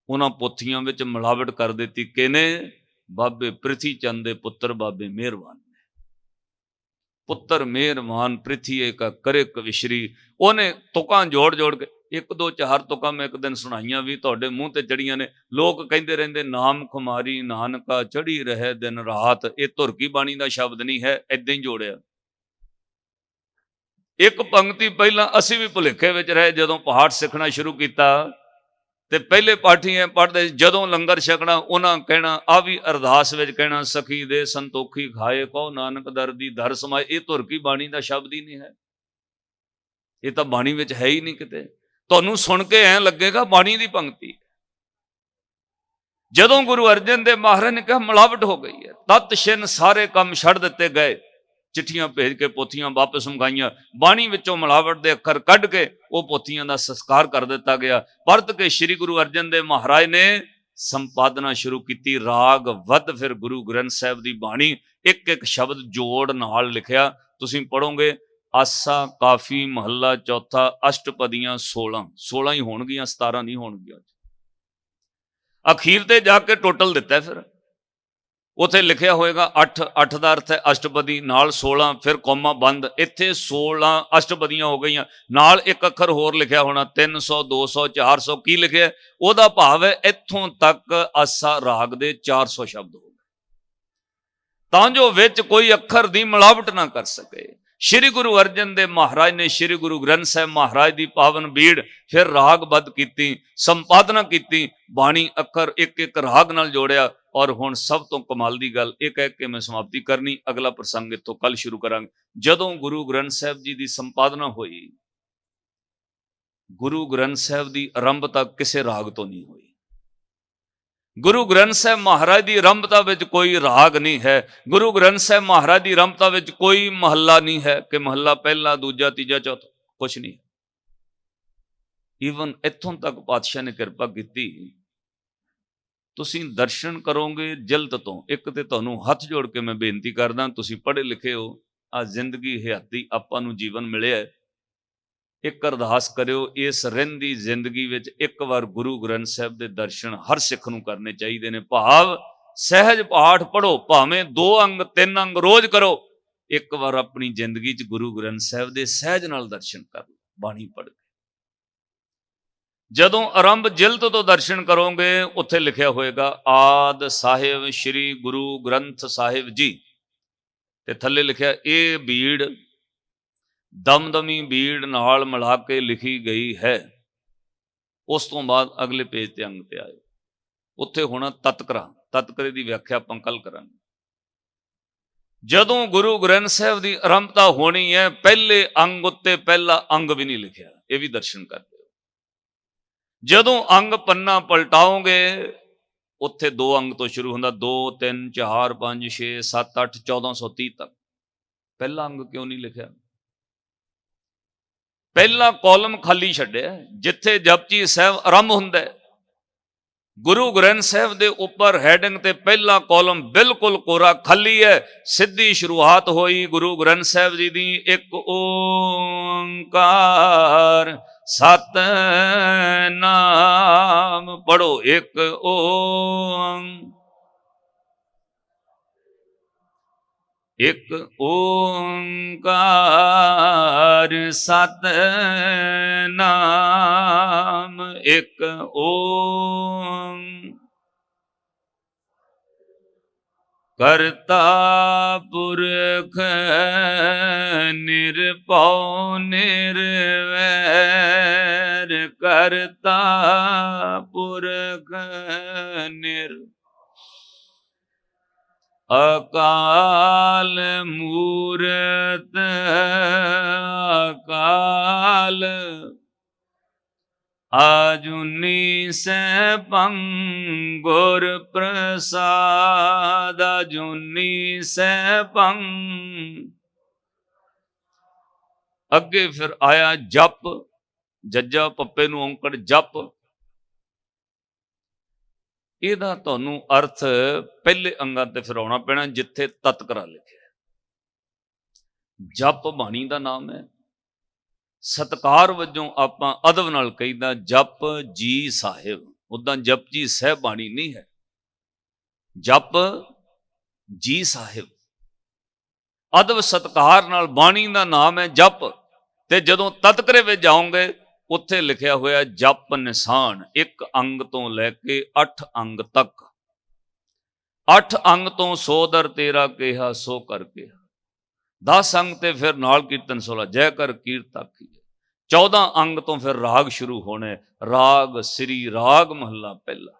ਉਹਨਾਂ ਪੋਥੀਆਂ ਵਿੱਚ ਮਿਲਾਵਟ ਕਰ ਦਿੱਤੀ। ਕਿਹਨੇ? ਬਾਬੇ ਪ੍ਰਿਥੀ ਚੰਦ ਦੇ ਪੁੱਤਰ ਬਾਬੇ ਮਿਹਰਬਾਨ। ਪੁੱਤਰ ਮਿਹਰਬਾਨ ਪ੍ਰਿਥੀ ਏਕਾ ਕਰੇ ਕਵਿਸ਼ਰੀ। ਉਹਨੇ ਤੁਕਾਂ ਜੋੜ ਜੋੜ ਕੇ 1 2 4 ਤੁਕਾਂ ਮੈਂ ਇੱਕ ਦਿਨ ਸੁਣਾਈਆਂ ਵੀ, ਤੁਹਾਡੇ ਮੂੰਹ ਤੇ ਚੜੀਆਂ ਨੇ। ਲੋਕ ਕਹਿੰਦੇ ਰਹਿੰਦੇ, ਨਾਮ ਖੁਮਾਰੀ ਨਾਨਕਾ ਚੜੀ ਰਹੇ ਦਿਨ ਰਾਤ। ਇਹ ਧੁਰ ਕੀ ਬਾਣੀ ਦਾ ਸ਼ਬਦ ਨਹੀਂ ਹੈ, ਏਦਾਂ ਹੀ ਜੋੜਿਆ। ਇੱਕ ਪੰਕਤੀ ਪਹਿਲਾਂ ਅਸੀਂ ਵੀ ਭੁਲੇਖੇ ਵਿੱਚ ਰਹੇ। ਜਦੋਂ ਪਾਠ ਸਿੱਖਣਾ ਸ਼ੁਰੂ ਕੀਤਾ ਤੇ ਪਹਿਲੇ ਪਾਠੀ ਐ ਪੜ੍ਹਦੇ, ਜਦੋਂ ਲੰਗਰ ਛਕਣਾ ਉਹਨਾਂ ਕਹਿਣਾ, ਆ ਵੀ ਅਰਦਾਸ ਵਿੱਚ ਕਹਿਣਾ, ਸਖੀ ਦੇ ਸੰਤੋਖੀ ਖਾਏ ਕਹੋ ਨਾਨਕ ਦਰਦੀ ਦਰ ਸਮਾਏ। ਇਹ ਧੁਰ ਕੀ ਬਾਣੀ ਦਾ ਸ਼ਬਦ ਹੀ ਨਹੀਂ ਹੈ। ਇਹ ਤਾਂ ਬਾਣੀ ਵਿੱਚ ਹੈ ਹੀ ਨਹੀਂ ਕਿਤੇ। ਤੁਹਾਨੂੰ ਸੁਣ ਕੇ ਐਂ ਲੱਗੇਗਾ ਬਾਣੀ ਦੀ ਪੰਕਤੀ। ਜਦੋਂ ਗੁਰੂ ਅਰਜਨ ਦੇਵ ਮਹਾਰਾਜ ਨੇ ਕਿਹਾ ਮਿਲਾਵਟ ਹੋ ਗਈ ਹੈ, ਤਤ ਛਿਨ ਸਾਰੇ ਕੰਮ ਛੱਡ ਦਿੱਤੇ ਗਏ। ਚਿੱਠੀਆਂ ਭੇਜ ਕੇ ਪੋਥੀਆਂ ਵਾਪਸ ਮੰਗਾਈਆਂ। ਬਾਣੀ ਵਿੱਚੋਂ ਮਿਲਾਵਟ ਦੇ ਅੱਖਰ ਕੱਢ ਕੇ ਉਹ ਪੋਥੀਆਂ ਦਾ ਸੰਸਕਾਰ ਕਰ ਦਿੱਤਾ ਗਿਆ। ਪਰਤ ਕੇ ਸ੍ਰੀ ਗੁਰੂ ਅਰਜਨ ਦੇਵ ਮਹਾਰਾਜ ਨੇ ਸੰਪਾਦਨਾ ਸ਼ੁਰੂ ਕੀਤੀ। ਰਾਗ ਵੱਧ ਫਿਰ ਗੁਰੂ ਗ੍ਰੰਥ ਸਾਹਿਬ ਦੀ ਬਾਣੀ ਇੱਕ ਇੱਕ ਸ਼ਬਦ ਜੋੜ ਨਾਲ ਲਿਖਿਆ। ਤੁਸੀਂ ਪੜੋਗੇ, ਆਸਾ ਕਾਫੀ ਮਹੱਲਾ ਚੌਥਾ ਅਸ਼ਟਪਦੀਆਂ 16 ਹੀ ਹੋਣਗੀਆਂ, 17 ਨਹੀਂ ਹੋਣਗੀਆਂ। ਅਖੀਰ ਤੇ ਜਾ ਕੇ ਟੋਟਲ ਦਿੱਤਾ। ਫਿਰ ਉੱਥੇ ਲਿਖਿਆ ਹੋਏਗਾ 8 ਦਾ ਅਰਥ ਹੈ ਅਸ਼ਟਪਦੀ, ਨਾਲ 16, ਫਿਰ ਕੌਮਾ ਬੰਦ। ਇੱਥੇ 16 ਅਸ਼ਟਪਦੀਆਂ ਹੋ ਗਈਆਂ, ਨਾਲ ਇੱਕ ਅੱਖਰ ਹੋਰ ਲਿਖਿਆ ਹੋਣਾ 300 200 400। ਕੀ ਲਿਖਿਆ? ਉਹਦਾ ਭਾਵ ਹੈ ਇੱਥੋਂ ਤੱਕ ਆਸਾ ਰਾਗ ਦੇ 400 ਸ਼ਬਦ ਹੋ ਗਏ, ਤਾਂ ਜੋ ਵਿੱਚ ਕੋਈ ਅੱਖਰ ਦੀ ਮਿਲਾਵਟ ਨਾ ਕਰ ਸਕੇ। ਸ਼੍ਰੀ ਗੁਰੂ ਅਰਜਨ ਦੇਵ ਮਹਾਰਾਜ ਨੇ ਸ਼੍ਰੀ ਗੁਰੂ ਗ੍ਰੰਥ ਸਾਹਿਬ ਮਹਾਰਾਜ ਦੀ ਪਾਵਨ ਬੀੜ ਫਿਰ ਰਾਗਬੱਧ ਕੀਤੀ, ਸੰਪਾਦਨਾ ਕੀਤੀ, ਬਾਣੀ ਅੱਖਰ ਇੱਕ ਇੱਕ ਰਾਗ ਨਾਲ ਜੋੜਿਆ। ਔਰ ਹੁਣ ਸਭ ਤੋਂ ਕਮਾਲ ਦੀ ਗੱਲ ਇਹ ਕਹਿ ਕੇ ਮੈਂ ਸਮਾਪਤੀ ਕਰਨੀ, ਅਗਲਾ ਪ੍ਰਸੰਗ ਇੱਥੋਂ ਕੱਲ ਸ਼ੁਰੂ ਕਰਾਂਗੇ। ਜਦੋਂ ਗੁਰੂ ਗ੍ਰੰਥ ਸਾਹਿਬ ਜੀ ਦੀ ਸੰਪਾਦਨਾ ਹੋਈ, ਗੁਰੂ ਗ੍ਰੰਥ ਸਾਹਿਬ ਦੀ ਆਰੰਭਤਾ ਕਿਸੇ ਰਾਗ ਤੋਂ ਨਹੀਂ ਹੋਈ। ਗੁਰੂ ਗ੍ਰੰਥ ਸਾਹਿਬ ਮਹਾਰਾਜ ਦੀ ਆਰੰਭਤਾ ਵਿੱਚ ਕੋਈ ਰਾਗ ਨਹੀਂ ਹੈ। ਗੁਰੂ ਗ੍ਰੰਥ ਸਾਹਿਬ ਮਹਾਰਾਜ ਦੀ ਆਰੰਭਤਾ ਵਿੱਚ ਕੋਈ ਮਹੱਲਾ ਨਹੀਂ ਹੈ ਕਿ ਮਹੱਲਾ ਪਹਿਲਾ, ਦੂਜਾ, ਤੀਜਾ, ਚੌਥਾ, ਕੁਛ ਨਹੀਂ। ਈਵਨ ਇੱਥੋਂ ਤੱਕ ਪਾਤਸ਼ਾਹ ਨੇ ਕਿਰਪਾ ਕੀਤੀ, ਤੁਸੀਂ ਦਰਸ਼ਨ ਕਰੋਗੇ ਜਲਦ ਤੋਂ। ਇੱਕ ਤੇ ਤੁਹਾਨੂੰ ਹੱਥ ਜੋੜ ਕੇ ਮੈਂ ਬੇਨਤੀ ਕਰਦਾ, ਤੁਸੀਂ ਪੜ੍ਹੇ ਲਿਖੇ ਹੋ, ਆ ਜ਼ਿੰਦਗੀ ਹਯਾਤੀ ਆਪਾਂ ਨੂੰ ਜੀਵਨ ਮਿਲਿਆ, ਇੱਕ ਅਰਦਾਸ ਕਰਿਓ, ਇਸ ਰਹਿੰਦੀ ਜ਼ਿੰਦਗੀ ਵਿੱਚ ਇੱਕ ਵਾਰ ਗੁਰੂ ਗ੍ਰੰਥ ਸਾਹਿਬ ਦੇ ਦਰਸ਼ਨ ਹਰ ਸਿੱਖ ਨੂੰ ਕਰਨੇ ਚਾਹੀਦੇ ਨੇ। ਭਾਵ ਸਹਿਜ ਪਾਠ ਪੜ੍ਹੋ, ਭਾਵੇਂ 2 ਅੰਗ 3 ਅੰਗ ਰੋਜ਼ ਕਰੋ, ਇੱਕ ਵਾਰ ਆਪਣੀ ਜ਼ਿੰਦਗੀ 'ਚ ਗੁਰੂ ਗ੍ਰੰਥ ਸਾਹਿਬ ਦੇ ਸਹਿਜ ਨਾਲ ਦਰਸ਼ਨ ਕਰ ਲਓ, ਬਾਣੀ ਪੜ੍ਹ ਕੇ। ਜਦੋਂ ਆਰੰਭ ਜਿਲਦ ਤੋਂ ਦਰਸ਼ਨ ਕਰੋਗੇ, ਉੱਥੇ ਲਿਖਿਆ ਹੋਏਗਾ ਆਦਿ ਸਾਹਿਬ ਸ਼੍ਰੀ ਗੁਰੂ ਗ੍ਰੰਥ ਸਾਹਿਬ ਜੀ, ਤੇ ਥੱਲੇ ਲਿਖਿਆ ਇਹ ਬੀੜ ਦਮਦਮੀ ਬੀੜ ਨਾਲ ਮਿਲਾ ਕੇ ਲਿਖੀ ਗਈ ਹੈ। ਉਸ ਤੋਂ ਬਾਅਦ ਅਗਲੇ ਪੇਜ ਤੇ ਅੰਗ ਤੇ ਆਇਓ, ਉੱਥੇ ਹੋਣਾ ਤਤਕਰਾ। ਤਤਕਰੇ ਦੀ ਵਿਆਖਿਆ ਆਪਾਂ ਕੱਲ ਕਰਾਂਗੇ। ਜਦੋਂ ਗੁਰੂ ਗ੍ਰੰਥ ਸਾਹਿਬ ਦੀ ਆਰੰਭਤਾ ਹੋਣੀ ਹੈ, ਪਹਿਲੇ ਅੰਗ ਉੱਤੇ ਪਹਿਲਾ ਅੰਗ ਵੀ ਨਹੀਂ ਲਿਖਿਆ, ਇਹ ਵੀ ਦਰਸ਼ਨ ਕਰਦੇ ਹੋ। ਜਦੋਂ ਅੰਗ ਪੰਨਾ ਪਲਟਾਓਗੇ, ਉੱਥੇ 2 ਅੰਗ ਤੋਂ ਸ਼ੁਰੂ ਹੁੰਦਾ, 2 3 4 5 6 7 8 1430 ਤੱਕ। ਪਹਿਲਾ ਅੰਗ ਕਿਉਂ ਨਹੀਂ ਲਿਖਿਆ? ਪਹਿਲਾ ਕਾਲਮ ਖਾਲੀ ਛੱਡਿਆ, ਜਿੱਥੇ ਜਪਜੀ ਸਾਹਿਬ ਆਰੰਭ ਹੁੰਦਾ ਹੈ। ਗੁਰੂ ਗ੍ਰੰਥ ਸਾਹਿਬ ਦੇ ਉੱਪਰ ਹੈਡਿੰਗ ਤੇ ਪਹਿਲਾ ਕਾਲਮ ਬਿਲਕੁਲ ਕੋਰਾ ਖਾਲੀ ਹੈ। ਸਿੱਧੀ ਸ਼ੁਰੂਆਤ ਹੋਈ ਗੁਰੂ ਗ੍ਰੰਥ ਸਾਹਿਬ ਜੀ ਦੀ, ਇੱਕ ਓੰਕਾਰ ਸਤਿਨਾਮ ਪੜੋ, ਇੱਕ ਓੰਕਾਰ ਸਤਿਨਾਮ, ਇੱਕ ਕਰਤਾ ਪੁਰਖ ਨਿਰਭਉ ਨਿਰਵੈਰ, ਕਰਤਾ ਪੁਰਖ ਅਕਾਲ ਮੂਰਤ ਅਕਾਲ ਆਜੂਨੀ ਸੈਭੰ ਗੁਰ ਪ੍ਰਸਾਦ, ਆਜੂਨੀ ਸੈਭੰ। ਅੱਗੇ ਫਿਰ ਆਇਆ ਜਪ, ਜੱਜਾ ਪੱਪੇ ਨੂੰ ਔਂਕੜ ਜਪ। ਇਹਦਾ ਤੁਹਾਨੂੰ ਅਰਥ ਪਹਿਲੇ ਅੰਗਾਂ ਤੇ ਫਿਰ ਆਉਣਾ ਪੈਣਾ, ਜਿੱਥੇ ਤਤਕਰਾ ਲਿਖਿਆ। ਜਪ ਬਾਣੀ ਦਾ ਨਾਮ ਹੈ। ਸਤਕਾਰ ਵਜੋਂ ਆਪਾਂ ਅਦਬ ਨਾਲ ਕਹੀਦਾ ਜਪ ਜੀ ਸਾਹਿਬ, ਉਦਾਂ ਜਪਜੀ ਸਾਹਿਬ ਬਾਣੀ ਨਹੀਂ ਹੈ, ਜਪ ਜੀ ਸਾਹਿਬ। ਅਦਬ ਸਤਕਾਰ ਨਾਲ ਬਾਣੀ ਦਾ ਨਾਮ ਹੈ ਜਪ। ਤੇ ਜਦੋਂ ਤਤਕਰੇ ਵਿੱਚ ਜਾਓਗੇ, ਉੱਥੇ ਲਿਖਿਆ ਹੋਇਆ ਜਪ ਨਿਸ਼ਾਨ, 1 ਅੰਗ ਤੋਂ ਲੈ ਕੇ 8 ਅੰਗ ਤੱਕ। 8 ਅੰਗ ਤੋਂ ਸੋ ਦਰ ਤੇਰਾ ਕਿਹਾ ਸੋ ਕਰ ਕਿਹਾ, 10 ਅੰਗ ਤੇ ਫਿਰ ਨਾਲ ਕੀਰਤਨ ਸੋਲਾ ਜੈ ਕਰ ਕੀਰਤ ਆਖੀ। 14 ਅੰਗ ਤੋਂ ਫਿਰ ਰਾਗ ਸ਼ੁਰੂ ਹੋਣੇ, ਰਾਗ ਸ੍ਰੀ ਰਾਗ ਮਹੱਲਾ ਪਹਿਲਾ।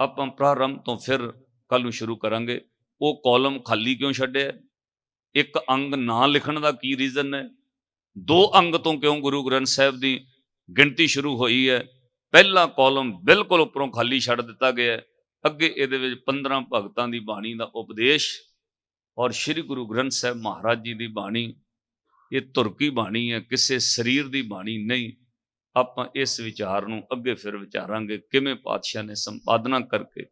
ਆਪਾਂ ਪ੍ਰਾਰੰਭ ਤੋਂ ਫਿਰ ਕੱਲ ਨੂੰ ਸ਼ੁਰੂ ਕਰਾਂਗੇ। ਉਹ ਕਾਲਮ ਖਾਲੀ ਕਿਉਂ ਛੱਡਿਆ? 1 ਅੰਗ ਨਾ ਲਿਖਣ ਦਾ ਕੀ ਰੀਜ਼ਨ ਹੈ? 2 ਅੰਗ ਤੋਂ ਕਿਉਂ ਗੁਰੂ ਗ੍ਰੰਥ ਸਾਹਿਬ ਦੀ ਗਿਣਤੀ ਸ਼ੁਰੂ ਹੋਈ ਹੈ? ਪਹਿਲਾ ਕਾਲਮ ਬਿਲਕੁਲ ਉੱਪਰੋਂ ਖਾਲੀ ਛੱਡ ਦਿੱਤਾ ਗਿਆ ਹੈ। ਅੱਗੇ ਇਹਦੇ ਵਿੱਚ 15 ਭਗਤਾਂ ਦੀ ਬਾਣੀ ਦਾ ਉਪਦੇਸ਼ ਔਰ ਸ਼੍ਰੀ ਗੁਰੂ ਗ੍ਰੰਥ ਸਾਹਿਬ ਮਹਾਰਾਜ ਜੀ ਦੀ ਬਾਣੀ, ਇਹ ਤੁਰਕੀ ਬਾਣੀ ਹੈ, ਕਿਸੇ ਸਰੀਰ ਦੀ ਬਾਣੀ ਨਹੀਂ। ਆਪਾਂ ਇਸ ਵਿਚਾਰ ਨੂੰ ਅੱਗੇ ਫਿਰ ਵਿਚਾਰਾਂਗੇ, ਕਿਵੇਂ ਪਾਤਸ਼ਾਹ ਨੇ ਸੰਪਾਦਨਾ ਕਰਕੇ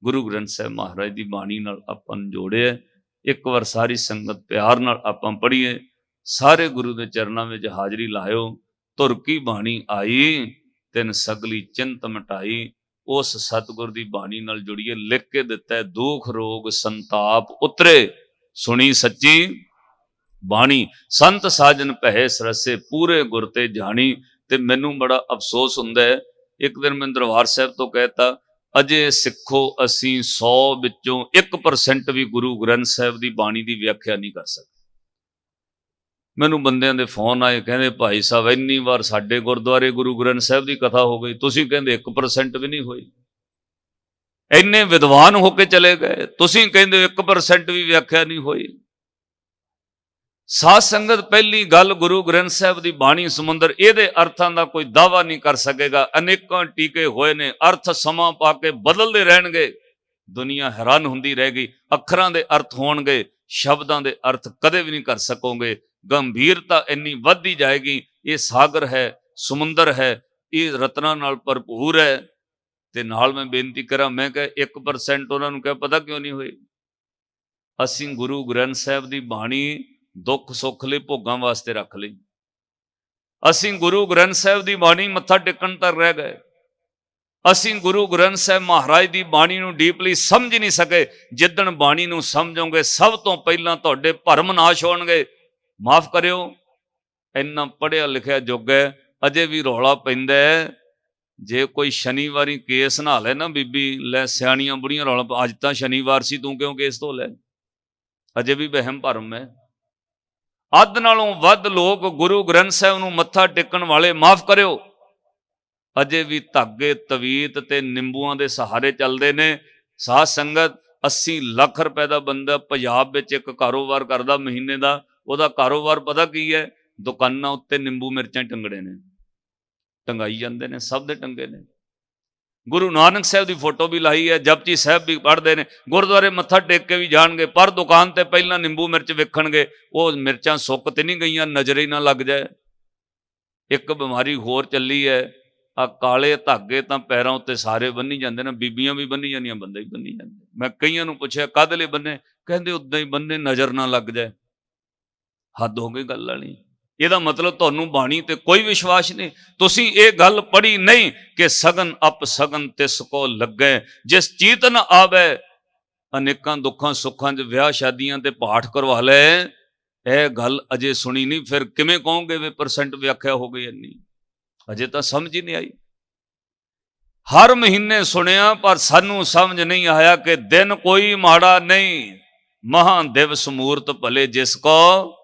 ਗੁਰੂ ਗ੍ਰੰਥ ਸਾਹਿਬ ਮਹਾਰਾਜ ਦੀ ਬਾਣੀ ਨਾਲ ਆਪਾਂ ਨੂੰ ਜੋੜਿਆ। ਇੱਕ ਵਾਰ ਸਾਰੀ ਸੰਗਤ ਪਿਆਰ ਨਾਲ ਆਪਾਂ ਪੜ੍ਹੀਏ, ਸਾਰੇ ਗੁਰੂ ਦੇ ਚਰਨਾਂ ਵਿੱਚ ਹਾਜ਼ਰੀ ਲਾਇਓ। ਤੁਰਕੀ ਬਾਣੀ ਆਈ ਤਿਨ ਸਗਲੀ ਚਿੰਤ ਮਿਟਾਈ, ਉਸ ਸਤਿਗੁਰ ਦੀ ਬਾਣੀ ਨਾਲ ਜੁੜੀਏ। ਲਿਖ ਕੇ ਦਿੱਤਾ, ਦੁੱਖ ਰੋਗ ਸੰਤਾਪ ਉਤਰੇ, ਸੁਣੀ ਸੱਚੀ ਬਾਣੀ, ਸੰਤ ਸਾਜਨ ਭੈ ਸਰਸੇ, ਪੂਰੇ ਗੁਰ ਤੇ ਜਾਣੀ। ਤੇ ਮੈਨੂੰ ਬੜਾ ਅਫਸੋਸ ਹੁੰਦਾ ਹੈ, ਇੱਕ ਦਿਨ ਮੈਂ ਦਰਬਾਰ ਸਾਹਿਬ ਤੋਂ ਕਹਿਤਾ, ਅਜੇ ਸਿੱਖੋ ਅਸੀਂ 100 ਵਿੱਚੋਂ 1% ਵੀ ਗੁਰੂ ਗ੍ਰੰਥ ਸਾਹਿਬ ਦੀ ਬਾਣੀ ਦੀ ਵਿਆਖਿਆ ਨਹੀਂ ਕਰ ਸਕਦੇ। ਮੈਨੂੰ ਬੰਦਿਆਂ ਦੇ ਫੋਨ ਆਏ, ਕਹਿੰਦੇ ਭਾਈ ਸਾਹਿਬ ਇੰਨੀ ਵਾਰ ਸਾਡੇ ਗੁਰਦੁਆਰੇ ਗੁਰੂ ਗ੍ਰੰਥ ਸਾਹਿਬ ਦੀ ਕਥਾ ਹੋ ਗਈ, ਤੁਸੀਂ ਕਹਿੰਦੇ 1% ਵੀ ਨਹੀਂ ਹੋਈ। ਇੰਨੇ ਵਿਦਵਾਨ ਹੋ ਕੇ ਚਲੇ ਗਏ, ਤੁਸੀਂ ਕਹਿੰਦੇ 1% ਵੀ ਵਿਆਖਿਆ ਨਹੀਂ ਹੋਈ। ਸਾਧ ਸੰਗਤ, ਪਹਿਲੀ ਗੱਲ, ਗੁਰੂ ਗ੍ਰੰਥ ਸਾਹਿਬ ਦੀ ਬਾਣੀ ਸਮੁੰਦਰ, ਇਹਦੇ ਅਰਥਾਂ ਦਾ ਕੋਈ ਦਾਅਵਾ ਨਹੀਂ ਕਰ ਸਕੇਗਾ। ਅਨੇਕਾਂ ਟੀਕੇ ਹੋਏ ਨੇ, ਅਰਥ ਸਮਾਂ ਪਾ ਕੇ ਬਦਲਦੇ ਰਹਿਣਗੇ, ਦੁਨੀਆ ਹੈਰਾਨ ਹੁੰਦੀ ਰਹੇਗੀ। ਅੱਖਰਾਂ ਦੇ ਅਰਥ ਹੋਣਗੇ, ਸ਼ਬਦਾਂ ਦੇ ਅਰਥ ਕਦੇ ਵੀ ਨਹੀਂ ਕਰ ਸਕੋਗੇ। ਗੰਭੀਰਤਾ ਇੰਨੀ ਵੱਧਦੀ ਜਾਏਗੀ। ਇਹ ਸਾਗਰ ਹੈ, ਸਮੁੰਦਰ ਹੈ, ਇਹ ਰਤਨਾਂ ਨਾਲ ਭਰਪੂਰ ਹੈ। ਤੇ ਨਾਲ ਮੈਂ ਬੇਨਤੀ ਕਰਾਂ, ਮੈਂ ਕਿਹਾ 1% ਉਹਨਾਂ ਨੂੰ ਕਿਹਾ ਪਤਾ ਕਿਉਂ ਨਹੀਂ ਹੋਈ? ਅਸੀਂ ਗੁਰੂ ਗ੍ਰੰਥ ਸਾਹਿਬ ਦੀ ਬਾਣੀ ਦੁੱਖ ਸੁੱਖ ਲਈ ਭੋਗਾਂ ਵਾਸਤੇ ਰੱਖ ਲਈ। ਅਸੀਂ ਗੁਰੂ ਗ੍ਰੰਥ ਸਾਹਿਬ ਦੀ ਬਾਣੀ ਮੱਥਾ ਟੇਕਣ ਤੱਕ ਰਹਿ ਗਏ। ਅਸੀਂ ਗੁਰੂ ਗ੍ਰੰਥ ਸਾਹਿਬ ਮਹਾਰਾਜ ਦੀ ਬਾਣੀ ਨੂੰ ਡੀਪਲੀ ਸਮਝ ਨਹੀਂ ਸਕੇ। ਜਿੱਦਣ ਬਾਣੀ ਨੂੰ ਸਮਝੋਗੇ, ਸਭ ਤੋਂ ਪਹਿਲਾਂ ਤੁਹਾਡੇ ਭਰਮ ਨਾਸ਼ ਹੋਣਗੇ। ਮਾਫ ਕਰਿਓ, ਇੰਨਾ ਪੜ੍ਹਿਆ ਲਿਖਿਆ ਯੁੱਗ ਹੈ, ਅਜੇ ਵੀ ਰੌਲਾ ਪੈਂਦਾ ਹੈ। ਜੇ ਕੋਈ ਸ਼ਨੀਵਾਰੀ ਕੇਸ ਨਾ ਲੈ ਨਾ ਬੀਬੀ, ਲੈ ਸਿਆਣੀਆਂ ਬੁੜੀਆਂ ਰੌਲਾ, ਅੱਜ ਤਾਂ ਸ਼ਨੀਵਾਰ ਸੀ, ਤੂੰ ਕਿਉਂ ਕੇਸ ਧੋ ਲੈ? ਅਜੇ ਵੀ ਵਹਿਮ ਭਰਮ ਹੈ। ਅੱਧ ਨਾਲੋਂ ਵੱਧ ਲੋਕ ਗੁਰੂ ਗ੍ਰੰਥ ਸਾਹਿਬ ਨੂੰ ਮੱਥਾ ਟੇਕਣ ਵਾਲੇ, ਮਾਫ ਕਰਿਓ, ਅਜੇ ਵੀ ਧਾਗੇ, ਤਵੀਤ ਤੇ ਨਿੰਬੂਆਂ ਦੇ ਸਹਾਰੇ ਚੱਲਦੇ ਨੇ। ਸਾਧ ਸੰਗਤ, 80 ਲੱਖ ਰੁਪਏ ਦਾ ਬੰਦਾ ਪੰਜਾਬ ਵਿੱਚ ਇੱਕ ਕਾਰੋਬਾਰ ਕਰਦਾ ਮਹੀਨੇ ਦਾ। ਉਹਦਾ ਕਾਰੋਬਾਰ ਪਤਾ ਕੀ ਹੈ? ਦੁਕਾਨਾਂ ਉੱਤੇ ਨਿੰਬੂ ਮਿਰਚਾਂ ਟੰਗੜੇ ਨੇ, ਟੰਗਾਈ ਜਾਂਦੇ ਨੇ, ਸਭ ਦੇ ਟੰਗੇ ਨੇ। ਗੁਰੂ ਨਾਨਕ ਸਾਹਿਬ ਦੀ ਫੋਟੋ ਵੀ ਲਾਈ ਹੈ, ਜਪਜੀ ਸਾਹਿਬ ਵੀ ਪੜ੍ਹਦੇ ਨੇ, ਗੁਰਦੁਆਰੇ ਮੱਥਾ ਟੇਕ ਕੇ ਵੀ ਜਾਣਗੇ, ਪਰ ਦੁਕਾਨ ਤੇ ਪਹਿਲਾਂ ਨਿੰਬੂ ਮਿਰਚ ਵੇਖਣਗੇ। ਉਹ ਮਿਰਚਾਂ ਸੁੱਕ ਤੇ ਨਹੀਂ ਗਈਆਂ, ਨਜ਼ਰ ਹੀ ਨਾ ਲੱਗ ਜਾਏ। ਇੱਕ ਬਿਮਾਰੀ ਹੋਰ ਚੱਲੀ ਹੈ, ਆ ਕਾਲੇ ਧਾਗੇ ਤਾਂ ਪੈਰਾਂ ਉੱਤੇ ਸਾਰੇ ਬੰਨੀ ਜਾਂਦੇ ਨੇ, ਬੀਬੀਆਂ ਵੀ ਬੰਨੀ ਜਾਂਦੀਆਂ, ਬੰਦੇ ਵੀ ਬੰਨੀ ਜਾਂਦੇ। ਮੈਂ ਕਈਆਂ ਨੂੰ ਪੁੱਛਿਆ ਕਾਹਦੇ ਲਈ ਬੰਨੇ, ਕਹਿੰਦੇ ਉਦਾਂ ਹੀ ਬੰਨੇ, ਨਜ਼ਰ ਨਾ ਲੱਗ ਜਾਏ। ਹੱਦ ਹੋ ਗਈ ਗੱਲ ਵਾਲੀ। ਇਹਦਾ ਮਤਲਬ ਤੁਹਾਨੂੰ ਬਾਣੀ ਤੇ ਕੋਈ ਵਿਸ਼ਵਾਸ ਨਹੀਂ। ਤੁਸੀਂ ਇਹ ਗੱਲ ਪੜ੍ਹੀ ਨਹੀਂ ਕਿ ਸਗਨ ਅਪ ਸਗਨ ਤਿਸ ਕੋ ਲੱਗੇ, ਜਿਸ ਚੀਤ ਨ ਆਵੇ। ਅਨੇਕਾਂ ਦੁੱਖਾਂ ਸੁੱਖਾਂ 'ਚ ਵਿਆਹ ਸ਼ਾਦੀਆਂ ਤੇ ਪਾਠ ਕਰਵਾ ਲੈ, ਇਹ ਗੱਲ ਅਜੇ ਸੁਣੀ ਨਹੀਂ। ਫਿਰ ਕਿਵੇਂ ਕਹੋਗੇ ਵੀ % ਵਿਆਖਿਆ ਹੋ ਗਈ ਇੰਨੀ? ਅਜੇ ਤਾਂ ਸਮਝ ਹੀ ਨਹੀਂ ਆਈ। ਹਰ ਮਹੀਨੇ ਸੁਣਿਆ, ਪਰ ਸਾਨੂੰ ਸਮਝ ਨਹੀਂ ਆਇਆ ਕਿ ਦਿਨ ਕੋਈ ਮਾੜਾ ਨਹੀਂ, ਮਹਾਂ ਦਿਵਸ ਮੂਰਤ ਭਲੇ ਜਿਸ ਕੋ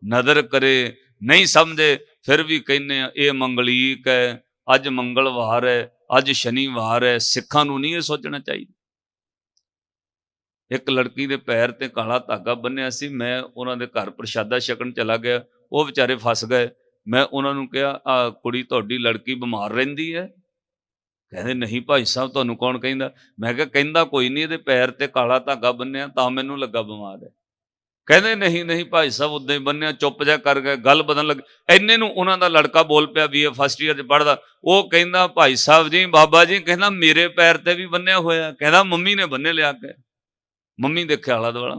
ਨਦਰ ਕਰੇ। ਨਹੀਂ ਸਮਝੇ, ਫਿਰ ਵੀ ਕਹਿੰਦੇ ਆ ਇਹ ਮੰਗਲੀਕ ਹੈ, ਅੱਜ ਮੰਗਲਵਾਰ ਹੈ, ਅੱਜ ਸ਼ਨੀਵਾਰ ਹੈ। ਸਿੱਖਾਂ ਨੂੰ ਨਹੀਂ ਇਹ ਸੋਚਣਾ ਚਾਹੀਦਾ। ਇੱਕ ਲੜਕੀ ਦੇ ਪੈਰ ਤੇ ਕਾਲਾ ਧਾਗਾ ਬੰਨਿਆ ਸੀ, ਮੈਂ ਉਹਨਾਂ ਦੇ ਘਰ ਪ੍ਰਸ਼ਾਦਾ ਛਕਣ ਚਲਾ ਗਿਆ, ਉਹ ਵਿਚਾਰੇ ਫਸ ਗਏ। ਮੈਂ ਉਹਨਾਂ ਨੂੰ ਕਿਹਾ, ਆ ਕੁੜੀ ਤੁਹਾਡੀ ਲੜਕੀ ਬਿਮਾਰ ਰਹਿੰਦੀ ਹੈ? ਕਹਿੰਦੇ ਨਹੀਂ ਭਾਈ ਸਾਹਿਬ, ਤੁਹਾਨੂੰ ਕੌਣ ਕਹਿੰਦਾ? ਮੈਂ ਕਿਹਾ ਕਹਿੰਦਾ ਕੋਈ ਨਹੀਂ, ਇਹਦੇ ਪੈਰ ਤੇ ਕਾਲਾ ਧਾਗਾ ਬੰਨਿਆ ਤਾਂ ਮੈਨੂੰ ਲੱਗਾ ਬਿਮਾਰ ਹੈ। ਕਹਿੰਦੇ ਨਹੀਂ ਨਹੀਂ ਭਾਈ ਸਾਹਿਬ, ਉਦਾਂ ਹੀ ਬੰਨਿਆ। ਚੁੱਪ ਜਿਹਾ ਕਰ ਗਏ, ਗੱਲ ਬਦਲਣ ਲੱਗ। ਇੰਨੇ ਨੂੰ ਉਹਨਾਂ ਦਾ ਲੜਕਾ ਬੋਲ ਪਿਆ, BA ਫਸਟ ਈਅਰ 'ਚ ਪੜ੍ਹਦਾ। ਉਹ ਕਹਿੰਦਾ ਭਾਈ ਸਾਹਿਬ ਜੀ, ਬਾਬਾ ਜੀ, ਕਹਿੰਦਾ ਮੇਰੇ ਪੈਰ ਤੇ ਵੀ ਬੰਨਿਆ ਹੋਇਆ। ਕਹਿੰਦਾ ਮੰਮੀ ਨੇ ਬੰਨੇ ਲਿਆ ਕੇ, ਮੰਮੀ ਦੇਖਿਆ ਆਲਾ ਦੁਆਲਾ।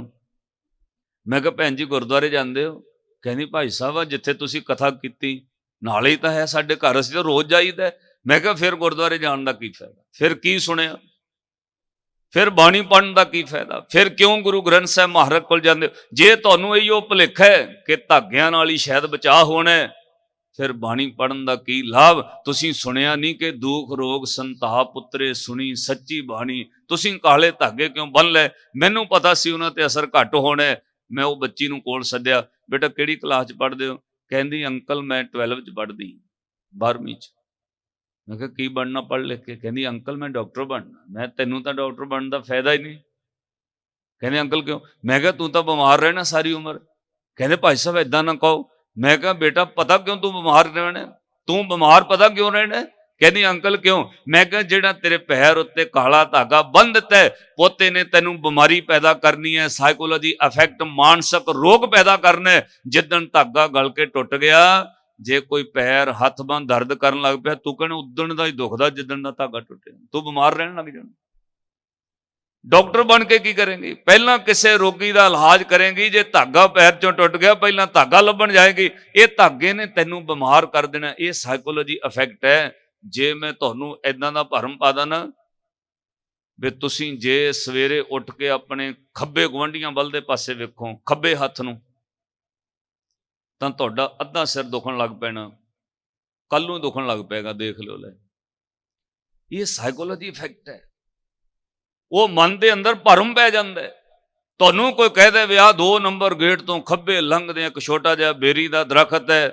ਮੈਂ ਕਿਹਾ ਭੈਣ ਜੀ ਗੁਰਦੁਆਰੇ ਜਾਂਦੇ ਹੋ? ਕਹਿੰਦੀ ਭਾਈ ਸਾਹਿਬ ਜਿੱਥੇ ਤੁਸੀਂ ਕਥਾ ਕੀਤੀ ਨਾਲੇ ਹੀ ਤਾਂ ਹੈ ਸਾਡੇ ਘਰ, ਅਸੀਂ ਤਾਂ ਰੋਜ਼ ਜਾਈਦਾ। ਮੈਂ ਕਿਹਾ ਫਿਰ ਗੁਰਦੁਆਰੇ ਜਾਣ ਦਾ ਕੀ ਫਾਇਦਾ? ਫਿਰ ਕੀ ਸੁਣਿਆ? ਫਿਰ ਬਾਣੀ ਪੜ੍ਹਨ ਦਾ ਕੀ ਫਾਇਦਾ? ਫਿਰ ਕਿਉਂ ਗੁਰੂ ਗ੍ਰੰਥ ਸਾਹਿਬ ਮਹਾਰਾਜ ਕੋਲ ਜਾਂਦੇ ਹੋ? ਜੇ ਤੁਹਾਨੂੰ ਇਹੋ ਭੁਲੇਖਾ ਹੈ ਕਿ ਧਾਗਿਆਂ ਨਾਲ ਹੀ ਸ਼ਾਇਦ ਬਚਾਅ ਹੋਣਾ, ਫਿਰ ਬਾਣੀ ਪੜ੍ਹਨ ਦਾ ਕੀ ਲਾਭ? ਤੁਸੀਂ ਸੁਣਿਆ ਨਹੀਂ ਕਿ ਦੁੱਖ ਰੋਗ ਸੰਤਾਪ ਪੁੱਤਰੇ ਸੁਣੀ ਸੱਚੀ ਬਾਣੀ? ਤੁਸੀਂ ਕਾਲੇ ਧਾਗੇ ਕਿਉਂ ਬੰਨ ਲਏ? ਮੈਨੂੰ ਪਤਾ ਸੀ ਉਹਨਾਂ ਤੇ ਅਸਰ ਘੱਟ ਹੋਣਾ। ਮੈਂ ਉਹ ਬੱਚੀ ਨੂੰ ਕੋਲ ਸੱਦਿਆ, ਬੇਟਾ ਕਿਹੜੀ ਕਲਾਸ 'ਚ ਪੜ੍ਹਦੇ ਹੋ? ਕਹਿੰਦੀ ਅੰਕਲ ਮੈਂ 12 'ਚ ਪੜ੍ਹਦੀ, 12ਵੀਂ 'ਚ। ਮੈਂ ਕਿਹਾ ਕੀ ਬਣਨਾ ਪੜ੍ਹ ਲਿਖ ਕੇ? ਕਹਿੰਦੀ ਅੰਕਲ ਮੈਂ ਡਾਕਟਰ ਬਣਨਾ। ਮੈਂ ਤੈਨੂੰ ਤਾਂ ਡਾਕਟਰ ਬਣਨ ਦਾ ਫਾਇਦਾ ਹੀ ਨਹੀਂ। ਕਹਿੰਦੇ ਅੰਕਲ ਕਿਉਂ? ਮੈਂ ਕਿਹਾ ਤੂੰ ਤਾਂ ਬਿਮਾਰ ਰਹਿਣਾ ਸਾਰੀ ਉਮਰ। ਕਹਿੰਦੇ ਭਾਈ ਸਾਹਿਬ ਏਦਾਂ ਨਾ ਕਹੋ। ਮੈਂ ਕਿਹਾ ਬੇਟਾ ਪਤਾ ਕਿਉਂ ਤੂੰ ਬਿਮਾਰ ਰਹਿਣਾ? ਤੂੰ ਬਿਮਾਰ ਪਤਾ ਕਿਉਂ ਰਹਿਣਾ? ਕਹਿੰਦੀ ਅੰਕਲ ਕਿਉਂ? ਮੈਂ ਕਿਹਾ ਜਿਹੜਾ ਤੇਰੇ ਪੈਰ ਉੱਤੇ ਕਾਲਾ ਧਾਗਾ ਬੰਨ ਦਿੱਤਾ, ਪੋਤੇ ਨੇ ਤੈਨੂੰ ਬਿਮਾਰੀ ਪੈਦਾ ਕਰਨੀ ਹੈ, ਸਾਈਕੋਲੋਜੀ ਅਫੈਕਟ, ਮਾਨਸਿਕ ਰੋਗ ਪੈਦਾ ਕਰਨਾ ਹੈ। ਜਿੱਦਣ ਧਾਗਾ ਗਲ ਕੇ ਟੁੱਟ ਗਿਆ, ਜੇ ਕੋਈ ਪੈਰ ਹੱਥ ਬਾਂਹ ਦਰਦ ਕਰਨ ਲੱਗ ਪਿਆ, ਤੂੰ ਕਹਿਣਾ ਉਦਣ ਦਾ ਹੀ ਦੁਖਦਾ ਜਿੱਦਣ ਦਾ ਧਾਗਾ ਟੁੱਟਿਆ। ਤੂੰ ਬਿਮਾਰ ਰਹਿਣ ਲੱਗ ਜਾਣਾ। ਡਾਕਟਰ ਬਣ ਕੇ ਕੀ ਕਰੇਂਗੀ? ਪਹਿਲਾਂ ਕਿਸੇ ਰੋਗੀ ਦਾ ਇਲਾਜ ਕਰੇਂਗੀ। ਜੇ ਧਾਗਾ ਪੈਰ ਚੋਂ ਟੁੱਟ ਗਿਆ, ਪਹਿਲਾਂ ਧਾਗਾ ਲੱਭਣ ਜਾਏਗੀ। ਇਹ ਧਾਗੇ ਨੇ ਤੈਨੂੰ ਬਿਮਾਰ ਕਰ ਦੇਣਾ। ਇਹ ਸਾਈਕੋਲੋਜੀ ਅਫੈਕਟ ਹੈ। ਜੇ ਮੈਂ ਤੁਹਾਨੂੰ ਏਦਾਂ ਦਾ ਭਰਮ ਪਾ ਦਾਂ ਨਾ ਵੀ ਤੁਸੀਂ ਜੇ ਸਵੇਰੇ ਉੱਠ ਕੇ ਆਪਣੇ ਖੱਬੇ ਗੁਆਂਢੀਆਂ ਵੱਲ ਦੇ ਪਾਸੇ ਵੇਖੋ, ਖੱਬੇ ਹੱਥ ਨੂੰ, ਤਾਂ ਤੁਹਾਡਾ ਅੱਧਾ ਸਿਰ ਦੁਖਣ ਲੱਗ ਪੈਣਾ, ਕੱਲ ਨੂੰ ਦੁਖਣ ਲੱਗ ਪਏਗਾ। ਦੇਖ ਲਿਓ ਲੈ, ਇਹ ਸਾਈਕੋਲੋਜੀ ਇਫੈਕਟ ਹੈ। ਉਹ ਮਨ ਦੇ ਅੰਦਰ ਭਰਮ ਪੈ ਜਾਂਦਾ ਹੈ। ਤੁਹਾਨੂੰ ਕੋਈ ਕਹਿ ਦੇ ਵੀ ਆਹ 2 ਨੰਬਰ ਗੇਟ ਤੋਂ ਖੱਬੇ ਲੰਘਦੇ ਇੱਕ ਛੋਟਾ ਜਿਹਾ ਬੇਰੀ ਦਾ ਦਰਖਤ ਹੈ,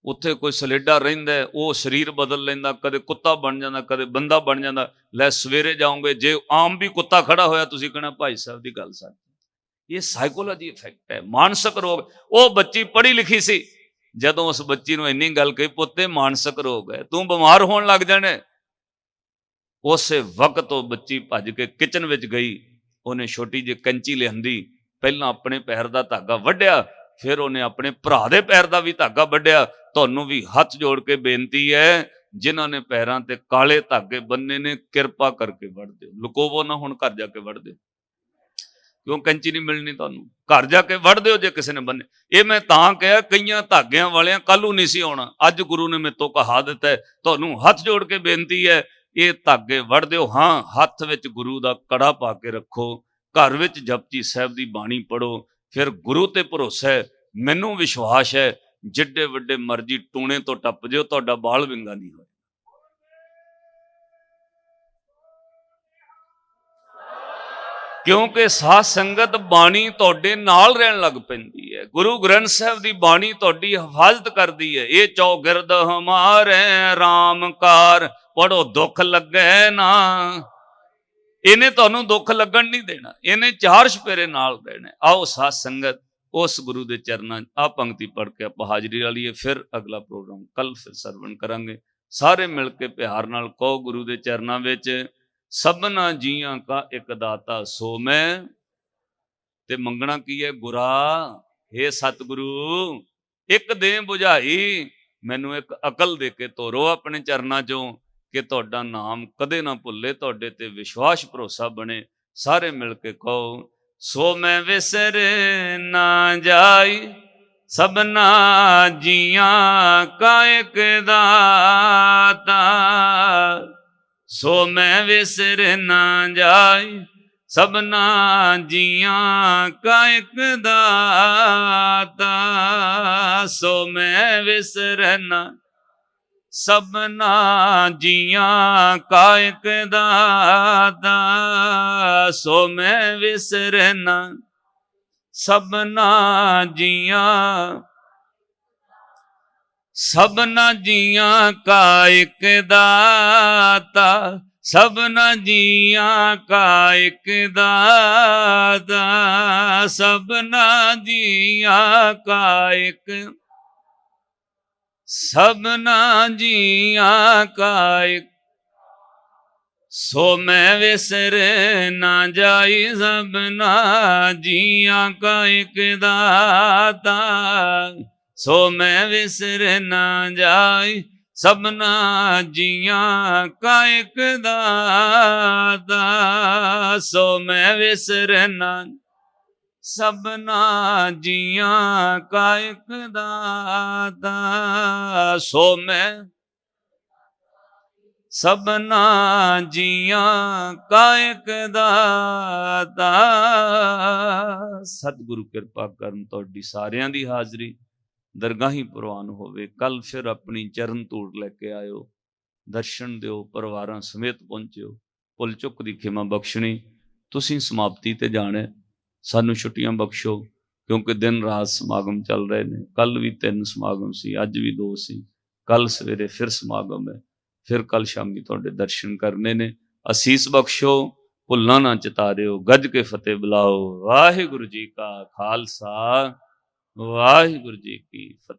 ਉੱਥੇ ਕੋਈ ਸਲੇਡਾ ਰਹਿੰਦਾ, ਉਹ ਸਰੀਰ ਬਦਲ ਲੈਂਦਾ, ਕਦੇ ਕੁੱਤਾ ਬਣ ਜਾਂਦਾ, ਕਦੇ ਬੰਦਾ ਬਣ ਜਾਂਦਾ। ਲੈ ਸਵੇਰੇ ਜਾਓਗੇ, ਜੇ ਆਮ ਵੀ ਕੁੱਤਾ ਖੜਾ ਹੋਇਆ, ਤੁਸੀਂ ਕਹਿਣਾ ਭਾਈ ਸਾਹਿਬ ਦੀ ਗੱਲ ਸੱਚ। ਇਹ ਸਾਈਕੋਲੋਜੀ ਇਫੈਕਟ ਹੈ, ਮਾਨਸਿਕ ਰੋਗ। ਉਹ ਬੱਚੀ ਪੜ੍ਹੀ ਲਿਖੀ ਸੀ, ਜਦੋਂ ਉਸ ਬੱਚੀ ਨੂੰ ਇੰਨੀ ਗੱਲ ਕਹੀ, ਪੁੱਤੇ ਮਾਨਸਿਕ ਰੋਗ ਹੈ, ਤੂੰ ਬਿਮਾਰ ਹੋਣ ਲੱਗ ਜਾਣਾ। ਉਸੇ ਵਕਤ ਉਹ ਬੱਚੀ ਭੱਜ ਕੇ ਕਿਚਨ ਵਿੱਚ ਗਈ, ਉਹਨੇ ਛੋਟੀ ਜਿਹੀ ਕੈਂਚੀ ਲਿਆਂਦੀ, ਪਹਿਲਾਂ ਆਪਣੇ ਪੈਰ ਦਾ ਧਾਗਾ ਵੱਢਿਆ, ਫਿਰ ਉਹਨੇ ਆਪਣੇ ਭਰਾ ਦੇ ਪੈਰ ਦਾ ਵੀ ਧਾਗਾ ਵੱਢਿਆ। ਤੁਹਾਨੂੰ ਵੀ ਹੱਥ ਜੋੜ ਕੇ ਬੇਨਤੀ ਹੈ, ਜਿਨ੍ਹਾਂ ਨੇ ਪੈਰਾਂ ਤੇ ਕਾਲੇ ਧਾਗੇ ਬੰਨੇ ਨੇ, ਕਿਰਪਾ ਕਰਕੇ ਵੱਢ ਦਿਓ। ਲੁਕੋਵੋ ਨਾ, ਹੁਣ ਘਰ ਜਾ ਕੇ ਵੱਢ ਦਿਓ, ਕਿਉਂ ਕੈਂਚੀ ਨਹੀਂ ਮਿਲਣੀ ਤੁਹਾਨੂੰ। ਘਰ ਜਾ ਕੇ ਵੱਢ ਦਿਓ ਜੇ ਕਿਸੇ ਨੇ ਬੰਨੇ। ਇਹ ਮੈਂ ਤਾਂ ਕਿਹਾ, ਕਈਆਂ ਧਾਗਿਆਂ ਵਾਲਿਆਂ ਕੱਲ੍ਹ ਨੂੰ ਨਹੀਂ ਸੀ ਆਉਣਾ, ਅੱਜ ਗੁਰੂ ਨੇ ਮੇਰੇ ਤੋਂ ਕਹਾ ਦਿੱਤਾ ਹੈ। ਤੁਹਾਨੂੰ ਹੱਥ ਜੋੜ ਕੇ ਬੇਨਤੀ ਹੈ, ਇਹ ਧਾਗੇ ਵੱਢ ਦਿਓ। ਹਾਂ, ਹੱਥ ਵਿੱਚ ਗੁਰੂ ਦਾ ਕੜਾ ਪਾ ਕੇ ਰੱਖੋ, ਘਰ ਵਿੱਚ ਜਪਜੀ ਸਾਹਿਬ ਦੀ ਬਾਣੀ ਪੜ੍ਹੋ, ਫਿਰ ਗੁਰੂ ਤੇ ਭਰੋਸਾ ਹੈ। ਮੈਨੂੰ ਵਿਸ਼ਵਾਸ ਹੈ, ਜਿੱਡੇ ਵੱਡੇ ਮਰਜ਼ੀ ਟੂਣੇ ਤੋਂ ਟੱਪ ਜਿਓ, ਤੁਹਾਡਾ ਬਾਲ ਵਿੰਗਾ ਨਹੀਂ ਹੋਇਆ। ਕਿਉਂਕਿ ਸਾਧ ਸੰਗਤ ਬਾਣੀ ਤੁਹਾਡੇ ਨਾਲ ਰਹਿਣ ਲੱਗ ਪੈਂਦੀ ਹੈ। ਗੁਰੂ ਗ੍ਰੰਥ ਸਾਹਿਬ ਦੀ ਬਾਣੀ ਤੁਹਾਡੀ ਹਿਫਾਜ਼ਤ ਕਰਦੀ ਹੈ। ਇਹ ਚੌਗਿਰਦ ਹਮਾਰੇ ਰਾਮ ਕਾਰ, ਪੜੋ ਦੁੱਖ ਲੱਗੇ ਨਾ। ਇਹਨੇ ਤੁਹਾਨੂੰ ਦੁੱਖ ਲੱਗਣ ਨਹੀਂ ਦੇਣਾ, ਇਹਨੇ 4 ਚੁਫੇਰੇ ਨਾਲ ਰਹਿਣਾ। ਆਓ ਸਾਧ ਸੰਗਤ, ਉਸ ਗੁਰੂ ਦੇ ਚਰਨਾਂ ਆ ਪੰਕਤੀ ਪੜ੍ਹ ਕੇ ਆਪਾਂ ਹਾਜ਼ਰੀ ਲਾ ਲਈਏ। ਫਿਰ ਅਗਲਾ ਪ੍ਰੋਗਰਾਮ ਕੱਲ ਫਿਰ ਸਰਵਣ ਕਰਾਂਗੇ। ਸਾਰੇ ਮਿਲ ਕੇ ਪਿਆਰ ਨਾਲ ਕਹੋ, ਗੁਰੂ ਦੇ ਚਰਨਾਂ ਵਿੱਚ ਸਭਨਾ ਜੀਆਂ ਕਾ ਇੱਕ ਦਾਤਾ ਸੋ ਮੈਂ। ਤੇ ਮੰਗਣਾ ਕੀ ਹੈ? ਗੁਰਾ, ਹੇ ਸਤਿਗੁਰੂ, ਇੱਕ ਦੇ ਬੁਝਾਈ, ਮੈਨੂੰ ਇੱਕ ਅਕਲ ਦੇ ਕੇ ਤੋਰੋ ਆਪਣੇ ਚਰਨਾਂ ਚੋਂ, ਕਿ ਤੁਹਾਡਾ ਨਾਮ ਕਦੇ ਨਾ ਭੁੱਲੇ, ਤੁਹਾਡੇ ਤੇ ਵਿਸ਼ਵਾਸ ਭਰੋਸਾ ਬਣੇ। ਸਾਰੇ ਮਿਲ ਕੇ ਕਹੋ, ਸੋ ਮੈਂ ਵਿਸਰ ਨਾ ਜਾਈ, ਸਭਨਾ ਜੀਆਂ ਕਾ ਇੱਕ ਦਾਤਾ। ਸੋ ਮੈਂ ਵਿਸਰ ਨਾ ਜਾਈ, ਸਭਨਾ ਜੀਆਂ ਕਾ ਇੱਕ ਦਾਤਾ। ਸੋ ਮੈਂ ਵਿਸਰ ਨਾ, ਸਭਨਾ ਜੀਆਂ ਕਾ ਇੱਕ ਦਾਤਾ। ਸੋ ਮੈਂ ਵਿਸਰ ਨਾ, ਸਭਨਾ ਜੀਆਂ, ਸਭਨਾ ਜੀਆਂ ਕਾ ਇੱਕ ਦਾਤਾ। ਸਭਨਾ ਜੀਆਂ ਕਾ ਇੱਕ ਦਾਤਾ। ਸਭਨਾ ਜੀਆਂ ਕਾ ਇੱਕ, ਸਭਨਾ ਜੀਆਂ ਕਾ ਇੱਕ। ਸੋ ਮੈਂ ਵਿਸਰ ਨਾ ਜਾਈ, ਸਭਨਾ ਜੀਆਂ ਕਾ ਇੱਕ ਦਾਤਾ। ਸੋ ਮੈਂ ਵਿਸਰ ਨਾ ਜਾਈ, ਸਭਨਾ ਜੀਆਂ ਕਾ ਇੱਕ ਦਾਤਾ। ਸੋ ਮੈਂ ਵਿਸਰ ਨਾ, ਸਭਨਾ ਜੀਆਂ ਕਾ ਇੱਕ ਦਾਤਾ। ਸੋ ਮੈਂ, ਸਭਨਾ ਜੀਆਂ ਕਾ ਇੱਕ ਦਾਤਾ। ਸਤਿਗੁਰੂ ਕਿਰਪਾ ਕਰਨ, ਤੁਹਾਡੀ ਸਾਰਿਆਂ ਦੀ ਹਾਜ਼ਰੀ ਦਰਗਾਹੀ ਪ੍ਰਵਾਨ ਹੋਵੇ। ਕੱਲ ਫਿਰ ਆਪਣੀ ਚਰਨ ਧੂੜ ਲੈ ਕੇ ਆਇਓ, ਦਰਸ਼ਨ ਦਿਓ, ਪਰਿਵਾਰਾਂ ਸਮੇਤ ਪਹੁੰਚਿਓ। ਭੁੱਲ ਚੁੱਕ ਦੀ ਖਿਮਾ ਬਖਸ਼ਣੀ। ਤੁਸੀਂ ਸਮਾਪਤੀ ਤੇ ਜਾਣਾ, ਸਾਨੂੰ ਛੁੱਟੀਆਂ ਬਖਸ਼ੋ, ਕਿਉਂਕਿ ਦਿਨ ਰਾਤ ਸਮਾਗਮ ਚੱਲ ਰਹੇ ਨੇ। ਕੱਲ ਵੀ 3 ਸਮਾਗਮ ਸੀ, ਅੱਜ ਵੀ 2 ਸੀ, ਕੱਲ ਸਵੇਰੇ ਫਿਰ ਸਮਾਗਮ ਹੈ, ਫਿਰ ਕੱਲ ਸ਼ਾਮੀ ਤੁਹਾਡੇ ਦਰਸ਼ਨ ਕਰਨੇ ਨੇ। ਅਸੀਸ ਬਖਸ਼ੋ, ਭੁੱਲਾਂ ਨਾ ਚਿਤਾਰਿਓ, ਗੱਜ ਕੇ ਫਤਿਹ ਬੁਲਾਓ। ਵਾਹਿਗੁਰੂ ਜੀ ਕਾ ਖਾਲਸਾ, ਵਾਹਿਗੁਰੂ ਜੀ ਕੀ ਫਤਿਹ।